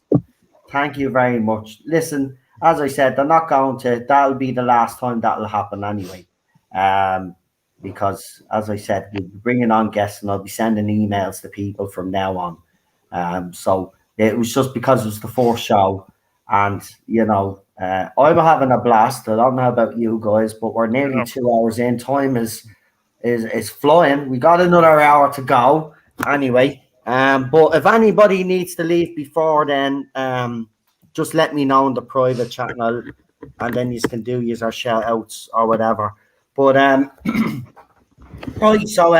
Thank you very much. Listen, as I said, they're not going to. That'll be the last time that'll happen anyway. Because as I said, we'll be bringing on guests, and I'll be sending emails to people from now on. So it was just because it was the fourth show, and I'm having a blast. I don't know about you guys, but we're nearly 2 hours in. Time is flying. We got another hour to go anyway. But if anybody needs to leave before then, just let me know in the private channel, and then you can do your shout outs or whatever. But right, so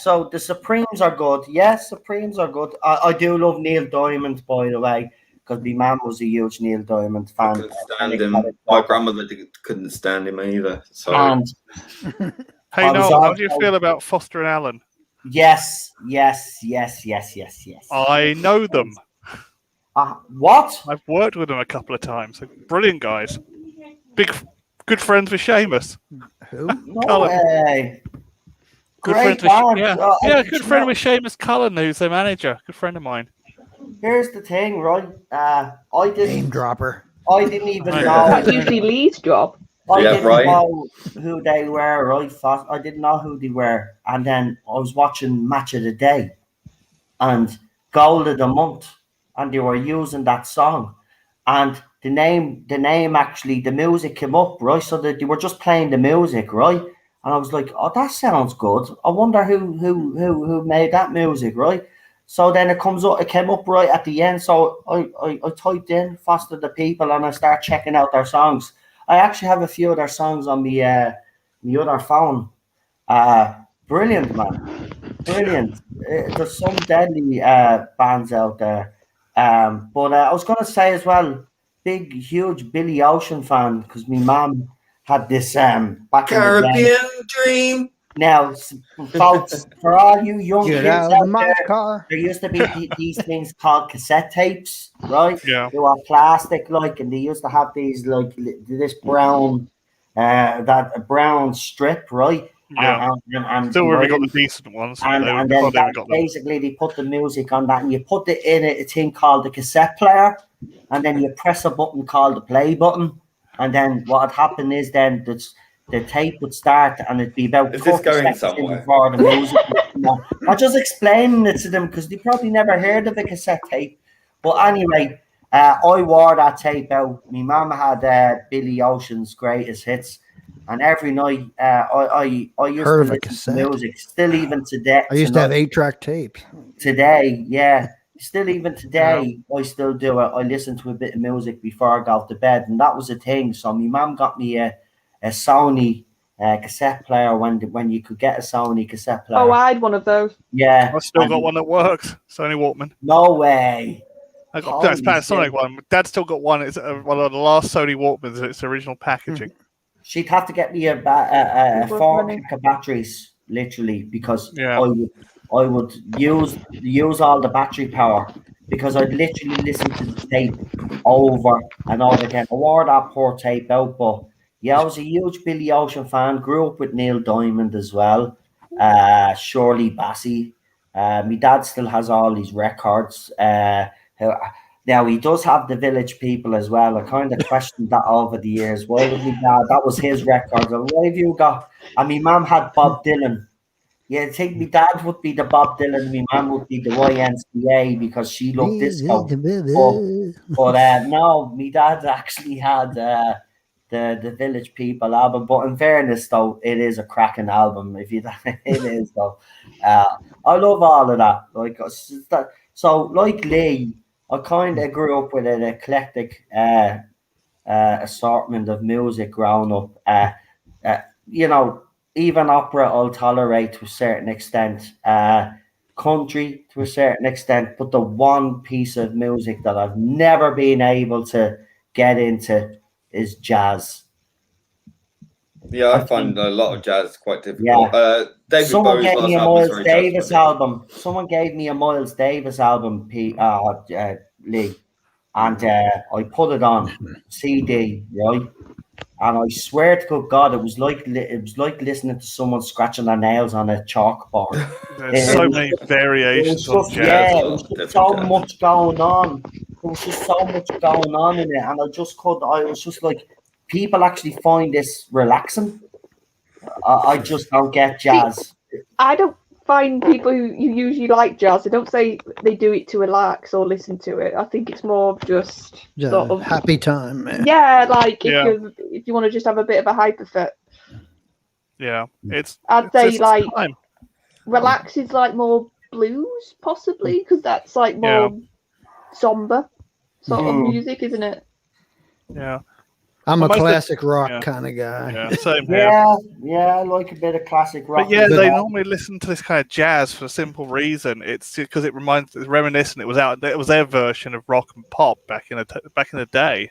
so the Supremes are good. Yes, Supremes are good. I do love Neil Diamond, by the way, because my mum was a huge Neil Diamond I fan. couldn't stand him. My grandmother couldn't stand him either. So And Hey, I was Noel, how do you also- feel about Foster and Allen? yes. I know them. What? I've worked with them a couple of times. They're brilliant guys. Good friends with Seamus. Who? No Cullen. way. Good Great friends with band. good friend with Seamus Cullen, who's their manager. Good friend of mine. Here's the thing, right? I Name didn't dropper. even Right. That's know. usually Lee's job. I Yeah, didn't right. know who they were, right? I didn't know who they were. And then I was watching Match of the Day and Goal of the Month, and they were using that song. And the name actually, the music came up, right? So that they were just playing the music, right? And I was like, oh, that sounds good. I wonder who made that music, right? So then it came up right at the end. So I typed in Foster the People, and I start checking out their songs. I actually have a few of their songs on the other phone. Brilliant, man. Brilliant. There's some deadly bands out there. But I was going to say as well, big, huge Billy Ocean fan, because my mum had this back in the day. Caribbean Dream. Now, folks, for all you young Get kids out out of my there, car. there used to be these things called cassette tapes, right? Yeah. They were plastic, and they used to have these this brown, that brown strip, right? Yeah. And Still really got right, the decent ones. and They then got them. basically they put the music on that, and you put it in a thing called the cassette player, and then you press a button called the play button, and then what would happen is then the tape would start, and it'd be about Is this 30 going seconds in somewhere? before the music would come on. I'm just explaining it to them because they probably never heard of a cassette tape. But anyway, I wore that tape out. My mum had Billy Ocean's greatest hits, and every night I used Heard to of a listen to cassette? music. Still even today. I used to have 8-track tapes. Today, yeah. Still even today, I still do it. I listen to a bit of music before I go to bed, and that was a thing. So my mum got me a Sony cassette player when you could get a Sony cassette player. Oh, I had one of those. Yeah. I've still and- got one that works. Sony Walkman. No way. I got Holy it's Panasonic shit. one. Dad's still got one. It's one of the last Sony Walkmans in its original packaging. She'd have to get me a Worth 4 money. pack of batteries, literally, because Yeah. I would use all the battery power, because I'd literally listen to the tape over and over again. I wore that poor tape out, but yeah, I was a huge Billy Ocean fan. Grew up with Neil Diamond as well. Shirley Bassey. My dad still has all these records. Now he does have the Village People as well. I kind of questioned that over the years. Why would my dad? That was his record. And why have you got? And my mum had Bob Dylan. Yeah, I think my dad would be the Bob Dylan, and my mum would be the YMCA because she loved disco. But no, my dad actually had the Village People album. But in fairness, though, it is a cracking album. If you, it is though. I love all of that. So like Lee, I kind of grew up with an eclectic assortment of music growing up. Even opera I'll tolerate to a certain extent. Country to a certain extent, but the one piece of music that I've never been able to get into is jazz. Yeah, I find a lot of jazz quite difficult. Yeah. David Someone Bowie's gave last me a album was Miles very Davis jazz, wasn't album. Someone gave me a Miles Davis album, Lee, and I put it on CD, right? And I swear to good God, it was like listening to someone scratching their nails on a chalkboard. There's so many It variations was on just, jazz. it was just so much going on. There was just so much going on in it, and I was just like, people actually find this relaxing. I just don't get jazz. I don't find people who usually like jazz. I don't say they do it to relax or listen to it. I think it's more of just sort of happy time, man. Yeah, like if you want to just have a bit of a hyper fit. Yeah, I'd say it's like time. relax is like more blues, possibly, because that's like more somber sort of music, isn't it? Yeah. I'm a classic rock kind of guy. Yeah, same here. Yeah, I like a bit of classic rock. But yeah, they normally listen to this kind of jazz for a simple reason. It's because it's reminiscent. It was their version of rock and pop back in the day.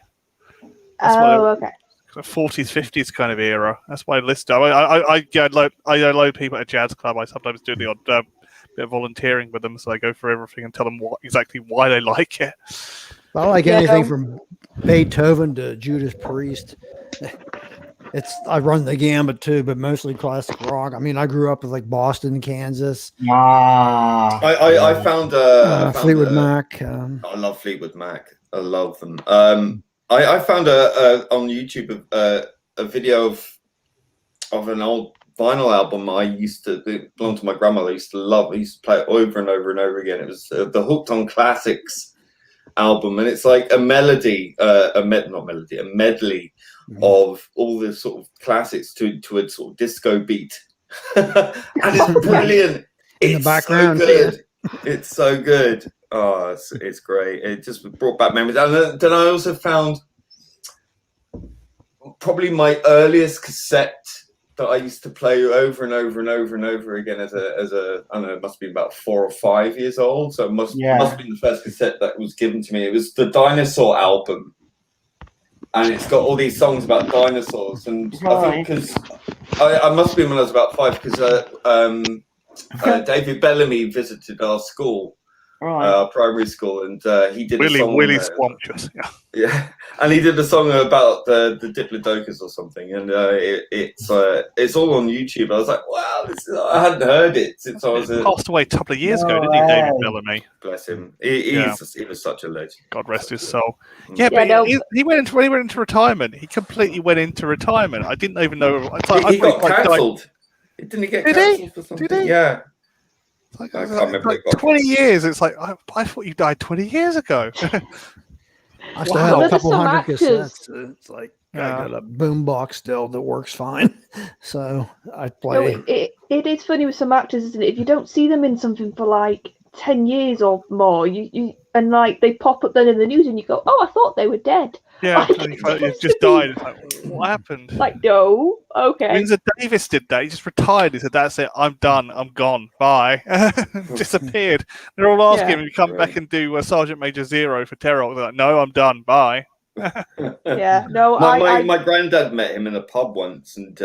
That's okay. 40s, 50s kind of era. That's why I listen. I load people at a jazz club. I sometimes do the odd bit of volunteering with them, so I go through everything and tell them exactly why they like it. I like anything from Beethoven to Judas Priest. I run the gambit too, but mostly classic rock. I mean, I grew up with like Boston, Kansas. I found Fleetwood Mac. I love Fleetwood Mac. I love them. I found on YouTube a video of an old vinyl album it belonged to my grandmother. I used to love. I used to play it over and over and over again. It was the Hooked on Classics album, and it's like a medley of all the sort of classics to a sort of disco beat, and it's brilliant. In the background, so good. It's so good. Oh, it's great. It just brought back memories. And then I also found probably my earliest cassette that I used to play over and over and over and over again as a I don't know, it must be about 4 or 5 years old. So it must be the first cassette that was given to me. It was the Dinosaur album, and it's got all these songs about dinosaurs. And I think because I must be when I was about 5, because David Bellamy visited our school. Primary school, and he did a song. Really scrumptious. Yeah, and he did a song about the Diplodocus or something, and it's all on YouTube. I was like, wow, I hadn't heard it since I was passed away a couple of years ago, didn't he, David Bellamy? Bless him. He was such a legend. God rest his soul. Yeah, but he went into retirement. He completely went into retirement. I didn't even know. He got cancelled. Didn't he get cancelled for something? Did he? Yeah. I can't remember. 20 years. It's like I thought you died 20 years ago. I still have a couple hundred cassettes. It's like I got a boombox still that works fine. So I play. No, it is funny with some actors, isn't it? If you don't see them in something for like 10 years or more, you and like they pop up then in the news and you go, oh, I thought they were dead. Yeah, you just died. It's like, what happened? Like, no, okay. Windsor Davis did that. He just retired. He said, that's it. I'm done. I'm gone. Bye. Disappeared. They're all asking him to come back and do Sergeant Major Zero for Terror. They're like, no, I'm done. Bye. Yeah, no, my granddad met him in a pub once, and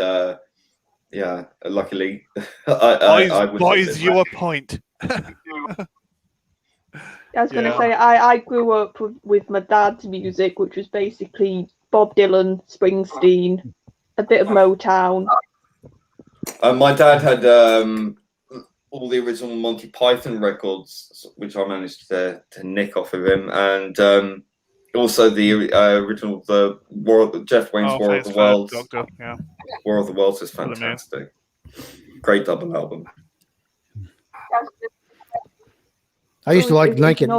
luckily, I buys you a point. I was going to say, I grew up with my dad's music, which was basically Bob Dylan, Springsteen, a bit of Motown. My dad had all the original Monty Python records, which I managed to nick off of him, and also the original Jeff Wayne's War of the Worlds. Doctor, yeah. War of the Worlds is fantastic. Great double album. I used to like Naked,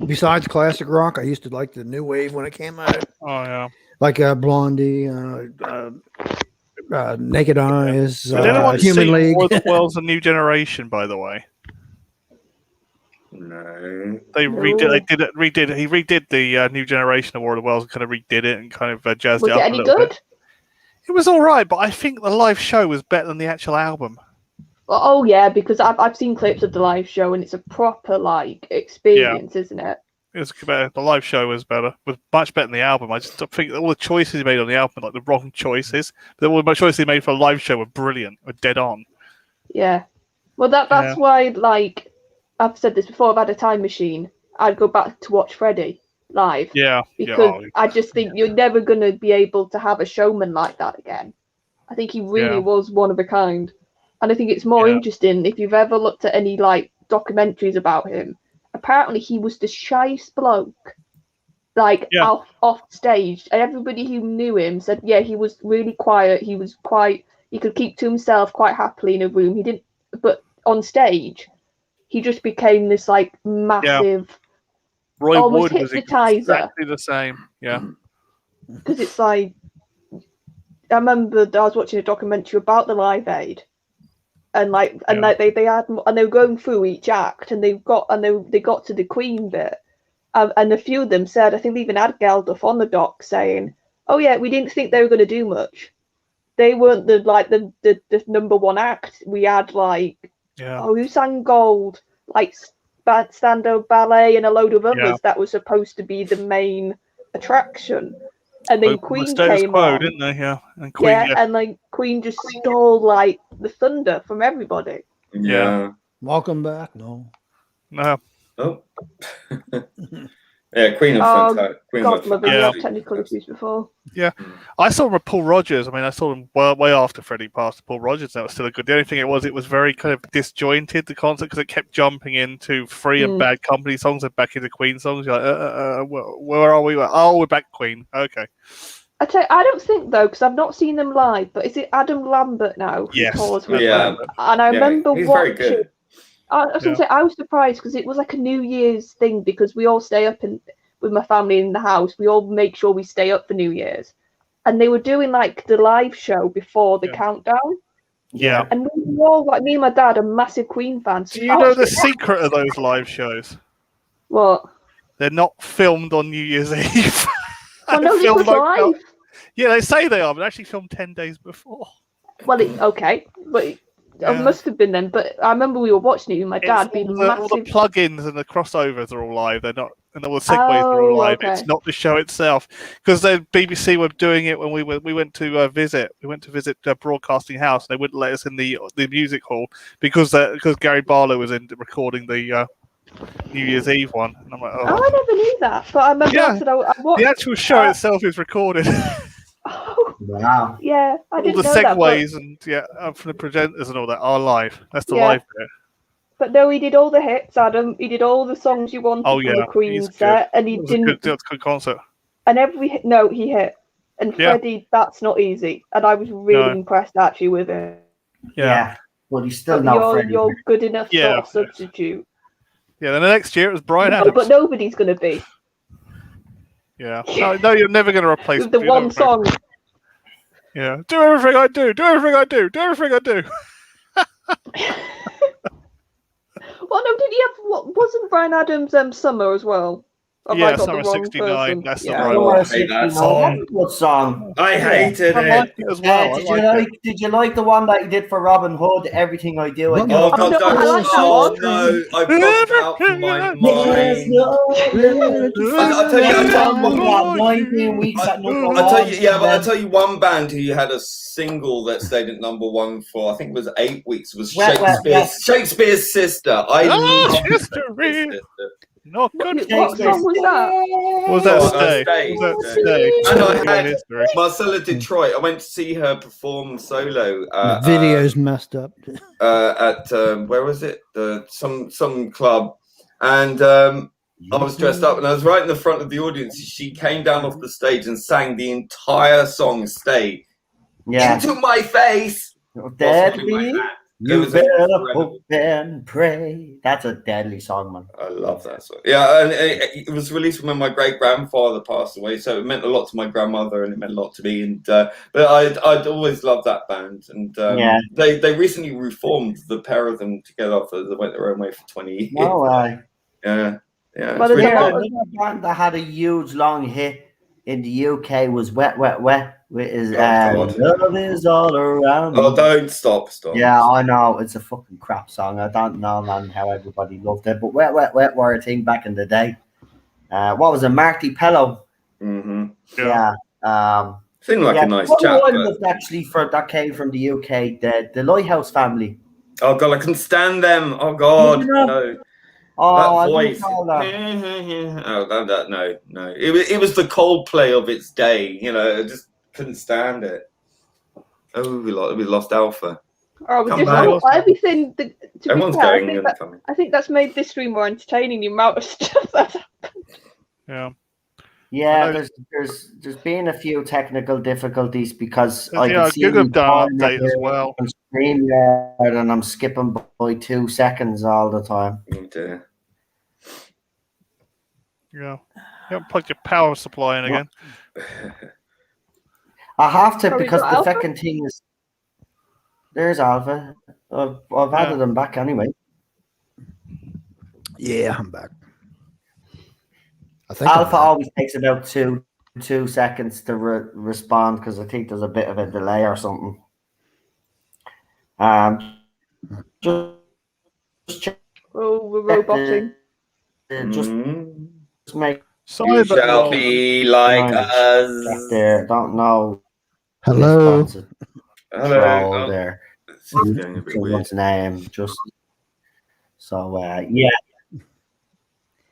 besides classic rock, I used to like the new wave when it came out. Oh yeah, like Blondie, Naked Eyes, Did anyone Human see League. War of the World's a new generation, by the way? No, they redid. He redid the new generation of War of the Worlds and kind of redid it and kind of jazzed it up a little bit. Was it any good? It was all right, but I think the live show was better than the actual album. Oh yeah, because I've seen clips of the live show and it's a proper like experience, isn't it? It was better. The live show was better, was much better than the album. I just think all the choices he made on the album, like the wrong choices, all the choices he made for a live show were brilliant, were dead on. Yeah, well that's why, like I've said this before, I've had a time machine. I'd go back to watch Freddie live. Yeah. Because I just think you're never going to be able to have a showman like that again. I think he really was one of a kind. And I think it's more interesting if you've ever looked at any like documentaries about him. Apparently he was the shyest bloke, like off stage. And everybody who knew him said, yeah, he was really quiet. He could keep to himself quite happily in a room. But on stage, he just became this like massive, Roy almost Wood was hypnotizer. exactly the same. Yeah. Because it's like, I remember I was watching a documentary about the Live Aid, and they were going through each act, and they got to the Queen bit, and a few of them said, I think they even had Geldof on the doc saying, "Oh yeah, we didn't think they were going to do much. They weren't the number one act. We had who sang Gold, like stand-up ballet and a load of others that was supposed to be the main attraction." And then Queen came on, didn't they? Yeah, and Queen. And like Queen just stole like the thunder from everybody. Yeah. Welcome back. No. Oh. Yeah, Queen of fantastic. God love it. Yeah, technical issues before. Yeah, I saw him with Paul Rogers. I mean, I saw him way after Freddie passed. Paul Rogers, that was still a good. The only thing it was very kind of disjointed, the concert, because it kept jumping into Free and Bad Company songs and back into Queen songs. You're like, where are we? Oh, we're back Queen. Okay. I don't think though, because I've not seen them live. But is it Adam Lambert now? Yes. And I remember he's watching. very good. I was going to say, I was surprised because it was like a New Year's thing, because we all stay up with my family in the house. We all make sure we stay up for New Year's. And they were doing like the live show before the countdown. Yeah. And we were all, like me and my dad, are massive Queen fans. Do you know the secret of those live shows? What? They're not filmed on New Year's Eve. Oh, no, this was live. Yeah, they say they are, but actually filmed 10 days before. Well, okay. But it must have been then, but I remember we were watching it with my dad. All the plugins and the crossovers are all live. They're not, and all the segues are all live. Okay. It's not the show itself, because the BBC were doing it when we went to visit. We went to visit Broadcasting House. And they wouldn't let us in the music hall because Gary Barlow was in recording the New Year's Eve one. And I'm like, I never knew that, but I remember I watched the actual show itself is recorded. Oh, wow. Yeah, I didn't know that. All the segues and from the presenters and all that are live. That's the live bit. But no, he did all the hits, Adam. He did all the songs you wanted from the Queen set, and he didn't. That's a good concert. And every hit note he hit. And Freddie, that's not easy. And I was really impressed actually with it. Yeah. Well, he's still not Freddie. You're good enough sort of substitute. Yeah, then the next year it was Brian Adams. But nobody's going to be. Yeah. No, you're never going to replace the one song. Yeah. Do everything I do. Do everything I do. Do everything I do. Well, no, did he have? Wasn't Brian Adams' Summer as well? Yeah, Summer '69. That's the right one. I hate that song. What song? I hated it as well. Did you like the one that he did for Robin Hood? Everything I do, I do. Oh God, no! I blocked out from my mind. I'll tell you one band who had a single that stayed at #1 for I think it was 8 weeks. Was Shakespeare's Sister. I love Shakespeare's Sister. Not good. What song was that? Was that Stay? And I had Marcella Detroit. I went to see her perform solo. The video's messed up. At where was it? Some club, and I was dressed up, and I was right in the front of the audience. She came down off the stage and sang the entire song. Stay. Yeah. Into my face. Deadly. You better hope and pray. That's a deadly song, man. I love that song. Yeah, and it was released when my great grandfather passed away, so it meant a lot to my grandmother, and it meant a lot to me. And but I'd always loved that band, and they recently reformed the pair of them together. They went their own way for 20 years. No way. Yeah. But another band that had a huge long hit in the UK was Wet, Wet, Wet. Love is all around. Oh, don't stop. Yeah, I know. It's a fucking crap song. I don't know, man, how everybody loved it. But Wet, Wet, Wet were a thing back in the day. What was it? Marty Pello. Mm-hmm. Yeah. Seemed like a nice chap. One was actually that came from the UK, the Lighthouse family. Oh, God, I couldn't stand them. Oh, God. No. Oh, I That didn't voice. know that. Oh, no. It was the Coldplay of its day. You know, I just couldn't stand it. Oh, we lost Alpha. Oh, we Come just back. everything. To be Everyone's fair, going and coming. I think that's made this stream more entertaining. The amount of stuff that's Yeah. Yeah, there's been a few technical difficulties because I Yeah, can see Google me have done an timer update as well. on StreamYard and I'm skipping by 2 seconds all the time. Oh dear. Yeah. You haven't plugged your power supply in again. I have to Sorry, because is that the Alpha? second thing is there's Alpha. I've added them back anyway. Yeah, I'm back. I think Alpha always takes about two seconds to respond because I think there's a bit of a delay or something. Just check. we're roboting. Just make You Sorry, shall but be like check us. there. Don't know. Hello. Hello. Troll there. It's going a bit weird. Someone's name. Just so yeah.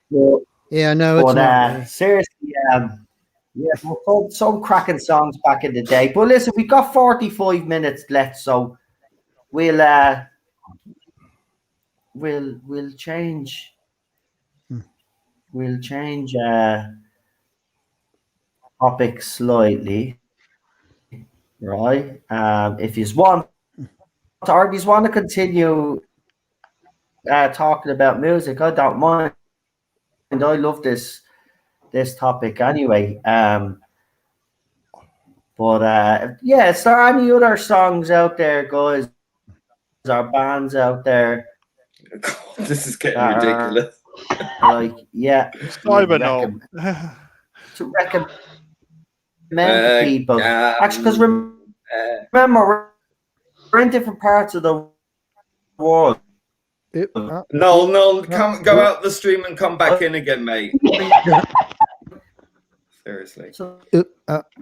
Well, Yeah, no, it's not me. seriously, yeah, some cracking songs back in the day. But listen, we've got 45 minutes left, so we'll change. We'll change topic slightly, right? If you want, or if you want to continue talking about music, I don't mind. And I love this topic anyway. But yeah, is there any other songs out there, guys? Or bands out there? God, this is getting that are, ridiculous. like, yeah, Cybernote. to recommend to people. Actually, because remember, we're in different parts of the world. No, go out the stream and come back in again, mate. Seriously.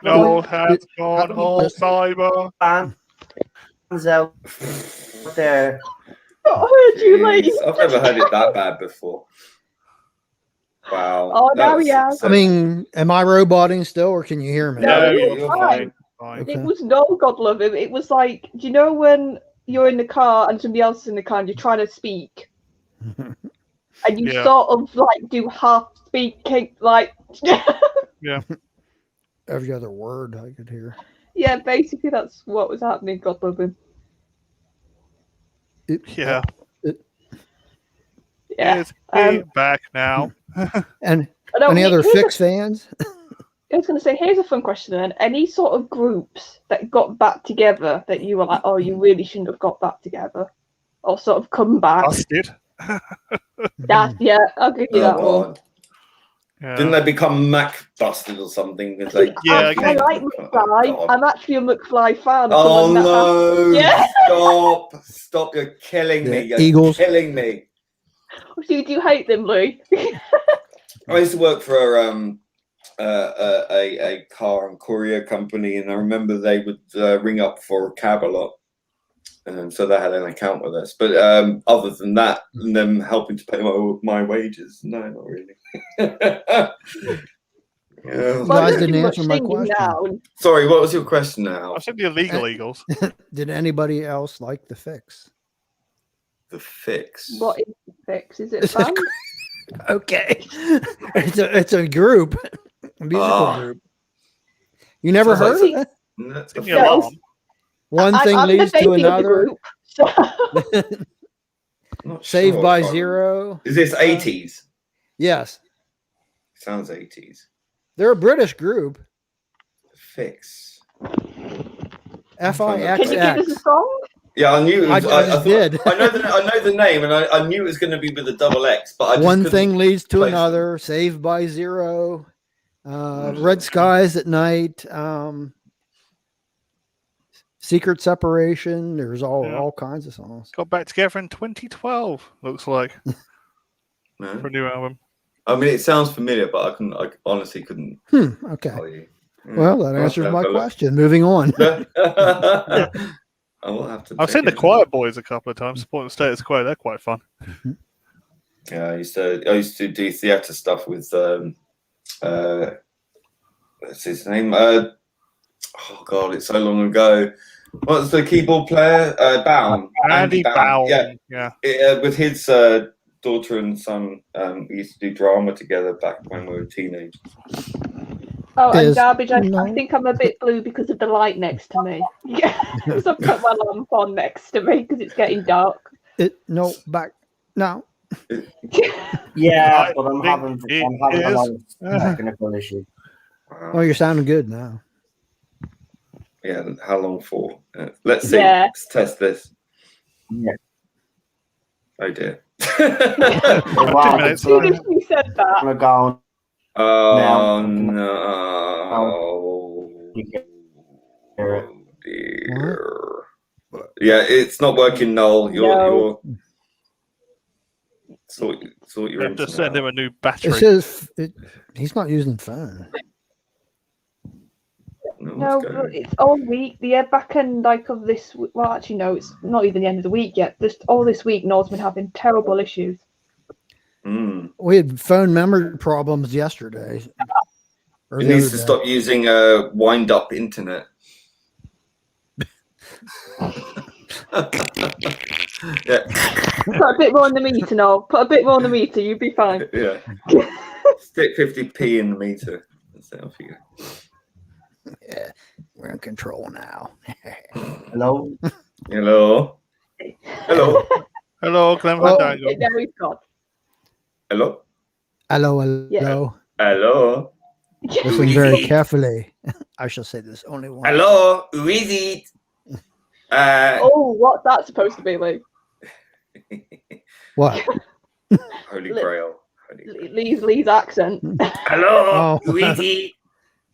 No has gone all cyber. Bands out there. I heard you, lady. I've never heard it that bad before. Wow. Oh, now he has. I mean, am I roboting still, or can you hear me? No, you're you're fine. Okay. It was no God love him. It was like, do you know when you're in the car and somebody else is in the car and you're trying to speak, and you sort of like do half speaking, like Yeah. Every other word I could hear. yeah, basically that's what was happening. God love him. Yeah. Yeah. He's back now. And I don't any think- other here's Fix fans? I was going to say, here's a fun question then. Any sort of groups that got back together that you were like, oh, you really shouldn't have got back together, or sort of come back? Busted. Yeah, I'll give you that one. God. Didn't they become Mac busted or something? It's like, Yeah, I like McFly. God. I'm actually a McFly fan. so Oh when that no! Yeah. Stop! You're killing me. You're Eagles. killing me. happens. Do you hate them, Louis? I used to work for a car and courier company, and I remember they would ring up for a cab a lot, and so they had an account with us. But other than that, and them helping to pay my wages, no, not really. Yeah. You guys didn't answer my question. Now. Sorry, what was your question now? I said the illegal Eagles. Did anybody else like the Fix? The Fix. What is the Fix? Is it a band? Okay, it's a group, a musical group. You never Sounds heard like- of it? That's Give a me a Yes. alarm. One I'm thing the leads baby to of the another. group, so- Not Saved sure by if I'm- Zero. Is this 80s? Yes, Sounds 80s. they're a British group. Fix. FIXX. Can you give us a song? Yeah, I knew. It was, I just did. I know the name, and I knew it was going to be with a double X, but I just One couldn't thing leads to place them. another. Saved by Zero. Red Skies at Night. Secret Separation. There's all kinds of songs. Got back together in 2012. Looks like No? for a new album. I mean, it sounds familiar, but I honestly couldn't Okay. tell you. Well, that I'll answers have my to look. question. Moving on. I will have to. I've check seen the it out. Quiet Boys a couple of times supporting the status quo. They're quite fun. Yeah, I used to do theatre stuff with what's his name? Oh God, it's so long ago. What's the keyboard player? Bound. Andy Bound. Yeah. With his daughter and son, we used to do drama together back when we were teenagers. Oh, and Is- garbage. I no. think I'm a bit blue because of the light next to me. Yeah, because I've got my lamp on next to me because it's getting dark. No, back now. Yeah, I but I'm think having it a lot is. of technical issues. Wow. Oh, you're sounding good now. Yeah, how long for? Let's see. Yeah. Let's test this. Yeah. Oh dear. Wow, minutes. As soon as you said that, I'm gonna go Oh Now- no. You can hear it. Oh dear. Yeah, it's not working, Noel. No. You're sort your You have to internet send him out. a new It battery. says he's not using the phone. no, but it's all week. The back end of this. Well, actually, no, it's not even the end of the week yet. Just all this week, Noel's been having terrible issues. Mm. We had phone memory problems yesterday. Or He the needs other to day. stop using wind up internet. Yeah. Put a bit more on the meter, Noel. Put a bit more on the meter. You'd be fine. Yeah. Stick 50p in the meter. That's it, off you go. Yeah, we're in control now. Hello. Hello. Hello. Hello, can I have Oh. that go? There he's gone. Hello. Hello, hello. Yeah. Hello. Listen very carefully. I shall say this only once. Hello. Who is it? Oh, what's that supposed to be, Lee? What? Holy Grail. Holy Grail. Lee's accent. Hello. Oh. Who is it?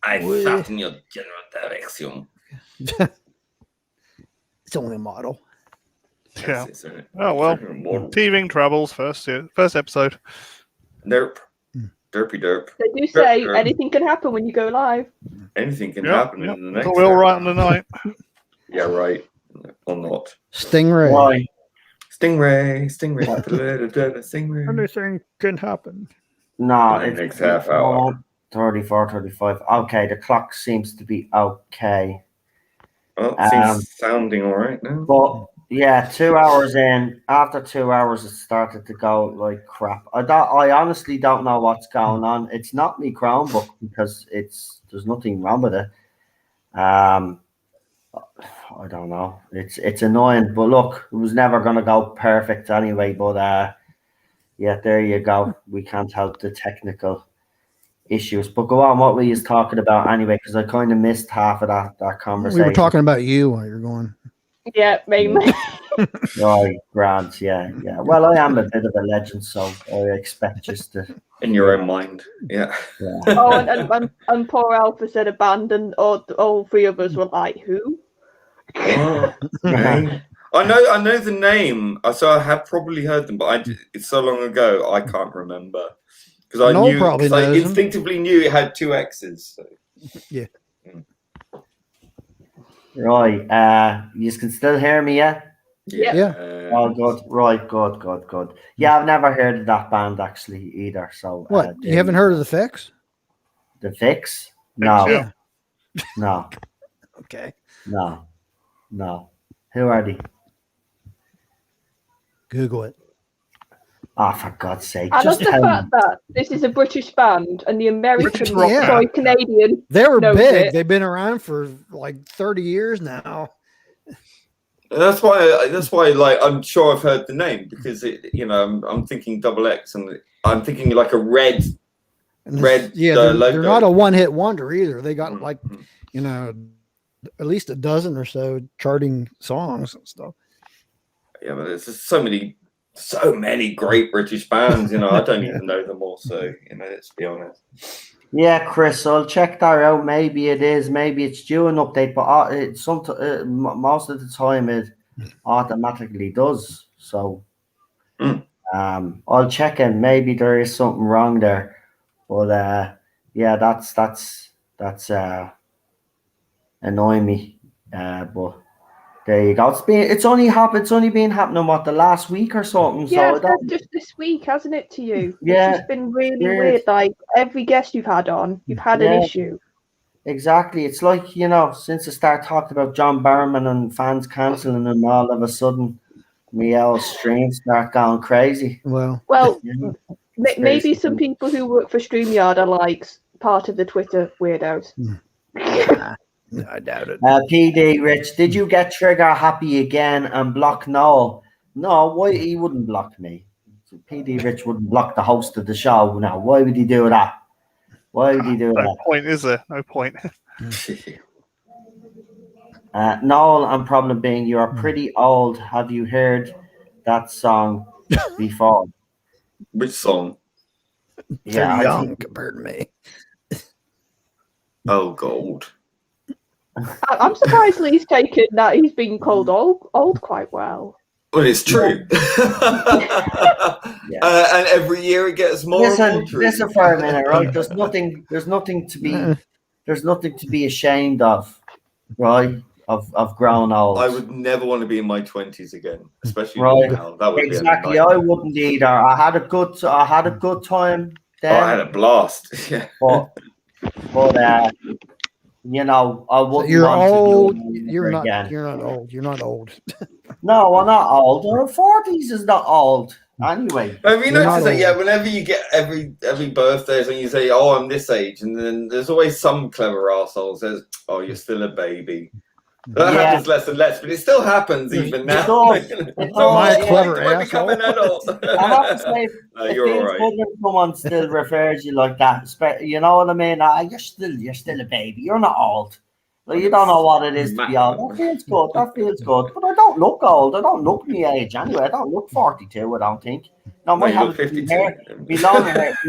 I Oui. sat in your general direction. It's only a model. Yeah. That's it. Oh, well. Model. Teething troubles, first episode. Derp. Derpy derp. They do say Sure. anything can happen when you go live. Anything can Yep, happen yep. in the next. We're all right on the night. Yeah, right. Or not. Stingray. Why? Stingray. Stingray. Anything can happen. No, In the it's next half hour. 34, 35. Okay, the clock seems to be okay. Oh, it seems sounding all right now. But yeah, 2 hours in, after 2 hours, it started to go like crap. I honestly don't know what's going on. It's not me Chromebook because there's nothing wrong with it. I don't know. It's annoying, but look, it was never gonna go perfect anyway. But yeah, there you go. We can't help the technical issues. But go on, what were you talking about anyway? Because I kind of missed half of that conversation. We were talking about you while you're going. Yeah, mainly. Right, Grant, yeah. Well, I am a bit of a legend, so I expect just to. In your own mind. Yeah. Oh, and poor Alpha said abandoned. All three of us were like, who? What? Name? I know the name. So I have probably heard them, but it's so long ago I can't remember. Because I Noel knew, probably because I knows 'em. instinctively knew it had two X's. So. Yeah. Right, you can still hear me, yeah? Yeah. Oh, good. Right, good. Yeah, I've never heard of that band actually either. So What? You haven't heard of the Fix? The Fix? No, Yeah. no, Okay. no. Who are they? Google it. Oh, for God's sake! I love Just the tell fact me. that this is a British band and the American, rock band. sorry, Canadian. They were knows big. it. They've been around for like 30 years now. That's why. Like, I'm sure I've heard the name because I'm thinking double X and I'm thinking like a red. And Red, yeah, the they're logo. not a one-hit wonder either. They got like, Mhm. at least a dozen or so charting songs and stuff. Yeah, but there's just so many great British bands. I don't even know them all. So let's be honest. Yeah, Chris, I'll check that out. Maybe it is. Maybe it's due an update, but most of the time it automatically does. So, I'll check in. Maybe there is something wrong there, but yeah, that's annoying me. But There you go. It's only been happening what, the last week or something. Yeah, So I it's don't. just this week, hasn't it, to you? Yeah, It's just been really weird. weird. Like every guest you've had on, you've had an Yeah. issue. Exactly. It's like, since I start talking about John Barrowman and fans cancelling him, all of a sudden, me old streams start going crazy. Well, Well, It's maybe basically- some people who work for StreamYard are like part of the Twitter weirdos. nah, I doubt it. PD Rich, did you get trigger happy again and block Noel? No, why he wouldn't block me? PD Rich wouldn't block the host of the show. Now, why would he do that? Why would he do No that? point, is there? No point. Noel, and problem being, you are pretty old. Have you heard that song before? Which song? They're I young think- compared to me. Oh, God. I'm surprised Lee's taken that he's been called old quite well. Well, it's true. And every year it gets more and more true. Listen for a minute, right? There's nothing to be ashamed of, right? Of grown old. I would never want to be in my 20s again, especially Right. now. That would Exactly. be a nightmare. I wouldn't either. I had a good time Oh, I had then, a blast. Yeah. but I So wouldn't you're want old. to do it You're not. again. You're not old. You're not old. No, I'm not old. Our 40s is not old. Anyway. Have you You're not noticed that? old. Yeah, whenever you get every birthday, and you say, "Oh, I'm this age," and then there's always some clever arsehole says, "Oh, you're still a baby." That Yeah. happens less and less, but it still happens even It now. does. It It's does. almost Yeah. clever like, do I become an adult? I have to say, No, it you're feels all right. good when someone still refers you like that. You know what I mean? You're still a baby. You're not old. Like, you don't know what it is to be old. That feels good. But I don't look old. I don't look my age anyway. I don't look 42. I don't think. No, No, my you look 52.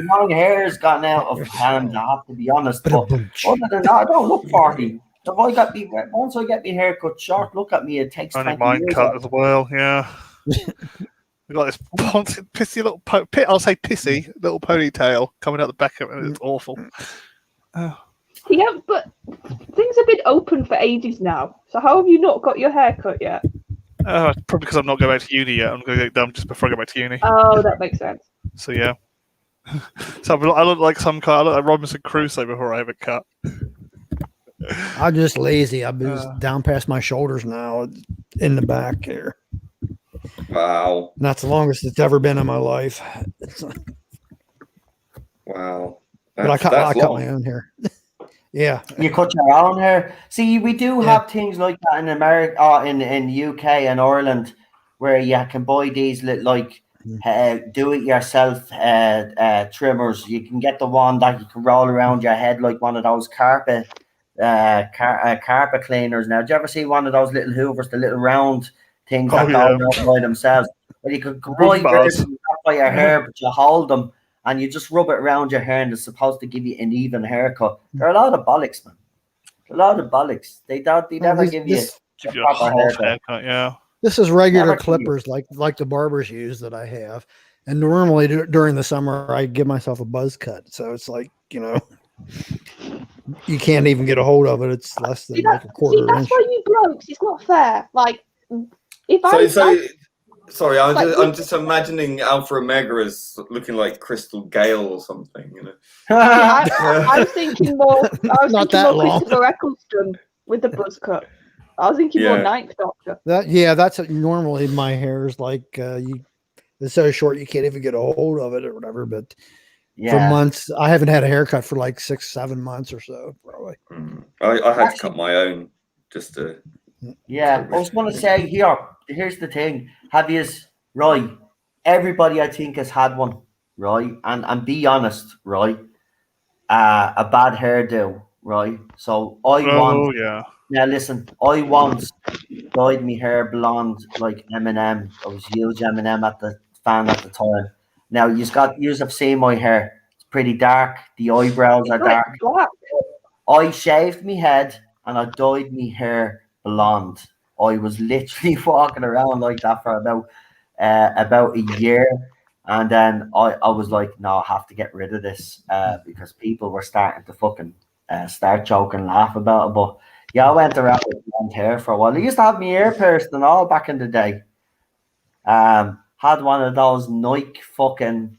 long hair has gotten out of hand. I have to be honest. But other Ba-da-boom. than that, I don't look 40. Once I get my hair cut short, look at me. It takes Only 20 mine years. cut as well. Yeah. We got this pissy little I'll say pissy little ponytail coming out the back of it. It's awful. Yeah, but things have been open for ages now. So how have you not got your hair cut yet? Probably because I'm not going back to uni yet. I'm going to get done just before I go back to uni. Oh, that makes sense. So yeah. So I look like I look like Robinson Crusoe before I have it cut. I'm just lazy. I've been down past my shoulders now, in the back here. Wow. And that's the longest it's ever been in my life. Wow. But I cut long. my own hair. Yeah. You cut your own hair. See, we do have things like that in America, in UK and Ireland, where you can buy these do-it-yourself trimmers. You can get the one that you can roll around your head like one of those carpet cleaners. Now, do you ever see one of those little hoovers, the little round things that go around by themselves? But you can buy yours by your hair, but you hold them and you just rub it around your hair, and it's supposed to give you an even haircut. They're a lot of bollocks, man. A lot of bollocks. They never give you Give a you a proper half haircut. haircut, yeah. This is regular Never clean. clippers like the barbers use that I have. And normally during the summer, I give myself a buzz cut. So it's like, you can't even get a hold of it. It's less than like a quarter that's inch. why you blokes. It's not fair. Like, if Sorry, I'm just imagining Alpha Omega as looking like Crystal Gale or something, I was thinking more. I was Not thinking that more long. Christopher Eccleston with the buzz cut. I was thinking more Ninth Doctor. That's normally my hair is like it's so short you can't even get a hold of it or whatever. But for months, I haven't had a haircut for like 6-7 months or so, probably. I had to cut my own just to. Yeah, I was going to say here's the thing. Right? Everybody, I think, has had one, right? And be honest, right? A bad hairdo, right? So now listen, I once dyed my hair blonde like Eminem. I was huge Eminem fan at the time. Now you have seen my hair. It's pretty dark. The eyebrows are dark. Black. I shaved my head and I dyed my hair blonde. I was literally walking around like that for about a year, and then I was like, no, I have to get rid of this because people were starting to fucking start joking, laugh about it. But Yeah, I went around with blonde hair for a while. I used to have my ear pierced and all back in the day. Had one of those Nike fucking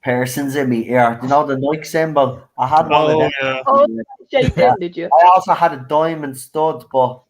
piercings in my ear. You know the Nike symbol? I had one of Oh them. yeah. Oh, shaped Yeah. in, did you? I also had a diamond stud, but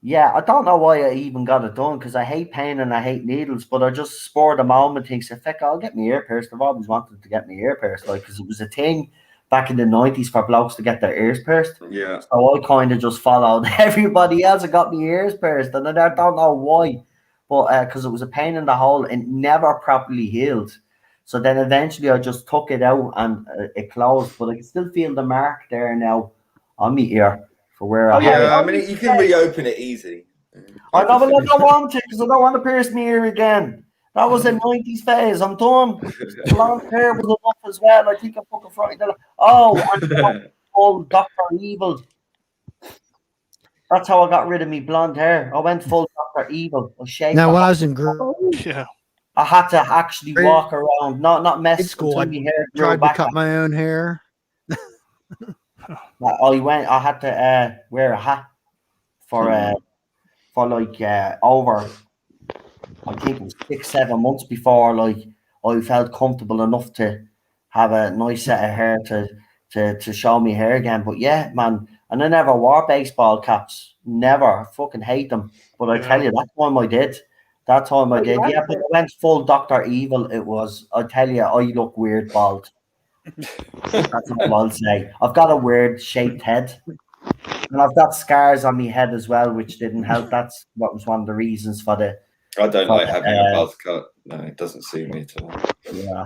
yeah, I don't know why I even got it done because I hate pain and I hate needles, but I just spurred the moment thinks, "Feck, I'll get my ear pierced." I've always wanted to get my ear pierced, like, because it was a thing back in the 90s for blokes to get their ears pierced. Yeah. So I kind of just followed everybody else and got my ears pierced, and I don't know why, but because it was a pain in the hole, it never properly healed. So then eventually I just took it out and it closed, but I can still feel the mark there now on my ear for where I Oh, had yeah, it. Yeah, I mean, you can reopen it easy. I know, but I Finish don't want to because I don't want to pierce my ear again. That was a 90s phase. I'm done. Blonde hair was enough as well. I think I'm fucking frightened. Oh, and full Dr. Evil. That's how I got rid of me blonde hair. I went full Dr. Evil. I shaved Now, my when I whole- was in grade Oh, Yeah. I had to actually walk around, not mess school, until I my hair grew tried to back. cut my own hair. I had to wear a hat for over, I think it was 6-7 months before like I felt comfortable enough to have a nice set of hair to show me hair again. But yeah, man, and I never wore baseball caps. Never. I fucking hate them. But I tell you, that time I did. That time I Oh, you did. liked Yeah, but it. I went full Dr. Evil. It was, I tell you, I look weird bald. That's all I'll say. I've got a weird shaped head. And I've got scars on my head as well, which didn't help. That's what was one of the reasons for the I don't like having a uh, buzz cut. No, it doesn't suit me at all. yeah.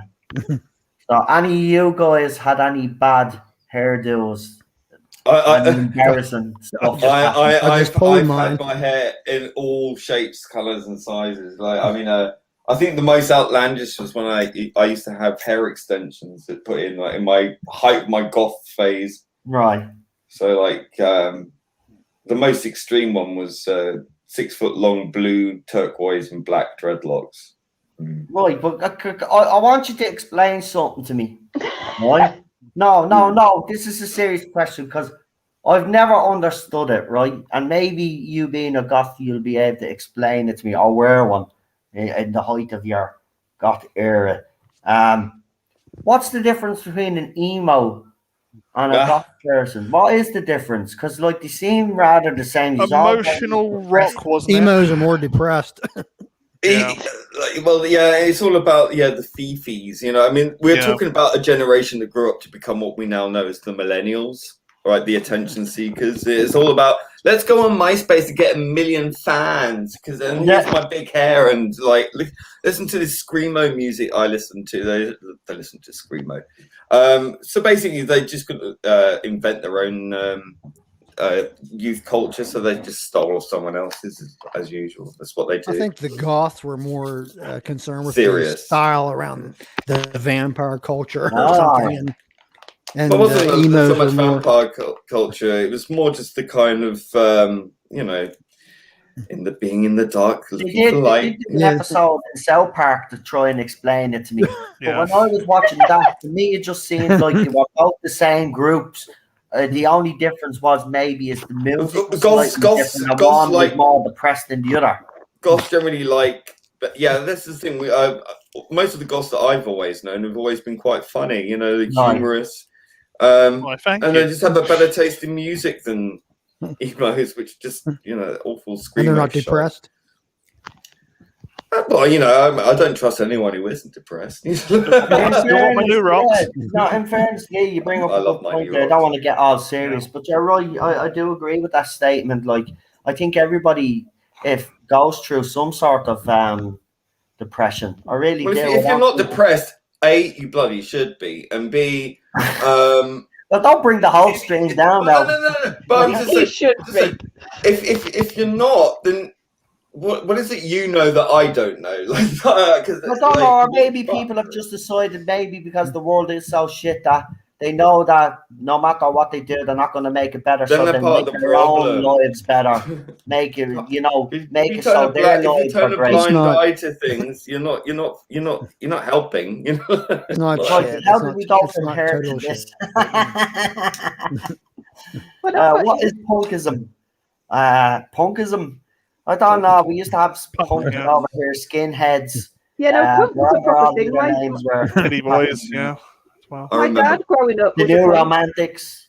So any of you guys had any bad hairdos? Any embarrassing stuff? I just pulled I've mine. had my hair in all shapes, colours, and sizes. Like, I mean, I think the most outlandish was when I used to have hair extensions that put in like in my height, my goth phase. Right. So like the most extreme one was 6 foot long blue, turquoise, and black dreadlocks. Right, but I want you to explain something to me. Right? No. This is a serious question because I've never understood it, right? And maybe you being a goth, you'll be able to explain it to me or wear one in the height of your goth era. What's the difference between an emo and a goth person? What is the difference? Because like they seem rather the same. He's all Emotional rock, wasn't it? Emos are more depressed. Yeah. Well, yeah, it's all about the fifis. You know, I mean, we're talking about a generation that grew up to become what we now know as the millennials, right? The attention seekers. It's all about let's go on MySpace to get 1 million fans because then here's my big hair and like listen to this screamo music I listen to. They listen to screamo. So basically, they just could invent their own youth culture, so they just stole someone else's as usual. That's what they do. I think the goths were more concerned with Serious. the style around the vampire culture or Oh. something, and But it wasn't emos so much were more. vampire culture. It was more just the kind of being in the dark, They looking did, for they light. did do an Yeah. episode in South Park to try and explain it to me. Yeah. But when I was watching that, to me, it just seemed like they were both the same groups. The only difference was maybe is the music was Goths- slightly goths- different. And goths one was like- more depressed than the other. Goths generally but yeah, that's the thing. Most of the goths that I've always known have always been quite funny. You know, Right. humorous. Why, thank And you. they just have a better taste in music than emos, which just awful screamo. And they're not shite. depressed. Well, I don't trust anyone who isn't depressed. In want my new rocks? in fairness, yeah, you bring up I a love good my point new there. I rocks. don't want to get all serious, but you're right. I do agree with that statement. Like, I think everybody, if goes through some sort of depression, I really Well, do. if you're not depressed, A, you bloody should be, and B, But don't bring the whole strings down now. no. But I'm just You saying, should be. if you're not, then what is it you know that I don't know? Like, because I don't know, or maybe people have just decided maybe because the world is so shit that they know that no matter what they do, they're not going to make it better. Then So they're they part make of the their own problem. lives better. Make it, make it so their If you lives turn are a great. blind not- eye to things, you're not helping. It's not Right, shit. how It's did not, we go it's from not here to total this? shit. What is punkism? Punkism. I don't know. We used to have punk yeah. over here, skinheads. Yeah, no, punk was a whatever all proper the thing. other My, names were. Eddie Boys, yeah. Well, I my remember. dad growing up The was a new punk. romantics.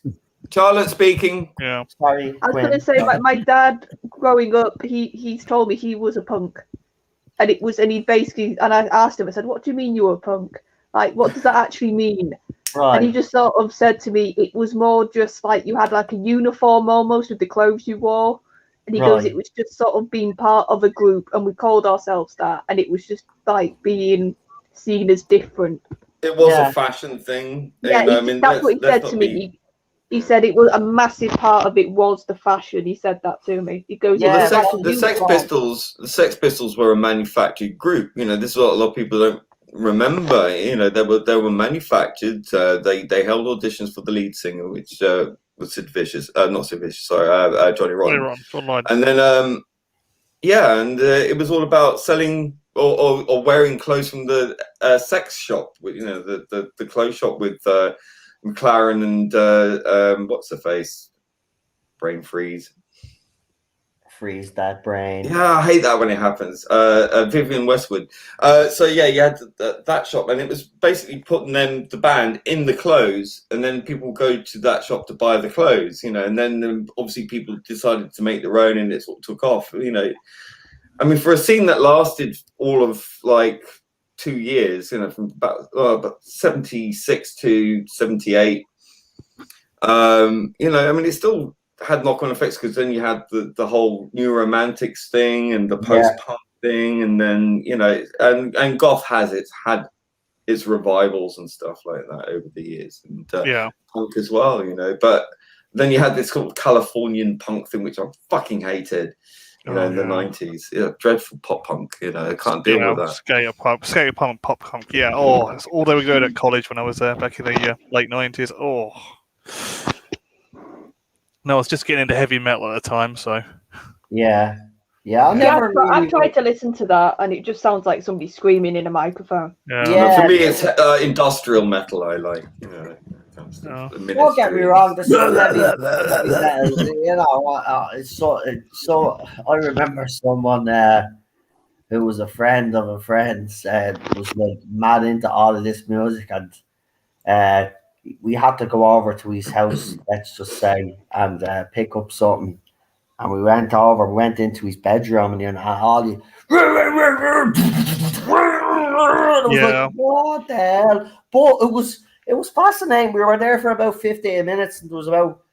Charlotte speaking. yeah. Sorry, I was Quinn. going to say, my dad growing up, he's told me he was a punk, and he basically, and I asked him, I said, "What do you mean you were a punk? Like, what does that actually mean?" Right. And he just sort of said to me, it was more just like you had like a uniform almost with the clothes you wore, and he goes, Right. it was just sort of being part of a group, and we called ourselves that, and it was just like being seen as different. It was Yeah. a fashion thing. Yeah, You know, I mean, that's what he let's said not to be- me. He said it was a massive part of it was the fashion. He said that to me. He goes, Yeah, it was like a the Sex uniform. Pistols, the Sex Pistols were a manufactured group. You know, this is what a lot of people don't remember. You know, they were manufactured. They held auditions for the lead singer, which was Sid Vicious, not Sid Vicious, sorry, Johnny Rotten. John Lydon. And then it was all about selling or wearing clothes from the sex shop. You know, the clothes shop with McLaren and what's her face, brain freeze. Freeze that brain. Yeah, I hate that when it happens. Vivian Westwood. So yeah, you had that shop, and it was basically putting the band in the clothes, and then people go to that shop to buy the clothes, you know. And then obviously people decided to make their own, and it sort of took off, you know. I mean, for a scene that lasted all of like 2 years, you know, from about 76 to 78. You know, I mean, it still had knock-on effects because then you had the whole new romantics thing and the post-punk thing, and then, you know, and goth had its revivals and stuff like that over the years, and punk as well, you know. But then you had this sort of Californian punk thing, which I fucking hated, you know, in the 90s. Yeah, dreadful pop punk, you know. I can't deal with that. Skater punk, pop punk. Yeah. Oh, that's all they were doing at college when I was there back in the late 90s. Oh. No, I was just getting into heavy metal at the time, so. Yeah. Yeah, I've tried to listen to that, and it just sounds like somebody screaming in a microphone. Yeah. For me, it's industrial metal I like, you know. Don't get me wrong, there's some heavy metal, you know. It's so. I remember someone who was a friend of a friend was like mad into all of this music, and we had to go over to his house, let's just say, and pick up something. And we went into his bedroom, and then all you. I was like, what the hell? But it was fascinating. We were there for about 15 minutes, and there was about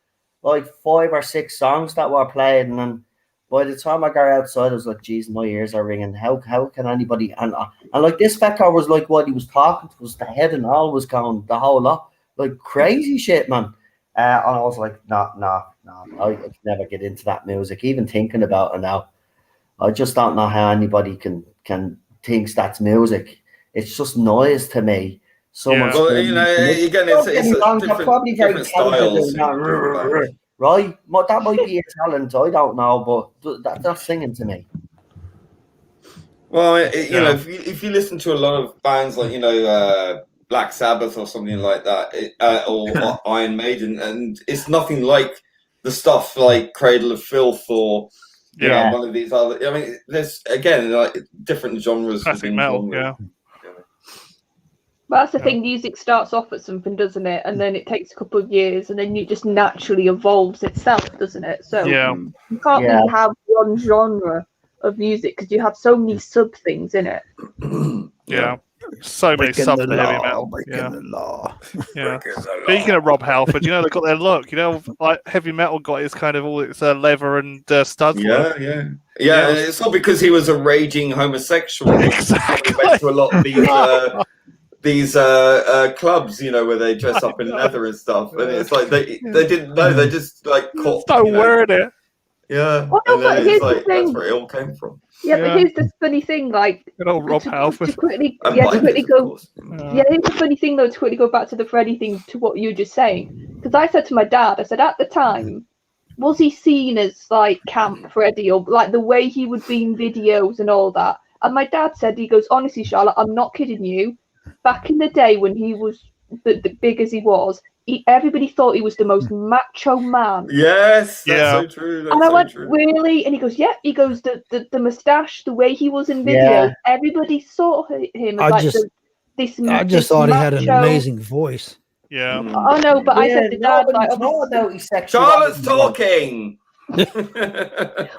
like 5 or 6 songs that were played. And then by the time I got outside, I was like, geez, my ears are ringing. How can anybody? And like this fecker was like, what he was talking to was the head and all was going the whole lot. Like crazy shit, man. And I was like, no, I could never get into that music. Even thinking about it now, I just don't know how anybody can thinks that's music. It's just noise to me. So much. Well, you know, again, it's probably very different styles, right? That might be a talent. I don't know, but that's singing to me. Well, you know, if you listen to a lot of bands like, you know, Black Sabbath or something like that, or Iron Maiden, and it's nothing like the stuff like Cradle of Filth or one of these other. I mean, there's again like different genres within metal, genre. But that's the thing, music starts off at something, doesn't it? And then it takes a couple of years, and then it just naturally evolves itself, doesn't it? So you can't really have one genre of music because you have so many sub things in it. So many sub to heavy metal. The law. Speaking of Rob Halford, you know, they've got their look. You know, like heavy metal got its kind of all its leather and studs. Yeah. It's not because he was a raging homosexual. Exactly. He went to a lot of these clubs, you know, where they dress up in leather and stuff, and it's like they didn't know. They just like caught. Don't wear it. Yeah. Well, no, but here's the thing. That's where it all came from. Yeah, but here's the funny thing, like Rob Halford. to quickly go. Here's the funny thing though, to quickly go back to the Freddie thing, to what you were just saying, because I said to my dad, I said at the time, was he seen as like Camp Freddie or like the way he would be in videos and all that? And my dad said, he goes, honestly, Charlotte, I'm not kidding you. Back in the day when he was the big as he was everybody thought he was the most macho man. Yes, that's Yeah. so true. That's And I so went, true. really? And he goes, yeah. He goes, the moustache, the way he was in videos, Yeah. everybody saw him as I like just- this. I this just thought he had an macho- amazing voice. Yeah. Mm. Oh no, but I said to Dad, nobody like, thought obviously, about his sexuality. Charlotte's talking.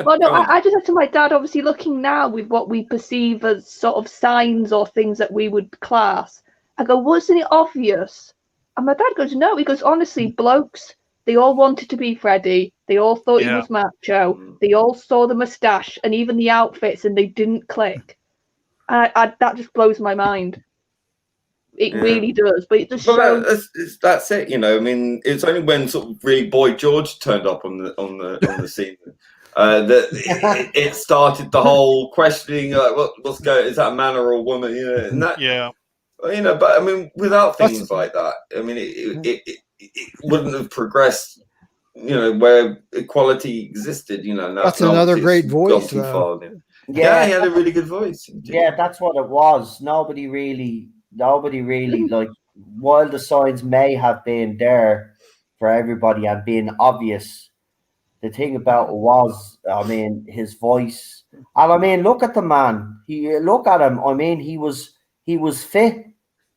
well, no, Go on. I just said to my dad, obviously, looking now with what we perceive as sort of signs or things that we would class, I go, wasn't it obvious? And my dad goes, no. He goes, honestly, blokes, they all wanted to be Freddie. They all thought he Yeah. was macho. Mm. They all saw the moustache and even the outfits, and they didn't click. That just blows my mind. It Yeah. really does. But it just Well, shows. that's it. You know, I mean, it's only when sort of really Boy George turned up on the scene that it started the whole questioning. What's going? Is that a man or a woman? You know, and that. Yeah. You know, but I mean, without things like that, I mean, it wouldn't have progressed. You know, where equality existed. You know, That's now another it's great gone voice, too though. far. Yeah, he had a really good voice. Yeah, that's what it was. Nobody really like, while the signs may have been there for everybody and been obvious, the thing about it was, I mean, his voice. And I mean, look at the man. Look at him. I mean, he was fit.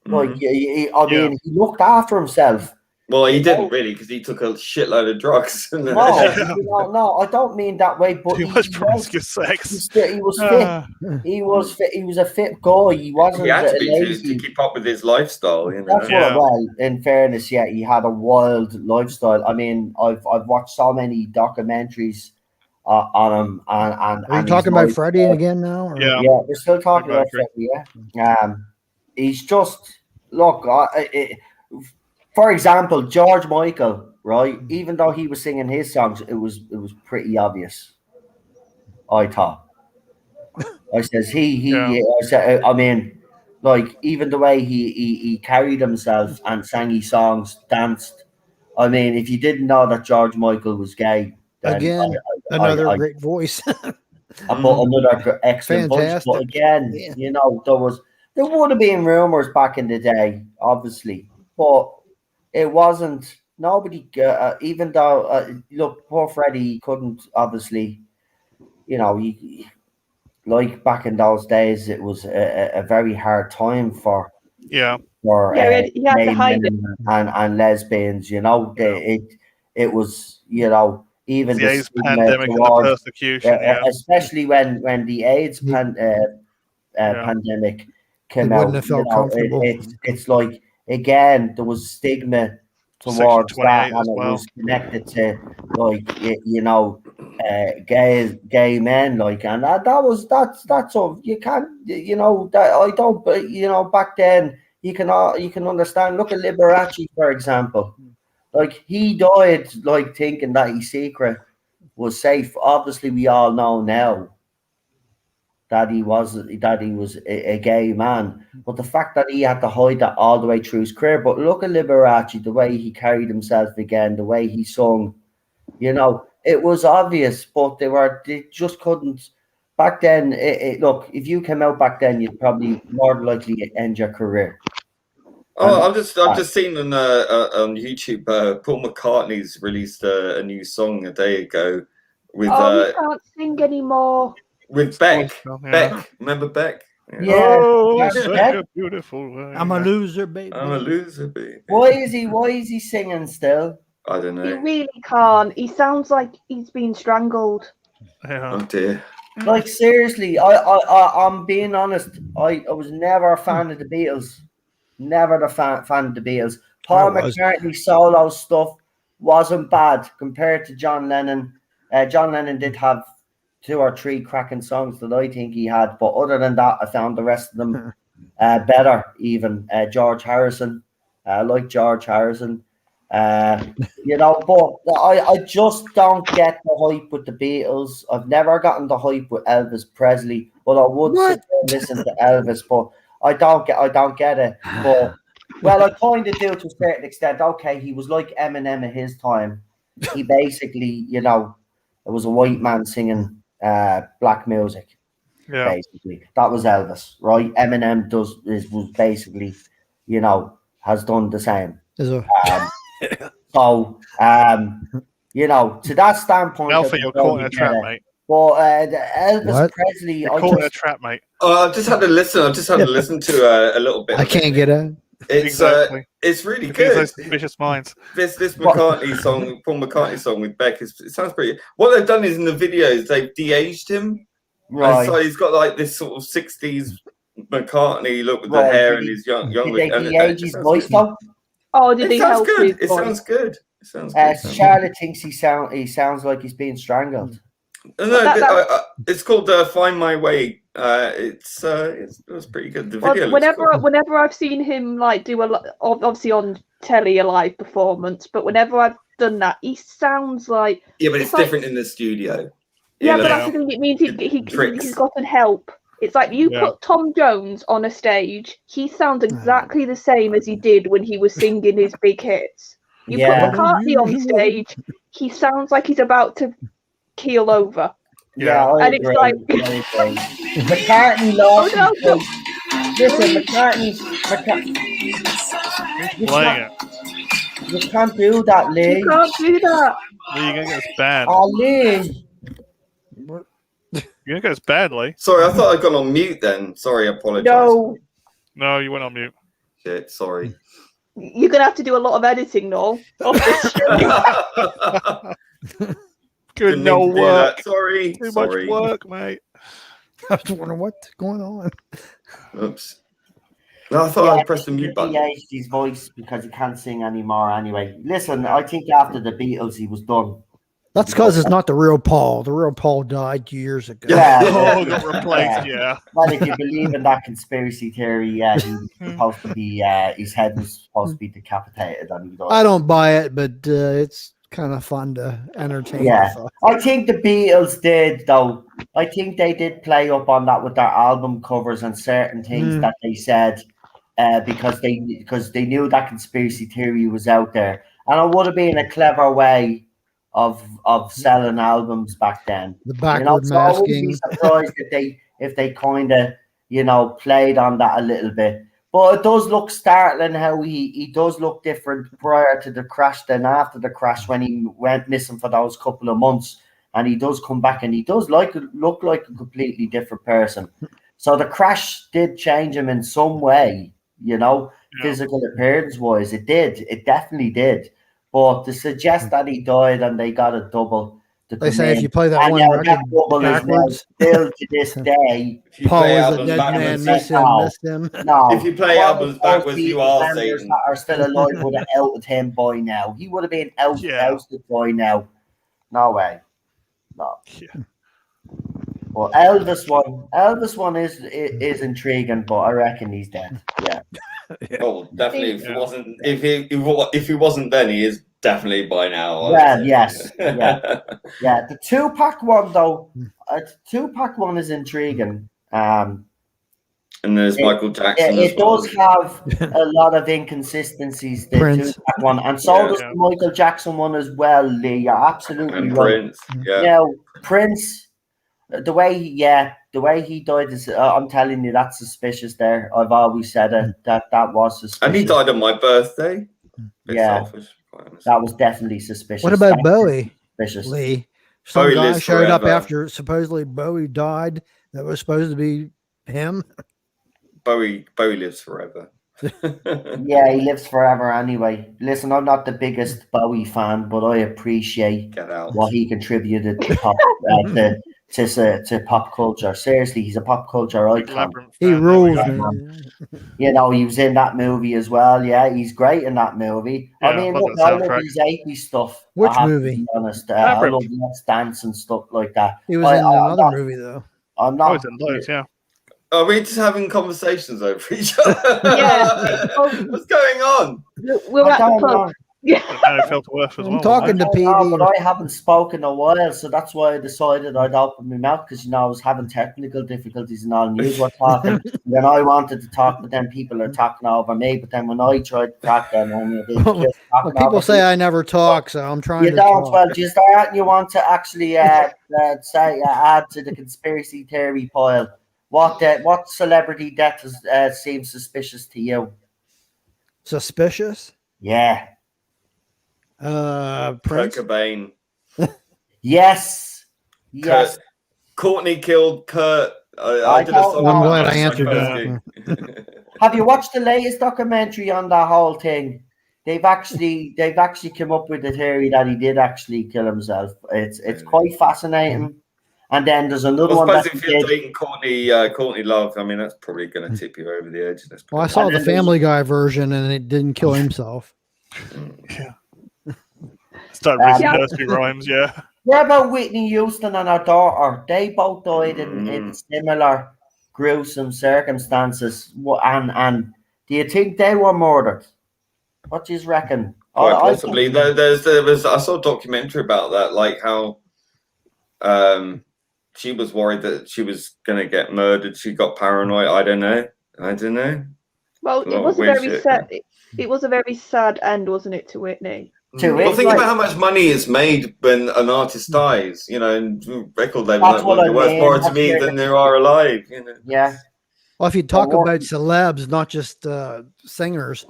Like, Mhm. I mean, he looked after himself. Well, he You didn't know? really because he took a shitload of drugs. No, no, I don't mean that way. But Too he much was, promiscuous sex. he was fit. He was fit. He was a fit guy. He wasn't he had to be lazy. to keep up with his lifestyle. You know. That's Yeah. well, in fairness, yeah, he had a wild lifestyle. I mean, I've watched so many documentaries on him, and Are you and talking his about life- Freddie again now? Or? Yeah. Yeah, we're still talking I about agree. Freddie. Yeah, he's just look. For example, George Michael, right? Even though he was singing his songs, it was pretty obvious. I thought. I says Yeah. I mean, like, even the way he carried himself and sang his songs, danced. I mean, if you didn't know that George Michael was gay, then Again, another great voice. I bought another excellent bunch. But Fantastic. again, Yeah. you know, there would have been rumors back in the day, obviously, but it wasn't. Nobody, even though look, poor Freddie, he couldn't obviously, you know, like back in those days, it was a very hard time for Yeah. He had to gay hide men and lesbians. You know, it was, you know, even The AIDS stigma pandemic and the towards, persecution. Yeah. especially when the AIDS pandemic came He wouldn't out. have felt You know, comfortable. it's like, again, there was stigma Section towards that, 28 and as it well. was connected to, like, you know, gay men, like, and that's all. You can't, you know, that I don't, but you know, back then you can understand. Look at Liberace, for example. Like, he died like thinking that his secret was safe. Obviously, we all know now that he was a gay man, but the fact that he had to hide that all the way through his career. But look at Liberace, the way he carried himself again, the way he sung. You know, it was obvious, but they just couldn't. Back then, look, if you came out back then, you'd probably more than likely end your career. Oh, I've just seen on YouTube. Paul McCartney's released a new song a day ago with He can't sing anymore. Beck. Yeah. Beck, remember Beck? Yeah. Oh, Yeah, such Beck. a beautiful way. I'm a loser, baby. I'm a loser, baby. Why is he singing still? I don't He know. really can't. He sounds like he's been strangled. Yeah. Oh dear. Like, seriously, I'm being honest. I was never a fan of the Beatles. Never the fan of the Beatles. Paul I was. McCartney's solo stuff wasn't bad compared to John Lennon. John Lennon did have 2 or 3 cracking songs that I think he had, but other than that, I found the rest of them better. Even George Harrison, I like George Harrison. You know, but I just don't get the hype with the Beatles. I've never gotten the hype with Elvis Presley, but I would sit there and listen to Elvis, but I don't get it. But well, I kind of do to a certain extent. Okay, he was like Eminem at his time. He basically, you know, it was a white man singing black music. Yeah. Basically, that was Elvis, right? Eminem was basically, you know, has done the same. Is a, So, you know, to that standpoint, Alfie, you're caught in a trap, mate. But Elvis What? Presley, You're caught in a trap, mate. I've just had to listen. I've just had to listen to a little bit. I of can't it. get it. Exactly. It's really These good. are suspicious minds. This McCartney song, Paul McCartney song with Beck, it sounds pretty. What they've done is in the videos they've de-aged him, right? and so he's got like this sort of 60s McCartney look with the Right. hair and his young. Did they and de-age his voice though? Oh, did It they sounds help good. his It voice? sounds good. It sounds good. Charlotte thinks he sounds like he's being strangled. No, it's called "Find My Way." It was pretty good. The video looks cool. Whenever I've seen him like do obviously on telly a live performance, but whenever I've done that, he sounds like But it's different in the studio. Yeah, but that's the thing. It means he's gotten help. It's like you put Tom Jones on a stage, he sounds exactly the same as he did when he was singing his big hits. You put McCartney on stage, he sounds like he's about to keel over. Yeah, and it's like McCartney lost his voice. Listen, McCartney's playing it. You can't do that, Lee. You can't do that. Lee, you're gonna get us banned. Oh, Lee. You're gonna get us banned, Lee. Sorry, I thought I'd gone on mute then. Sorry, I apologise. No, you went on mute. Shit, sorry. You're gonna have to do a lot of editing, Noel. Good, no work. Sorry. Too much work, mate. I was wondering what's going on. Oops. No, I thought I'd press the mute button. He aged his voice because he can't sing anymore anyway. Listen, I think after the Beatles he was done. That's because it's not the real Paul. The real Paul died years ago. Yeah. Got replaced, Well, if you believe in that conspiracy theory, he was supposed to be, his head was supposed to be decapitated. And he died. I don't buy it, but it's kind of fun to entertain. Yeah, I think the Beatles did, though. I think they did play up on that with their album covers and certain things that they said because they knew that conspiracy theory was out there, and it would have been a clever way of selling albums back then. The backward so I wouldn't masking. be surprised if they kind of played on that a little bit. But it does look startling how he does look different prior to the crash than after the crash when he went missing for those couple of months, and he does come back and he does look like a completely different person. So the crash did change him in some way, physical appearance wise. It definitely did. But to suggest that he died and they got a double, they say if you play that one record backwards, still to this day, Paul is a dead man. Miss him. No, if you play albums backwards, you are Satan. That are still alive would have outed him by now. He would have been ousted by now. No way. No. Yeah. Well, Elvis one is intriguing, but I reckon he's dead. Yeah. Oh, definitely. If he wasn't then, he is definitely by now. Well, yes. Yeah. The Tupac one though, Tupac one is intriguing. And there's Michael Jackson. It does have a lot of inconsistencies. The Tupac one, and so does the Michael Jackson one as well. Lee, you're absolutely and right. Prince. Yeah. Now, Prince. The way he died is, I'm telling you, that's suspicious. There, I've always said it that was suspicious. And he died on my birthday. Selfish, that was definitely suspicious. What about Bowie? Suspicious. Lee, some Bowie guy showed up forever. after supposedly Bowie died. That was supposed to be him. Bowie lives forever. Yeah, he lives forever anyway. Listen, I'm not the biggest Bowie fan, but I appreciate what he contributed to pop to pop culture. Seriously, he's a pop culture icon. He rules, man. He was in that movie as well. Yeah, he's great in that movie. Yeah, I mean, look, I love his 80s stuff. Which I have movie? To be honest, I love Let's Dance and stuff like that. He was in another movie though. I'm not. I was in loads, yeah. Are we just having conversations over each other? Yeah. What's going on? We're at the pub. Yeah. I felt worse as well. I'm talking to but PD. I haven't spoken in a while, so that's why I decided I'd open my mouth because I was having technical difficulties and all news were talking. Then I wanted to talk, but then people are talking over me. But then when I tried to talk, then people say I never talk, so I'm trying. You to don't. talk. Well, do you start and you want to actually add to the conspiracy theory pile? What celebrity death seems suspicious to you? Suspicious? Yeah. Kurt Prince. Cobain. Yes. Yes. Courtney killed Kurt. I I did a don't song know. I'm about glad that I in my answered first that. gig. Have you watched the latest documentary on that whole thing? They've actually come up with the theory that he did actually kill himself. It's Really? quite fascinating. And then there's another I one suppose that if he you're did. dating Courtney Love, I mean, that's probably going to tip you over the edge. Let's put Well, I it saw And the then there's- Family Guy version, and it didn't kill himself. Yeah. Start Um, risking Yeah. nursery rhymes, yeah. What about Whitney Houston and her daughter? They both died in Mm. similar gruesome circumstances. And do you think they were murdered? What do you reckon? Quite I possibly. think- There was. I saw a documentary about that, like how she was worried that she was going to get murdered. She got paranoid. I don't know. Well, A it lot was of a weird very shit. sad. It was a very sad end, wasn't it, to Whitney? To Well, it, think like- about how much money is made when an artist dies. You know, and record labels That's like, what well, I you're worth mean. more to That's me where than you are alive. You know. yeah. Well, if you talk what- about celebs, not just singers,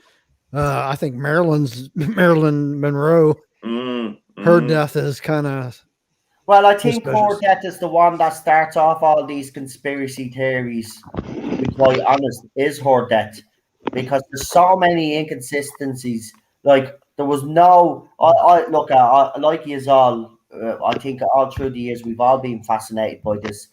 I think Marilyn Monroe, her death is kind of Well, I think Suspicious. her death is the one that starts off all these conspiracy theories. To be quite honest, is her death because there's so many inconsistencies. Like there was no. I look. Like you all. I think all through the years we've all been fascinated by this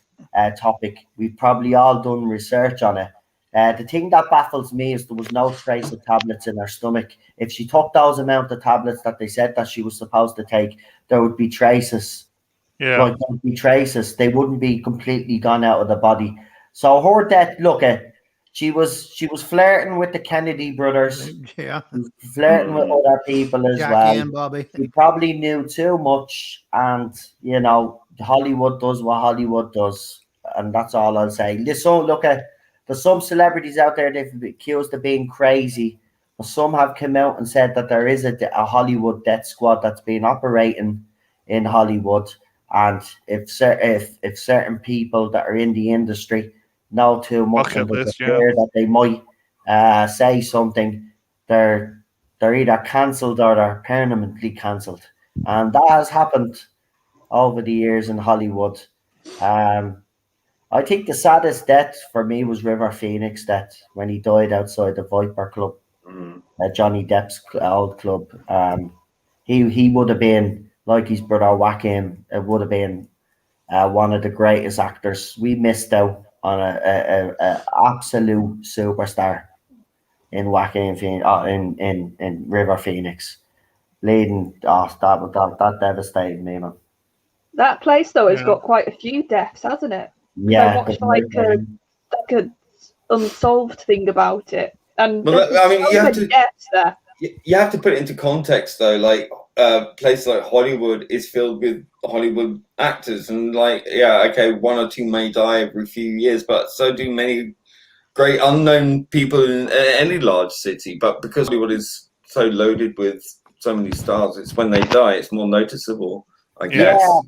topic. We've probably all done research on it. The thing that baffles me is there was no trace of tablets in her stomach. If she took those amount of tablets that they said that she was supposed to take, there would be traces. Yeah. Like there would be traces. They wouldn't be completely gone out of the body. So her death, look at, she was flirting with the Kennedy brothers, yeah. flirting with other people as Jackie well. and Bobby. He probably knew too much, and you know, Hollywood does what Hollywood does, and that's all I'll say. So look at, there's some celebrities out there they've been accused of being crazy, but some have come out and said that there is a Hollywood death squad that's been operating in Hollywood, and if certain people that are in the industry know too much Bucket and there's list, a yeah. fear that they might say something, they're either cancelled or they're permanently cancelled, and that has happened over the years in Hollywood. I think the saddest death for me was River Phoenix death when he died outside the Viper Club, Johnny Depp's old club. He would have been like his brother Joaquin. It would have been one of the greatest actors. We missed out on a absolute superstar in Joaquin Phoenix, in River Phoenix, leading. Oh, that devastated me, man. That place though has Yeah. got quite a few deaths, hasn't it? Yeah, I watched like a unsolved thing about it, and Well, there's I mean, so you have many to- deaths there. You have to put it into context, though. Like, places like Hollywood is filled with Hollywood actors, and like, yeah, okay, one or two may die every few years, but so do many great unknown people in any large city. But because Hollywood is so loaded with so many stars, it's when they die, it's more noticeable, I Yeah. guess.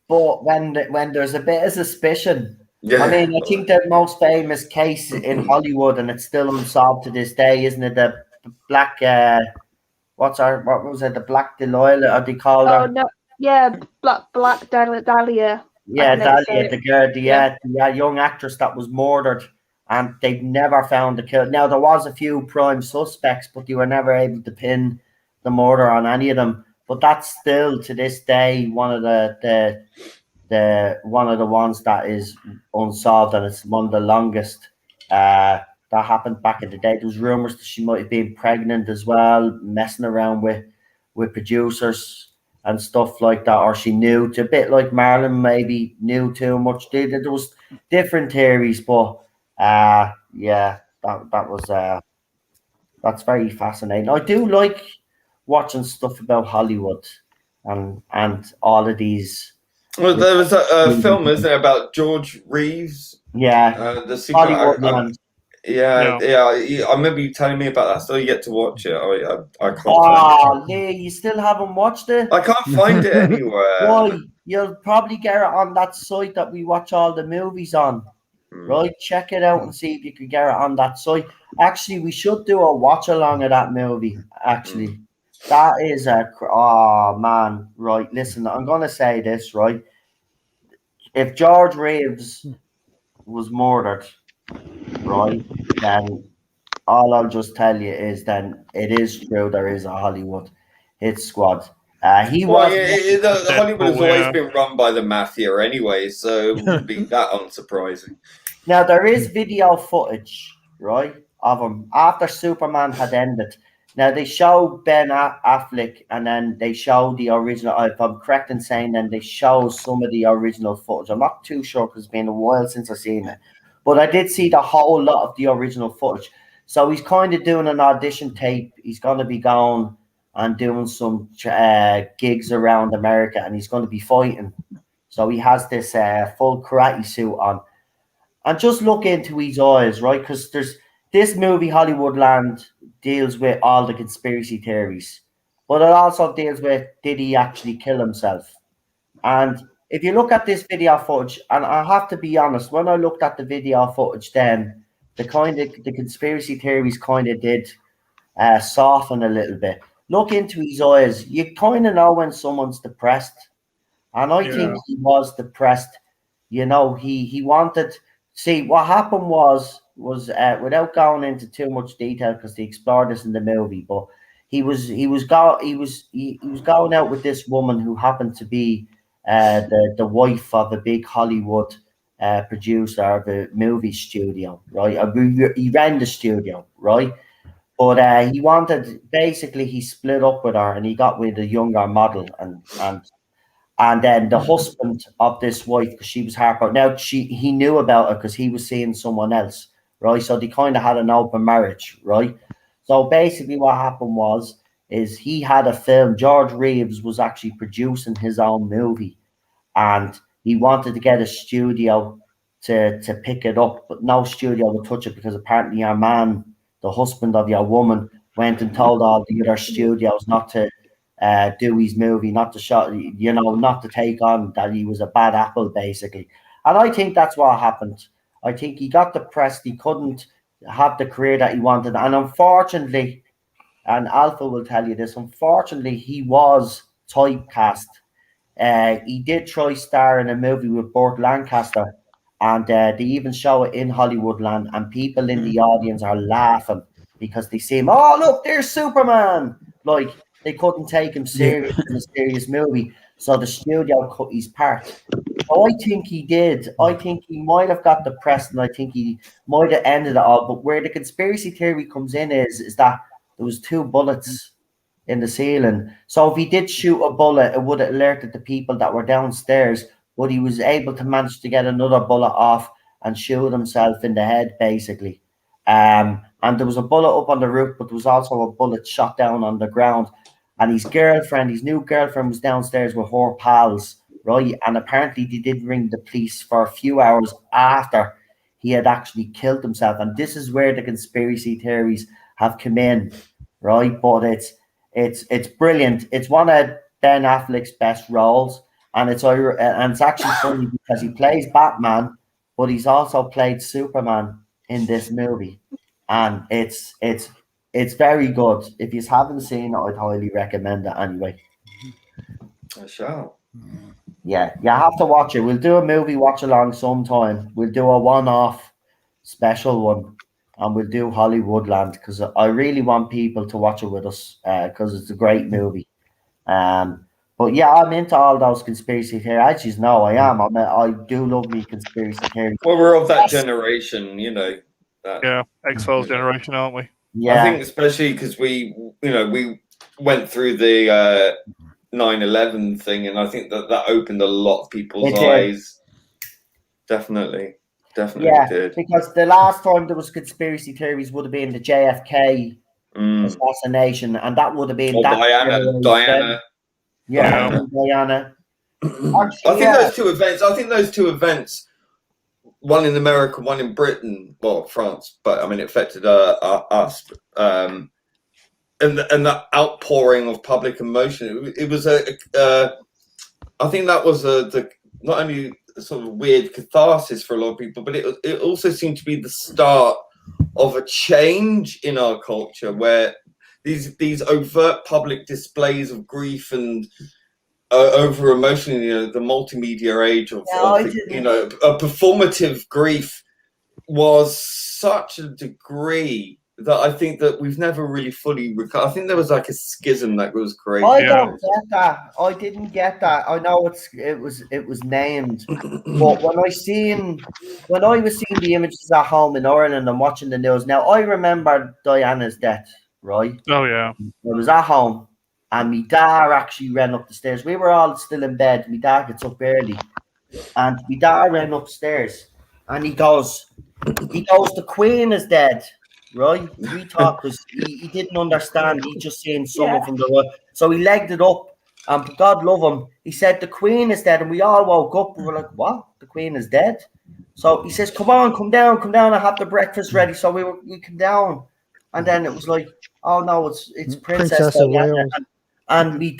But when there's a bit of suspicion, Yeah. I mean, I think the most famous case in Hollywood, and it's still unsolved to this day, isn't it? The black, what was it? The Black Delilah, or they call her? Oh no, yeah, Black Dahlia. Yeah, I can never say Dahlia, it. the girl, the young actress that was murdered, and they've never found the kill. Now there was a few prime suspects, but they were never able to pin the murder on any of them. But that's still to this day one of the one of the ones that is unsolved, and it's one of the longest. That happened back in the day. There was rumors that she might have been pregnant as well, messing around with producers and stuff like that, or she knew a bit like Marlon, maybe knew too much. There was different theories, but yeah, that was that's very fascinating. I do like watching stuff about Hollywood and all of these. Well, there was a film, isn't there, about George Reeves, Yeah, the secret. Hollywood man. Yeah. I remember you telling me about that. Still yet to watch it. I can't find Oh, Lee, you still haven't watched it? it. I can't find it anywhere. Why? You'll probably get it on that site that we watch all the movies on. Right? Check it out and see if you can get it on that site. Actually, we should do a watch along of that movie. Actually, That is oh man, right. Listen, I'm gonna say this, right? If George Reeves was murdered, right, then all I'll just tell you is then it is true there is a Hollywood hit squad. He Well, was yeah, the Hollywood has Deadpool, always yeah. been run by the mafia anyway, so it wouldn't be that unsurprising. now there is video footage, right, of him after Superman had ended. Now they show Ben Affleck, and then they show the original. If I'm correct in saying, then they show some of the original footage. I'm not too sure because it's been a while since I've seen it, but I did see the whole lot of the original footage. So he's kind of doing an audition tape. He's going to be going and doing some gigs around America, and he's going to be fighting. So he has this full karate suit on, and just look into his eyes, right? Because there's this movie, Hollywoodland, deals with all the conspiracy theories, but it also deals with did he actually kill himself? And if you look at this video footage, and I have to be honest, when I looked at the video footage, then the conspiracy theories kind of did soften a little bit. Look into his eyes. You kind of know when someone's depressed, and I think Yeah. he was depressed. You know, he wanted. See, what happened was without going into too much detail because they explored this in the movie, but he was going out with this woman who happened to be the wife of a big Hollywood producer of a movie studio, right? He ran the studio, right? But he wanted basically he split up with her and he got with a younger model and then the husband of this wife, because she was heartbroken. Now he knew about her because he was seeing someone else, right? So they kind of had an open marriage, right? So basically, what happened is he had a film. George Reeves was actually producing his own movie, and he wanted to get a studio to pick it up, but no studio would touch it because apparently your man, the husband of your woman, went and told all the other studios not to do his movie, not to show, not to take on that he was a bad apple, basically. And I think that's what happened. I think he got depressed. He couldn't have the career that he wanted, and unfortunately, and Alpha will tell you this. Unfortunately, he was typecast. He did try star in a movie with Burt Lancaster, and they even show it in Hollywoodland, and people in the audience are laughing because they see him. Oh, look, there's Superman! Like they couldn't take him serious in a serious movie, so the studio cut his part. So I think he did. I think he might have got depressed, and I think he might have ended it all. But where the conspiracy theory comes in is that there was two bullets in the ceiling. So if he did shoot a bullet, it would have alerted the people that were downstairs, but he was able to manage to get another bullet off and shoot himself in the head, basically. And there was a bullet up on the roof, but there was also a bullet shot down on the ground. And his new girlfriend, was downstairs with her pals, right? And apparently they did ring the police for a few hours after he had actually killed himself. And this is where the conspiracy theories have come in, right? But it's brilliant. It's one of Ben Affleck's best roles, and it's actually funny because he plays Batman, but he's also played Superman in this movie, and it's very good. If you haven't seen it, I'd highly recommend it. Anyway, I shall. yeah, you have to watch it. We'll do a movie watch along sometime. We'll do a one-off special one. And we'll do Hollywoodland because I really want people to watch it with us because it's a great movie. But yeah, I'm into all those conspiracy theories. As you know, I am. I do love me conspiracy theories. Well, we're of that generation, That, Yeah, X-Files generation, aren't we? Yeah, I think especially because we went through the 9/11 thing, and I think that opened a lot of people's It did. eyes. Definitely yeah, did. because the last time there was conspiracy theories would have been the JFK assassination, and that would have been Or that Diana. Yeah, Diana. Actually, I think those two events, one in America, one in Britain, well, France, but I mean, it affected us. And the outpouring of public emotion. It was I think that was not only a sort of weird catharsis for a lot of people, but it also seemed to be the start of a change in our culture where these overt public displays of grief and over emotion, the multimedia age of a performative grief was such a degree that I think that we've never really fully recovered. I think there was like a schism that was created. I don't get that. I didn't get that. I know it was named, but when I was seeing the images at home in Ireland and watching the news, now I remember Diana's death, right? Oh yeah. I was at home, and my dad actually ran up the stairs. We were all still in bed. My dad gets up early, and my dad ran upstairs, and he goes, the Queen is dead. Right, we thought because he didn't understand. He just seen someone from the world, so he legged it up. And God love him, he said the Queen is dead, and we all woke up. We were like, "What? The Queen is dead?" So he says, "Come on, come down. I have the breakfast ready." So we come down, and then it was like, "Oh no, it's Princess Diana." And me,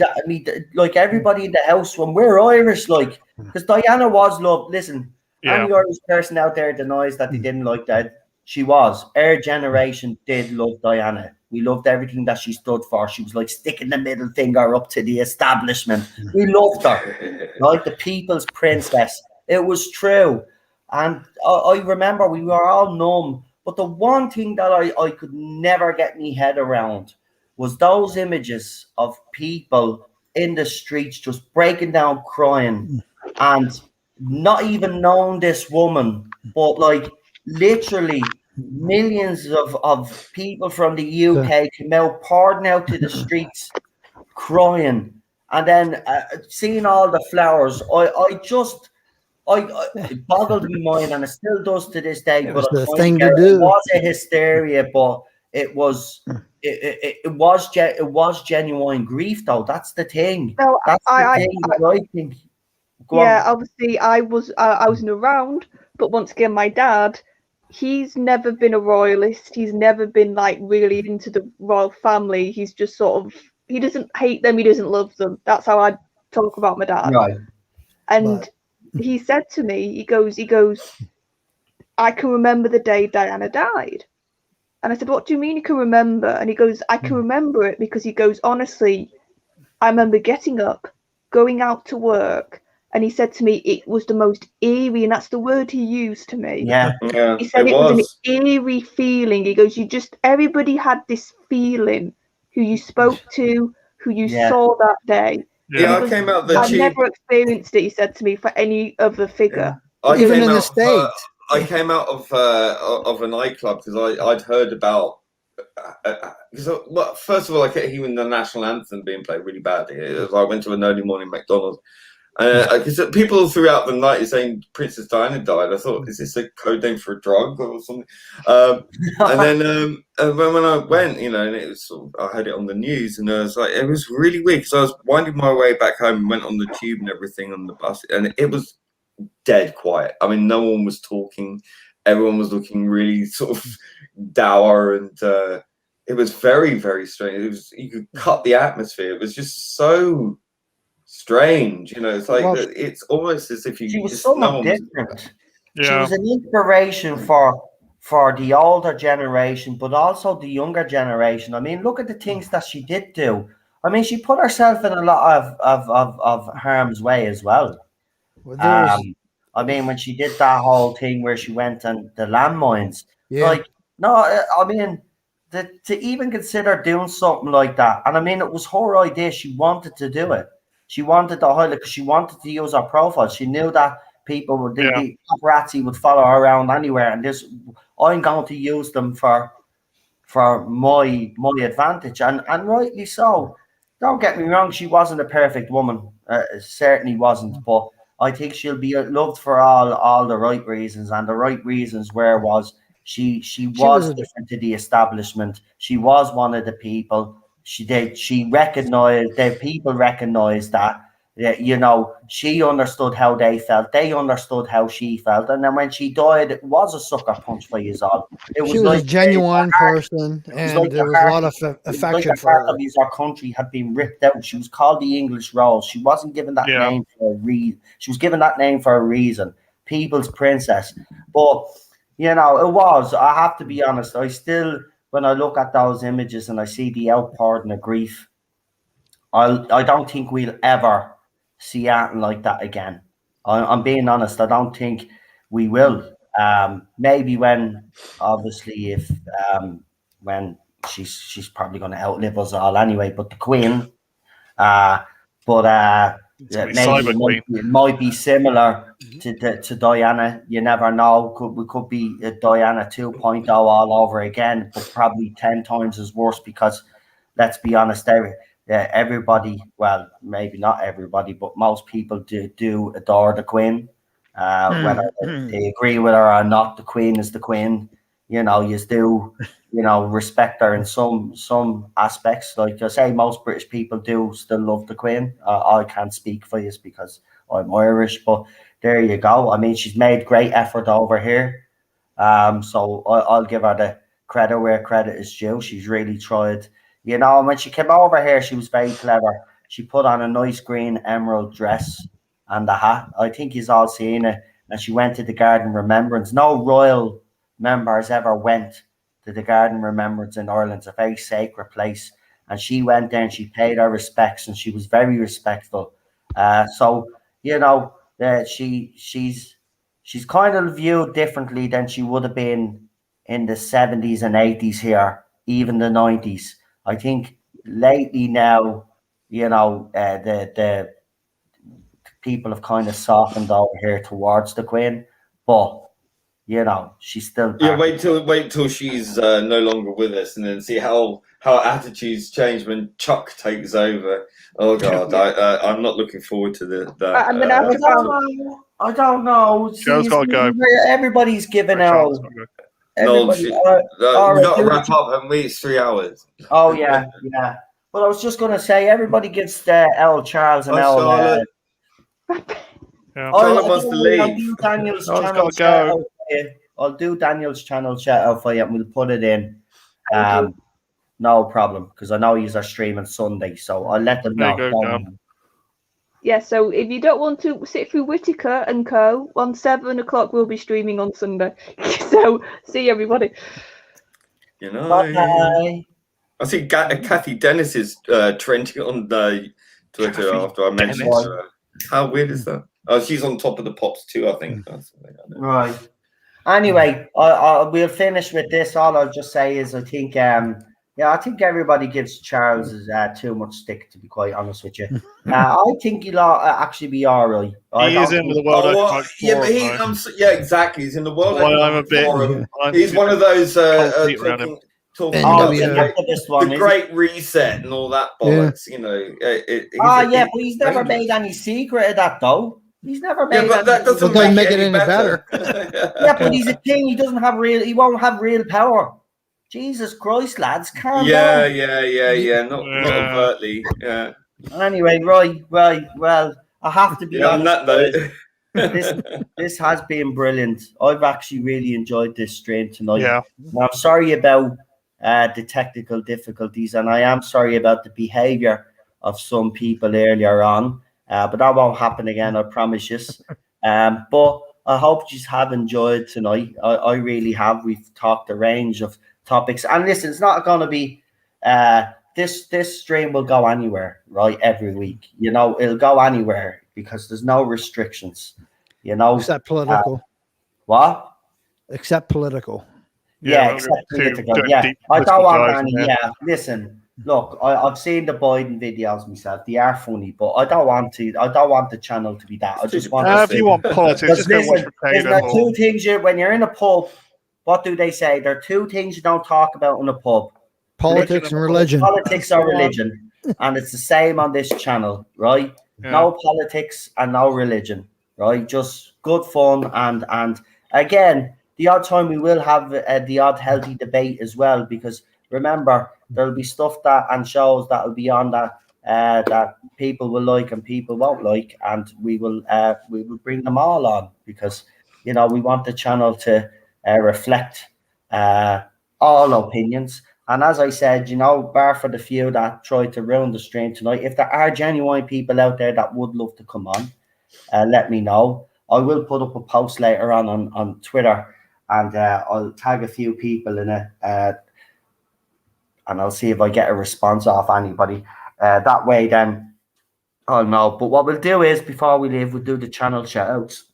like everybody in the house, when we're Irish, like because Diana was loved. Listen, any Irish person out there denies that they didn't like that. She was. Our generation did love Diana. We loved everything that she stood for. She was like sticking the middle finger up to the establishment. We loved her, like the people's princess. It was true. And I remember we were all numb. But the one thing that I could never get my head around was those images of people in the streets just breaking down crying and not even knowing this woman, but like literally millions of people from the UK came out, pouring out to the streets, crying, and then seeing all the flowers. It boggled my mind, and it still does to this day. It but was the thing to do. It was a hysteria, but it was genuine grief, though. That's the thing. No, That's the thing that I think. Obviously, I wasn't around, but once again, my dad, he's never been a royalist. He's never been like really into the royal family. He's just sort of, he doesn't hate them. He doesn't love them. That's how I talk about my dad. Right. And he said to me, he goes, I can remember the day Diana died. And I said, what do you mean you can remember? And he goes, I can remember it because he goes, honestly, I remember getting up, going out to work. And he said to me, it was the most eerie, and that's the word he used to me. Yeah. He said it was an eerie feeling. He goes, everybody had this feeling who you spoke to, who you saw that day. Yeah, I came out the I've never experienced it, he said to me, for any other figure. Even in the States. I came out of a nightclub because I'd heard about. First of all, I kept hearing the national anthem being played really badly. I went to an early morning McDonald's. Because people throughout the night are saying Princess Diana died. I thought, is this a code name for a drug or something? And then when I went, and it was I heard it on the news, and I was like, it was really weird because I was winding my way back home and went on the tube and everything on the bus, and it was dead quiet. I mean, no one was talking. Everyone was looking really sort of dour, and it was very, very strange. You could cut the atmosphere. It was just so strange, it's like it's almost as if she was somewhat different. She was an inspiration for the older generation, but also the younger generation. I mean, look at the things that she did do. I mean, she put herself in a lot of harm's way as well. I mean, when she did that whole thing where she went on the landmines, I mean, to even consider doing something like that, and I mean, it was her idea. She wanted to do it. She wanted to highlight because she wanted to use her profile. She knew that people would, the paparazzi would follow her around anywhere, and I'm going to use them for my advantage, and rightly so. Don't get me wrong, she wasn't a perfect woman. Certainly wasn't, but I think she'll be loved for all the right reasons, and the right reasons she was different to the establishment. She was one of the people. She recognized that people recognized that she understood how they felt. They understood how she felt, and then when she died, it was a sucker punch for you all. She was like a genuine person, and there was a lot of affection for her. Our country had been ripped out. She was called the English Rose. She wasn't given that name for a reason. She was given that name for a reason. People's princess. But it was. I have to be honest. I still when I look at those images and I see the outpouring of grief, I don't think we'll ever see anything like that again. I'm being honest. I don't think we will. Maybe when, obviously, if when she's probably going to outlive us all anyway. But the Queen, but It's gonna be maybe Cyber Queen. it might be similar to Diana. You never know. We could be a Diana 2.0 all over again, but probably 10 times as worse because, let's be honest, everybody, well, maybe not everybody, but most people do adore the Queen. Whether they agree with her or not, the Queen is the Queen. You do, respect her in some aspects. Like I say, most British people do still love the Queen. I can't speak for you because I'm Irish, but there you go. I mean, she's made great effort over here. So I'll give her the credit where credit is due. She's really tried. And when she came over here, she was very clever. She put on a nice green emerald dress and a hat. I think you've all seen it. And she went to the Garden Remembrance. No royal members ever went to the Garden Remembrance in Ireland. It's a very sacred place. And she went there and she paid her respects and she was very respectful. She's kind of viewed differently than she would have been in the 70s and 80s here, even the 90s. I think lately now, the people have kind of softened over here towards the Queen, but she's still. Yeah, wait till she's no longer with us, and then see how attitudes change when Chuck takes over. Oh God, I'm not looking forward to that. I'm gonna have to I don't know. Joe's gotta go. Everybody's giving out. No, Everybody, we've got to wrap up, haven't we? It's 3 hours. Oh yeah. But I was just gonna say, everybody gives L Charles and L. Charlotte. Charlotte wants to leave. I'll do Daniel's Charlotte's channel gotta shout go. out for you. I'll do Daniel's channel shout out for you, and we'll put it in. No problem, because I know you're streaming Sunday, so I'll let them know. There you go, Yeah, so if you don't want to sit through Whittaker and Co, on 7 o'clock we'll be streaming on Sunday. So see everybody. Bye. I see Kathy Dennis is trending on the Twitter Kathy after I mentioned Dennis. her. How weird is that? Oh, she's on top of the pops too, I think. That's something I know. Right. Anyway, we'll finish with this. All I'll just say is I think everybody gives Charles too much stick, to be quite honest with you. I think he'll actually be all right. He is in the world. Yeah, exactly. He's in the world. I'm a bit. He's one of those talking the Great Reset and all that bollocks. But he's never made any secret of that, though. He's never made. Yeah, but that doesn't make it any better. Yeah, but he's a king. He won't have real power. Jesus Christ, lads, calm down. Not overtly. Yeah. Anyway, right. Well, I have to be honest. On that note, this has been brilliant. I've actually really enjoyed this stream tonight. Yeah. And I'm sorry about the technical difficulties, and I am sorry about the behaviour of some people earlier on. But that won't happen again, I promise you. But I hope you have enjoyed tonight. I really have. We've talked a range of topics, and listen, it's not going to be this stream will go anywhere, right? Every week, it'll go anywhere because there's no restrictions, except political. What? Except political. Yeah, except political. Yeah, I don't want any. Yeah, listen. Look, I've seen the Biden videos myself. They are funny, but I don't want the channel to be that. I just want. If you want politics, just go watch there are two things when you're in a pub. What do they say? There are two things you don't talk about in a pub: politics and religion. Politics or religion, and it's the same on this channel, right? Yeah. No politics and no religion, right? Just good fun and again, the odd time we will have the odd healthy debate as well, because remember, there'll be stuff and shows that'll be on that people will like and people won't like, and we will bring them all on because we want the channel to reflect all opinions. And as I said, bar for the few that tried to ruin the stream tonight, if there are genuine people out there that would love to come on, let me know. I will put up a post later on Twitter, and I'll tag a few people in it. and I'll see if I get a response off anybody. That way, then I'll know. But what we'll do is, before we leave, we'll do the channel shout outs.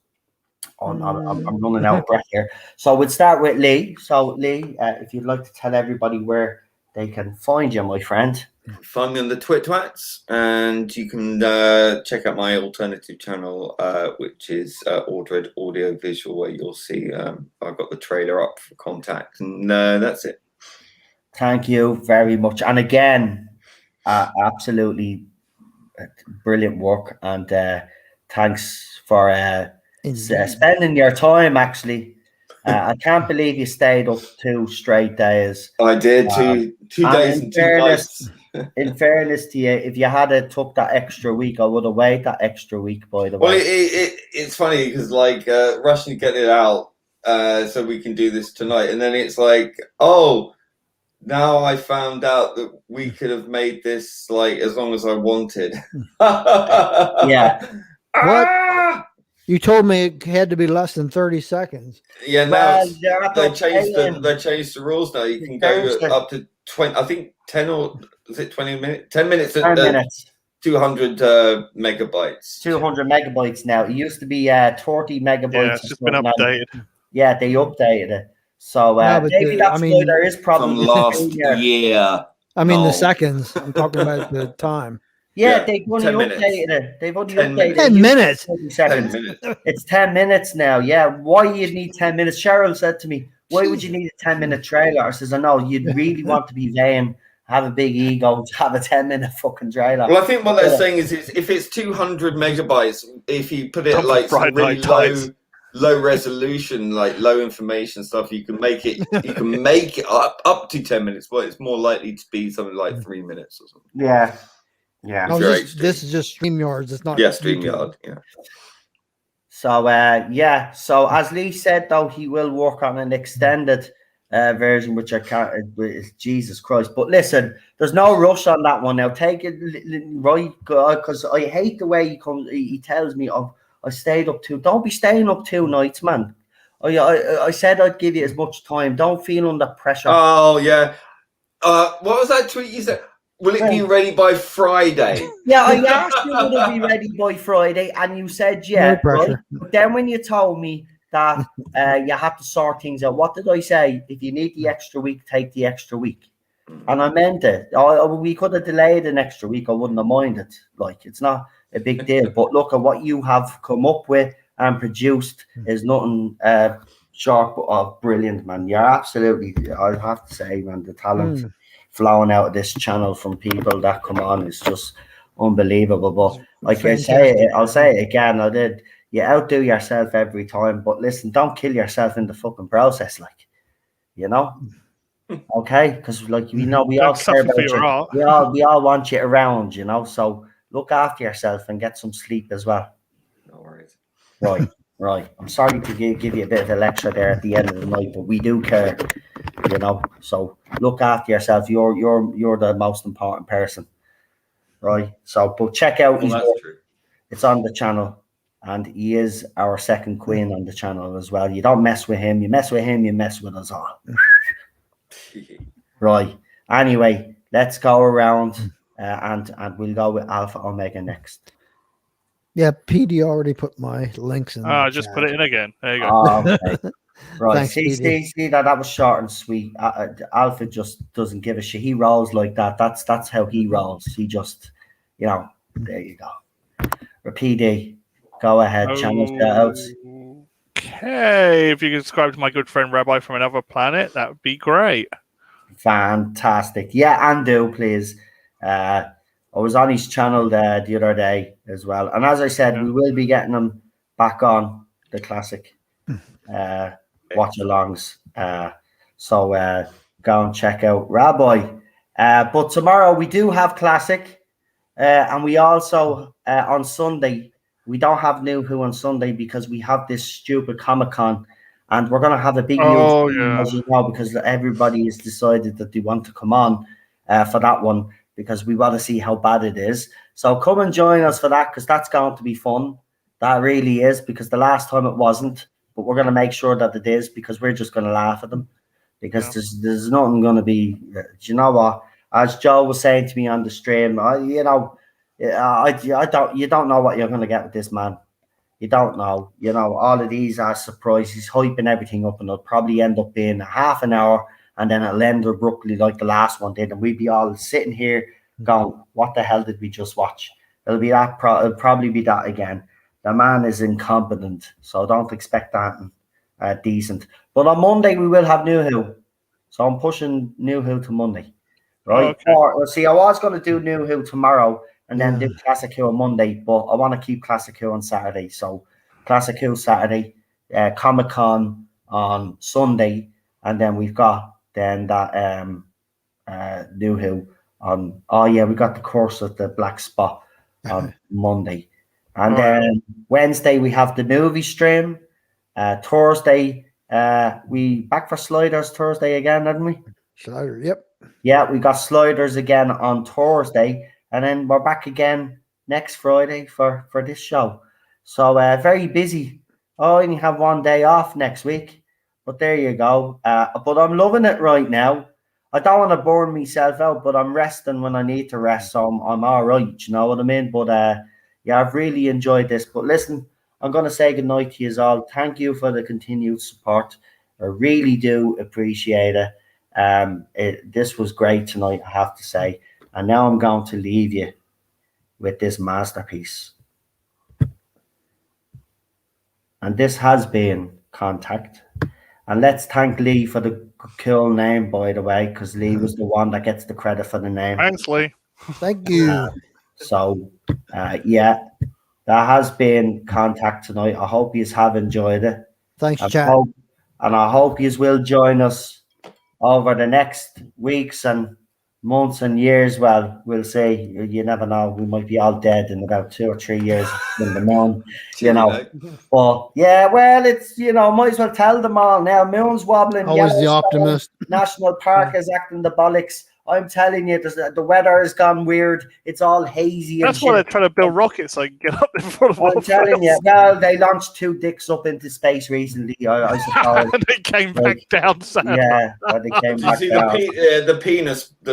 I'm running out of breath here. So we'll start with Lee. So, Lee, if you'd like to tell everybody where they can find you, my friend. Find me on the Twitwats, and you can check out my alternative channel, which is Ordered Audio Visual, where you'll see I've got the trailer up for Contact, and that's it. Thank you very much. And again, absolutely brilliant work, and thanks for spending your time, actually. I can't believe you stayed up 2 straight days. I did two days and 2 nights. In fairness to you, if you had took that extra week, I would have waited that extra week, by the way. Well, it's funny because like rushing to get it out so we can do this tonight, and then it's like, oh, now I found out that we could have made this like as long as I wanted. Yeah. What? You told me it had to be less than 30 seconds. Yeah, now Well, they changed the rules now. You can go up to 20. I think 10 or is it 20 minutes? 10 minutes. 10 minutes. 200 megabytes. 200 megabytes now. It used to be 30 megabytes. Yeah, it's just been updated. Yeah, they updated it. So maybe that's why there is problems from last year. I mean, the seconds. I'm talking about the time. Yeah, they've only updated it. They've only updated it. 10 minutes. 10 minutes. It's 10 minutes now. Yeah. Why you need 10 minutes? Cheryl said to me, why would you need a 10-minute trailer? I says, I know, you'd really want to be vain, have a big ego, to have a 10-minute fucking trailer. Well, I think what they're saying is if it's 200 megabytes, if you put it like some really low resolution, like low information stuff, you can make it up to 10 minutes, but it's more likely to be something like 3 minutes or something. Yeah. Yeah. No, this is just StreamYards. It's not. Yeah, StreamYard. Yeah. So So as Lee said, though, he will work on an extended version, which I can't. Jesus Christ! But listen, there's no rush on that one now. Take it right, because I hate the way he tells me, "Oh, I stayed up 2." Don't be staying up 2 nights, man. I said I'd give you as much time. Don't feel under pressure. Oh yeah. What was that tweet you said? Will it be ready by Friday? Yeah, I asked you would it be ready by Friday, and you said yeah. No right? But then when you told me that you have to sort things out, what did I say? If you need the extra week, take the extra week. And I meant it. We could have delayed an extra week. I wouldn't have minded. Like, it's not a big deal. But look at what you have come up with and produced is nothing short of brilliant, man. You're absolutely, I have to say, man, the talent flowing out of this channel from people that come on is just unbelievable. But like I say, I'll say it again. You outdo yourself every time. But listen, don't kill yourself in the fucking process, like, you know. Okay, because like we all care about you. We all want you around, you know. So look after yourself and get some sleep as well. No worries. Right. I'm sorry to give you a bit of a lecture there at the end of the night, but we do care, you know. So look after yourself. You're the most important person, right? So, but check out his work. It's on the channel, and he is our second queen on the channel as well. You don't mess with him. You mess with him, you mess with us all. Right. Anyway, let's go around and we'll go with Alpha Omega next. Yeah, PD already put my links in. I just put it in again. There you go. Oh, okay. Right. Thanks, see that was short and sweet. Alpha just doesn't give a shit. He rolls like that. That's how he rolls. He just, you know, there you go. PD, go ahead. Channel shout-outs. Okay, if you can subscribe to my good friend Rabbi from another planet, that would be great. Fantastic. Yeah, and do please. I was on his channel the other day as well, and as I said, we will be getting him back on the classic watch alongs. So go and check out Rabbi. But tomorrow we do have classic, and we also on Sunday we don't have New Who on Sunday because we have this stupid Comic-Con. And we're going to have a big as you know, because everybody has decided that they want to come on for that one because we want to see how bad it is. So come and join us for that because that's going to be fun. That really is, because the last time it wasn't. But we're going to make sure that it is because we're just going to laugh at them. because Yeah. there's nothing going to be. Do you know what? As Joe was saying to me on the stream, I don't. You don't know what you're going to get with this man. You don't know. You know, all of these are surprises, hyping everything up, and it'll probably end up being half an hour, and then it'll end abruptly like the last one did, and we'd be all sitting here going, "What the hell did we just watch?" It'll be that. It'll probably be that again. The man is incompetent, so don't expect that decent. But on Monday we will have New Who, so I'm pushing New Who to Monday, right? Okay. Or see, I was going to do New Who tomorrow and then Yeah. do Classic Who on Monday, but I want to keep Classic Who on Saturday. So Classic Who Saturday, Comic Con on Sunday, and then we've got then that New Who on. Oh yeah, we got the course of the Black Spot on Monday, and Oh, yeah. then Wednesday we have the movie stream. Thursday, we back for Sliders Thursday again, didn't we? Slider. Yep. Yeah, we got Sliders again on Thursday, and then we're back again next Friday for this show. So very busy. I only have one day off next week, but there you go. But I'm loving it right now. I don't want to burn myself out, but I'm resting when I need to rest, so I'm all right. You know what I mean? But yeah, I've really enjoyed this. But listen, I'm going to say goodnight to you all. Thank you for the continued support. I really do appreciate it. This was great tonight, I have to say. And now I'm going to leave you with this masterpiece. And this has been Contact. And let's thank Lee for the cool name, by the way, because Lee was the one that gets the credit for the name. Thanks, Lee. Thank you. So, yeah, that has been Contact tonight. I hope you have enjoyed it. Thanks, And chat. I hope you will join us over the next weeks and months and years. Well, we'll see. You never know. We might be all dead in about 2 or 3 years in the moon, you know. But yeah, well, it's, you know, might as well tell them all now. Moon's wobbling. Always the Yellowstone optimist. National Park is acting the bollocks. I'm telling you, the weather has gone weird. It's all hazy and That's why they're shit. trying to build rockets so I can get up in front of I'm all telling you. else. Well, they launched 2 dicks up into space recently, I suppose. And they came back down south. Yeah, but they came Do you back see down. the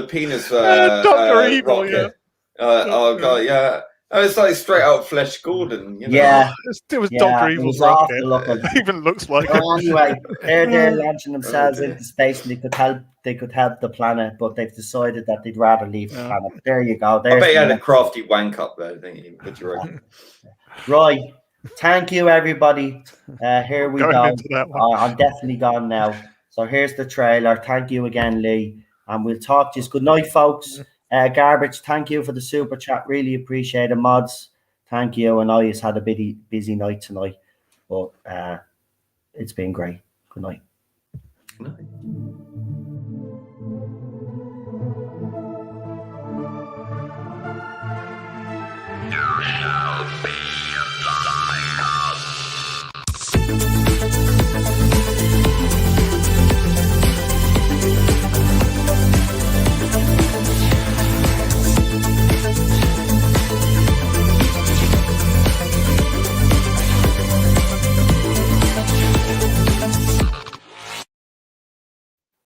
penis Dr. Evil, rocket? Oh god, yeah. Oh, it's like straight out Flesh Gordon, you know. Yeah, It was yeah, Dr. it Evil's was awful rocket. looking. It even looks like it. Well, anyway, they're launching themselves dear. into space, and they could help the planet, but they've decided that they'd rather leave the Yeah. planet. There you go. I There's bet he had the a crafty wank up there, didn't he? What do you reckon? right. Thank you, everybody. Here we Going go. into that one. I'm definitely gone now. So here's the trailer. Thank you again, Lee. And we'll talk to you. Good night, folks. Garbage, thank you for the super chat. Really appreciate it. Mods, thank you. I know you've had a busy night tonight, but it's been great. Good night. No.